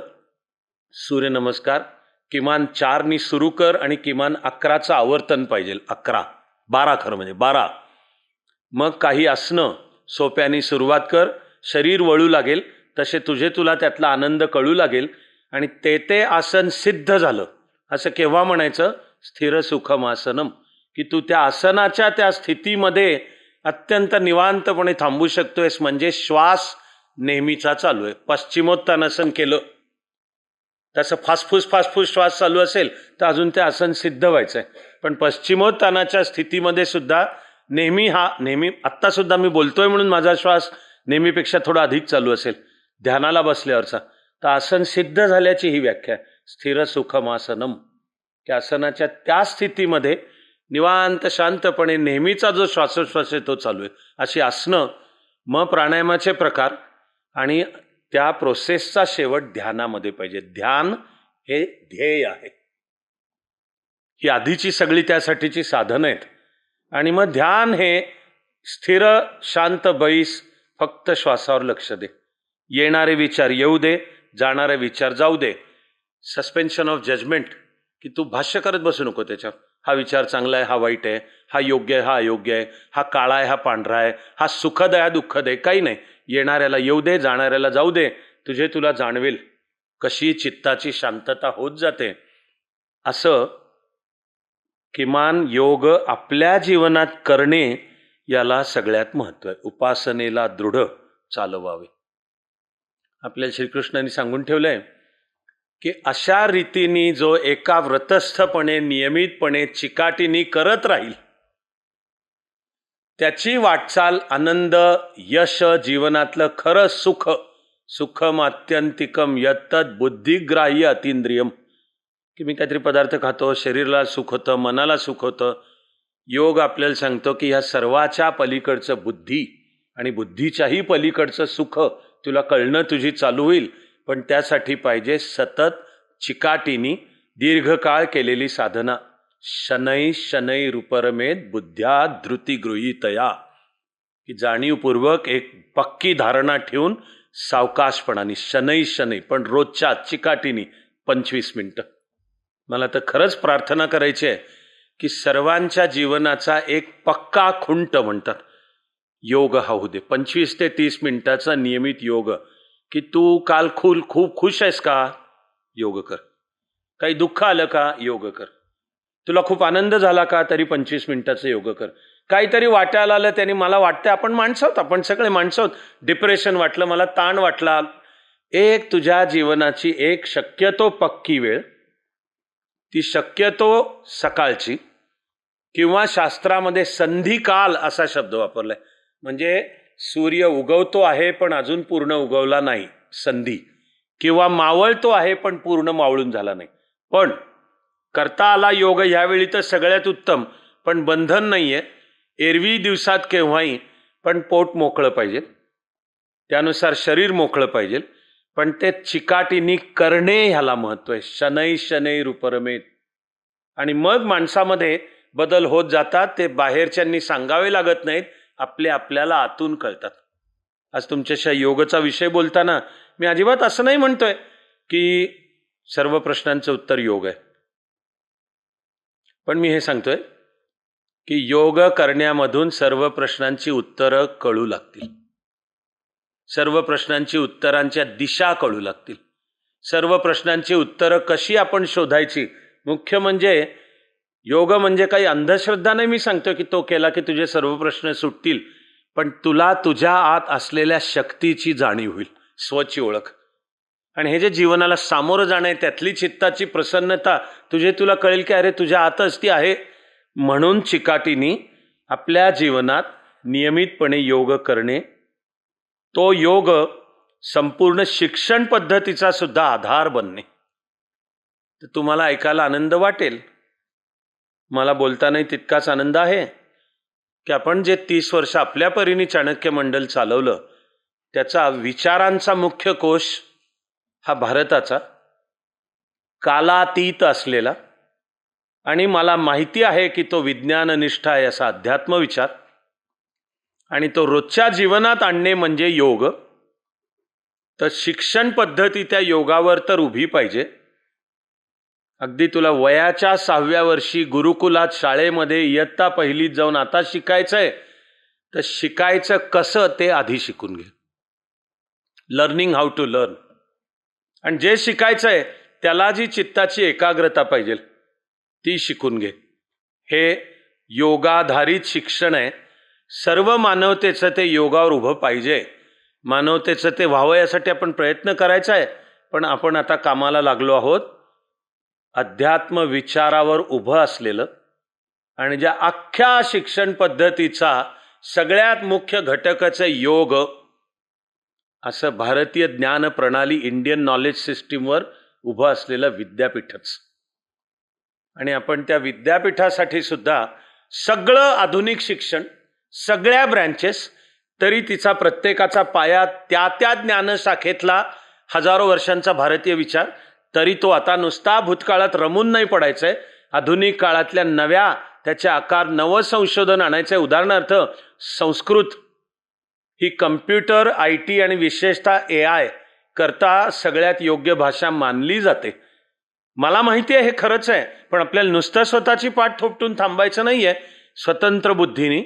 सूर्यनमस्कार किमान 4नी सुरू कर आणि किमान 11चं आवर्तन पाहिजे. 11, 12 खरं म्हणजे 12. मग काही आसनं सोप्यानी सुरुवात कर. शरीर वळू लागेल तसे तुला त्यातला आनंद कळू लागेल. आणि ते आसन सिद्ध झालं असं केव्हा म्हणायचं? स्थिर सुखम आसनम. की तू त्या आसनाच्या त्या स्थितीमध्ये अत्यंत निवांतपणे थांबू शकतोयस, म्हणजे श्वास नेहमीचा चालू आहे. पश्चिमोत्तानासन केलं तसं फासफूस श्वास चालू असेल तर अजून ते आसन सिद्ध व्हायचं आहे. पण पश्चिमोत्तानाच्या स्थितीमध्ये सुद्धा नेहमी आत्ता सुद्धा मी बोलतोय म्हणून माझा श्वास नेहमीपेक्षा थोडा अधिक चालू असेल ध्यानाला बसल्यावरचा, तर आसन सिद्ध झाल्याची ही व्याख्या आहे. स्थिर सुखम आसनम. की आसनाच्या त्या स्थितीमध्ये निवांत शांतपणे नेहमीचा जो श्वासोश्वास आहे तो चालू आहे, अशी आसनं. मग प्राणायामाचे प्रकार आणि त्या प्रोसेसचा शेवट ध्यानामध्ये पाहिजे. ध्यान हे ध्येय आहे. ही आधीची सगळी त्यासाठीची साधनं आहेत. आणि मग ध्यान हे स्थिर शांत बैस, फक्त श्वासावर लक्ष दे. येणारे विचार येऊ दे, जाणारे विचार जाऊ दे. सस्पेन्शन ऑफ जजमेंट, की तू भाष्य करत बसू नको त्याच्यावर. हा विचार चांगला आहे, हा वाईट आहे, हा योग्य आहे, हा अयोग्य आहे, हा काळा आहे, हा पांढरा आहे, हा सुखद आहे, हा दुःखद आहे, काही नाही. येणाऱ्याला येऊ दे, जाणाऱ्याला जाऊ दे. तुला जाणवेल कशी चित्ताची शांतता होत जाते. असं किमान योग आपल्या जीवनात करणे याला सगळ्यात महत्त्व आहे. उपासनेला दृढ चालवावे. आपल्याला श्रीकृष्णांनी सांगून ठेवलंय की अशा रीतीने जो एका व्रतस्थपणे नियमितपणे चिकाटीने करत राहील त्याची वाटचाल आनंद यश जीवनातलं खरं सुख, सुखम आत्यंतिकम यत्तद बुद्धिग्राह्य अतींद्रियम. की मी काहीतरी पदार्थ खातो, शरीराला सुख होतं, मनाला सुख होतं. योग आपल्याला सांगतो की ह्या सर्वाच्या पलीकडचं बुद्धी आणि बुद्धीच्याही पलीकडचं सुख तुला कळणं तुझी चालू होईल. पण त्यासाठी पाहिजे सतत चिकाटीनी दीर्घकाळ केलेली साधना. शनै शनै रूपरमेत बुद्ध्या धृती गृहीतया. की जाणीवपूर्वक एक पक्की धारणा ठेवून सावकाशपणाने शनै शनै, पण रोजच्या चिकाटीनी 25 मिनिटं. मला तर खरंच प्रार्थना करायची आहे की सर्वांच्या जीवनाचा एक पक्का खुंट म्हणतात योग हा होऊ दे. 25 ते 30 मिनिटाचा नियमित योग. की तू काल खूप खुश आहेस का? योग कर. काही दुःख आलं का? योग कर. तुला खूप आनंद झाला का? तरी 25 मिनिटाचं योग कर. काहीतरी वाटायला आलं त्याने, मला वाटतं आपण माणसं आहोत, आपण सगळे माणसं आहोत, डिप्रेशन वाटलं, मला ताण वाटला, एक तुझ्या जीवनाची एक शक्यतो पक्की वेळ, ती शक्यतो सकाळची, किंवा शास्त्रामध्ये संधिकाल असा शब्द वापरलाय. म्हणजे सूर्य उगवतो आहे पण अजून पूर्ण उगवला नाही, संधी. किंवा मावळतो आहे पण पूर्ण मावळून झाला नाही. पण करता आला योग ह्यावेळी तर सगळ्यात उत्तम. पण बंधन नाहीये. एरवी दिवसात केव्हाही, पण पोट मोकळं पाहिजे, त्यानुसार शरीर मोकळं पाहिजे. पण ते चिकाटीनी करणे ह्याला महत्व आहे. शनै शनै रूपरमेत. आणि मग माणसामध्ये बदल होत जातात. ते बाहेरच्यांनी सांगावे लागत नाहीत, आपल्याला आतून कळतात. आज तुमच्याशी योगाचा विषय बोलताना मी अजिबात असं नाही म्हणतोय की सर्व प्रश्नांचं उत्तर योग आहे. पण मी हे सांगतोय की योग करण्यामधून सर्व प्रश्नांची उत्तरं कळू लागतील. सर्व प्रश्नांची उत्तरांच्या दिशा कळू लागतील. सर्व प्रश्नांची उत्तरं कशी आपण शोधायची, मुख्य म्हणजे योग म्हणजे काही अंधश्रद्धा नाही मी सांगतो की तो केला की तुझे सर्व प्रश्न सुटतील, पण तुला तुझ्या आत असलेल्या शक्तीची जाणीव होईल, स्वची ओळख. आणि हे जे जीवनाला सामोरं जाणं आहे त्यातली चित्ताची प्रसन्नता तुला कळेल की अरे तुझ्या आतच ती आहे. म्हणून चिकाटीनी आपल्या जीवनात नियमितपणे योग करणे, तो योग संपूर्ण शिक्षण पद्धतीचा सुद्धा आधार बनणे. तर तुम्हाला ऐकायला आनंद वाटेल, मला बोलतानाही तितकाच आनंद आहे की आपण जे 30 वर्ष आपल्या परीने चाणक्य मंडल चालवलं त्याचा विचारांचा मुख्य कोश हा भारताचा कालातीत असलेला, आणि मला माहिती आहे की तो विज्ञाननिष्ठ आहे असा अध्यात्म विचार, आणि तो रोजच्या जीवनात आणणे म्हणजे योग. तर शिक्षण पद्धती त्या योगावर तर उभी पाहिजे. अगदी तुला वयाच्या 6व्या वर्षी गुरुकुलात शाळेमध्ये इयत्ता पहिलीत जाऊन आता शिकायचंय, तर शिकायचं कसं ते आधी शिकून घे. Learning how to learn. आणि जे शिकायचंय त्याला जी चित्ताची एकाग्रता पाहिजे ती शिकून घे. हे योगाधारित शिक्षण आहे. सर्व मानवतेचं ते योगावर उभं पाहिजे. मानवतेचं ते व्हावं यासाठी आपण प्रयत्न करायचा आहे. पण आपण आता कामाला लागलो आहोत अध्यात्म विचारावर उभं असलेलं, आणि ज्या अख्ख्या शिक्षण पद्धतीचा सगळ्यात मुख्य घटकच आहे योग, असं भारतीय ज्ञान प्रणाली इंडियन नॉलेज सिस्टीमवर उभं असलेलं विद्यापीठच. आणि आपण त्या विद्यापीठासाठी सुद्धा सगळं आधुनिक शिक्षण, सगळ्या ब्रँचेस, तरी तिचा प्रत्येकाचा पाया त्या त्या ज्ञानशाखेतला हजारो वर्षांचा भारतीय विचार, तरी तो आता नुसता भूतकाळात रमून नाही पडायचा आहे. आधुनिक काळातल्या नव्या त्याचे आकार नवसंशोधन आणायचं आहे. उदाहरणार्थ संस्कृत ही कम्प्युटर, IT आणि विशेषतः AI करता सगळ्यात योग्य भाषा मानली जाते. मला माहिती आहे हे खरंच आहे, पण आपल्याला नुसतं स्वतःची पाठ थोपटून थांबायचं नाही आहे. स्वतंत्र बुद्धीने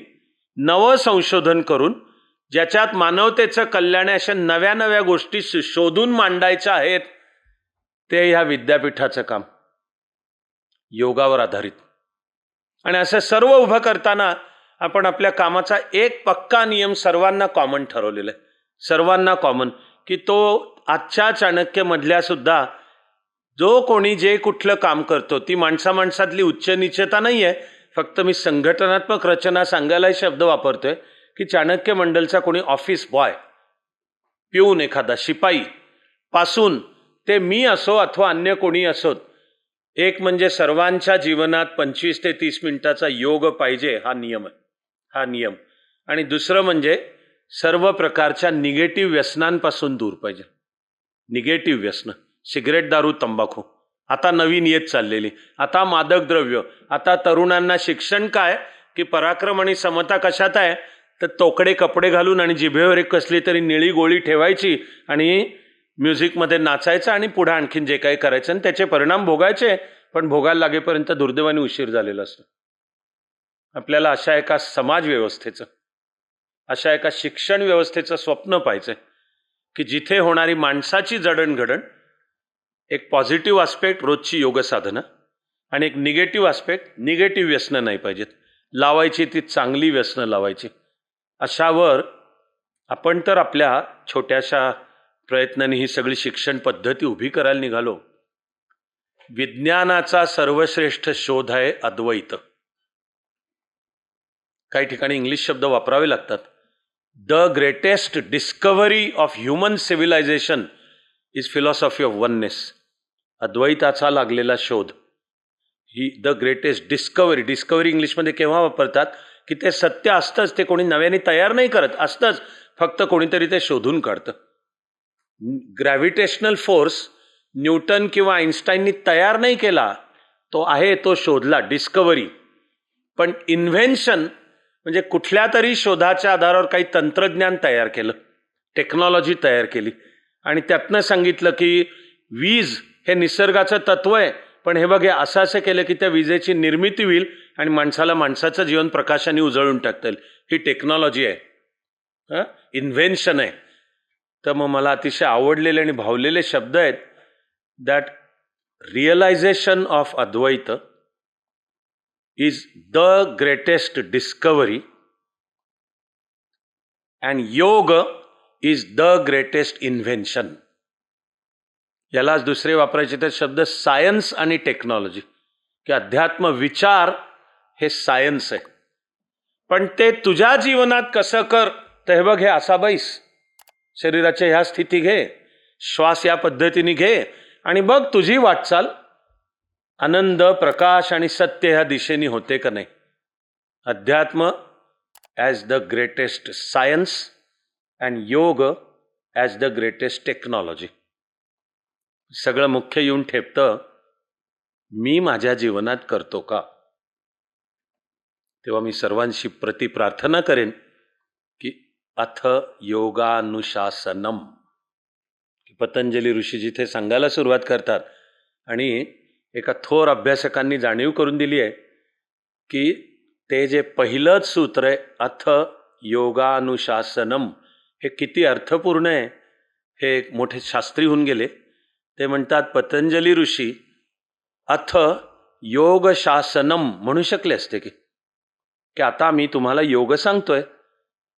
नवसंशोधन करून ज्याच्यात मानवतेचं कल्याण अशा नव्या नव्या गोष्टी शोधून मांडायच्या आहेत, ते ह्या विद्यापीठाचं काम योगावर आधारित. आणि असं सर्व उभं करताना आपण आपल्या कामाचा एक पक्का नियम सर्वांना कॉमन ठरवलेला आहे. सर्वांना कॉमन, की तो आजच्या चाणक्यमधल्या सुद्धा जो कोणी जे कुठलं काम करतो ती माणसातली उच्च नीचता नाही आहे. फक्त मी संघटनात्मक रचना सांगायला शब्द वापरतोय की चाणक्य मंडलचा कोणी ऑफिस बॉय, पिऊन, एखादा शिपाई पासून ते मी असो अथवा अन्य कोणी असोत, एक म्हणजे सर्वांच्या जीवनात 25 ते 30 मिनिटाचा योग पाहिजे, हा नियम आहे. हा नियम. आणि दुसरं म्हणजे सर्व प्रकारच्या निगेटिव्ह व्यसनांपासून दूर पाहिजे. निगेटिव्ह व्यसन, सिगरेट, दारू, तंबाखू, आता नवीन येत चाललेली, आता मादक द्रव्य, आता तरुणांना शिक्षण काय की पराक्रम आणि समता कशात आहे, तर तोकडे कपडे घालून आणि जिभेवर एक कसली तरी निळी गोळी ठेवायची आणि म्युझिकमध्ये नाचायचं आणि पुढे आणखीन जे काही करायचं आणि त्याचे परिणाम भोगायचे. पण भोगायला लागेपर्यंत दुर्दैवाने उशीर झालेला असतो. आपल्याला अशा एका समाज व्यवस्थेचं, अशा एका शिक्षण व्यवस्थेचं स्वप्न पाहिजे की जिथे होणारी माणसाची जडणघडण, एक पॉझिटिव्ह आस्पेक्ट रोजची योग साधना, आणि एक निगेटिव्ह आस्पेक्ट, निगेटिव्ह व्यसनं नाही पाहिजेत. लावायची ती चांगली व्यसनं लावायची. अशावर आपण तर आपल्या छोट्याशा प्रयत्नांनी ही सगळी शिक्षण पद्धती उभी करायला निघालो. विज्ञानाचा सर्वश्रेष्ठ शोध आहे अद्वैत. काही ठिकाणी इंग्लिश शब्द वापरावे लागतात. The greatest discovery of human civilization is philosophy of oneness. अद्वैताचा लागलेला शोध ही द ग्रेटेस्ट डिस्कव्हरी. डिस्कव्हरी इंग्लिशमध्ये केव्हा वापरतात की ते सत्य असतंच, ते कोणी नव्याने तयार नाही करत, असतंच, फक्त कोणीतरी ते शोधून काढतं. ग्रॅव्हिटेशनल फोर्स न्यूटन किंवा आईन्स्टाईननी तयार नाही केला, तो आहे, तो शोधला, डिस्कव्हरी. पण इन्व्हेन्शन म्हणजे कुठल्या तरी शोधाच्या आधारावर काही तंत्रज्ञान तयार केलं, टेक्नॉलॉजी तयार केली, आणि त्यातनं सांगितलं की वीज हे निसर्गाचं तत्व आहे, पण हे बघे असं असं केलं की त्या विजेची निर्मिती होईल आणि माणसाचं जीवन प्रकाशाने उजळून टाकता येईल. ही टेक्नॉलॉजी आहे, इन्व्हेन्शन आहे. तर मग मला अतिशय आवडलेले आणि भावलेले शब्द आहेत. That realisation of Advaita is the greatest discovery and yoga is the greatest invention. यालाच दुसरे वापरायचे तर शब्द सायन्स आणि टेक्नॉलॉजी, की अध्यात्म विचार हे सायन्स आहे. पण ते तुझ्या जीवनात कसं कर, तर हे बघ, हे असा बैस, शरीराच्या ह्या स्थिती घे, श्वास या पद्धतीने घे आणि बघ तुझी वाटचाल आनंद, प्रकाश आणि सत्य ह्या दिशेने होते का नाही. अध्यात्म as the greatest science and योग ॲज द ग्रेटेस्ट टेक्नॉलॉजी. सगळं मुख्य येऊन ठेपतं, मी माझ्या जीवनात करतो का. तेव्हा मी सर्वांशी प्रार्थना करेन की अथ योगानुशासनम. पतंजली ऋषी जिथे सांगायला सुरुवात करतात आणि एका थोर अभ्यासकांनी जाणीव करून दिली आहे की ते जे पहिलंच सूत्र आहे अथ योगानुशासनम, हे किती अर्थपूर्ण आहे. हे एक मोठे शास्त्री होऊन गेले. ते म्हणतात पतंजली ऋषी अथ योगशासनम म्हणू शकले असते की आता मी तुम्हाला योग सांगतोय.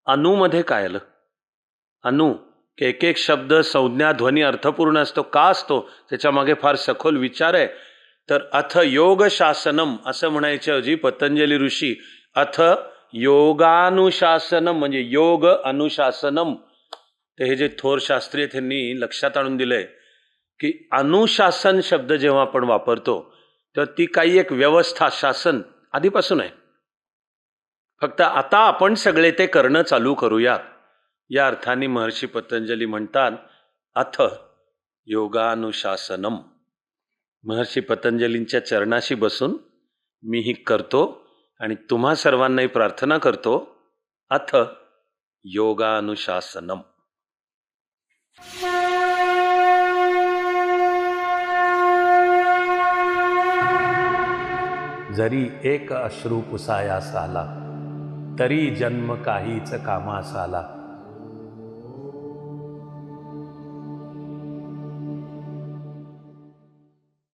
अणूमध्ये काय आलं. अणू की एक एक शब्द, संज्ञा, ध्वनी अर्थपूर्ण असतो. का असतो त्याच्या मागे फार सखोल विचार आहे. तर अथ योगशासनम असं म्हणायच्याऐवजी पतंजली ऋषी अथ योगानुशासनम म्हणजे योग अनुशासनम. ते हे जे थोर शास्त्री आहेत त्यांनी लक्षात आणून दिलंय की अनुशासन शब्द जेव्हा आपण वापरतो तेव्हा ती काही एक व्यवस्था, शासन आधीपासून आहे. फक्त आता आपण सगळे ते करणं चालू करूया. या अर्थाने महर्षी पतंजली म्हणतात अथ योगानुशासनम. महर्षी पतंजलींच्या चरणाशी बसून मीही करतो आणि तुम्हा सर्वांनाही प्रार्थना करतो अथ योगानुशासनम. जरी एक अश्रू पुसायास आला, तरी जन्म काहीच कामास आला.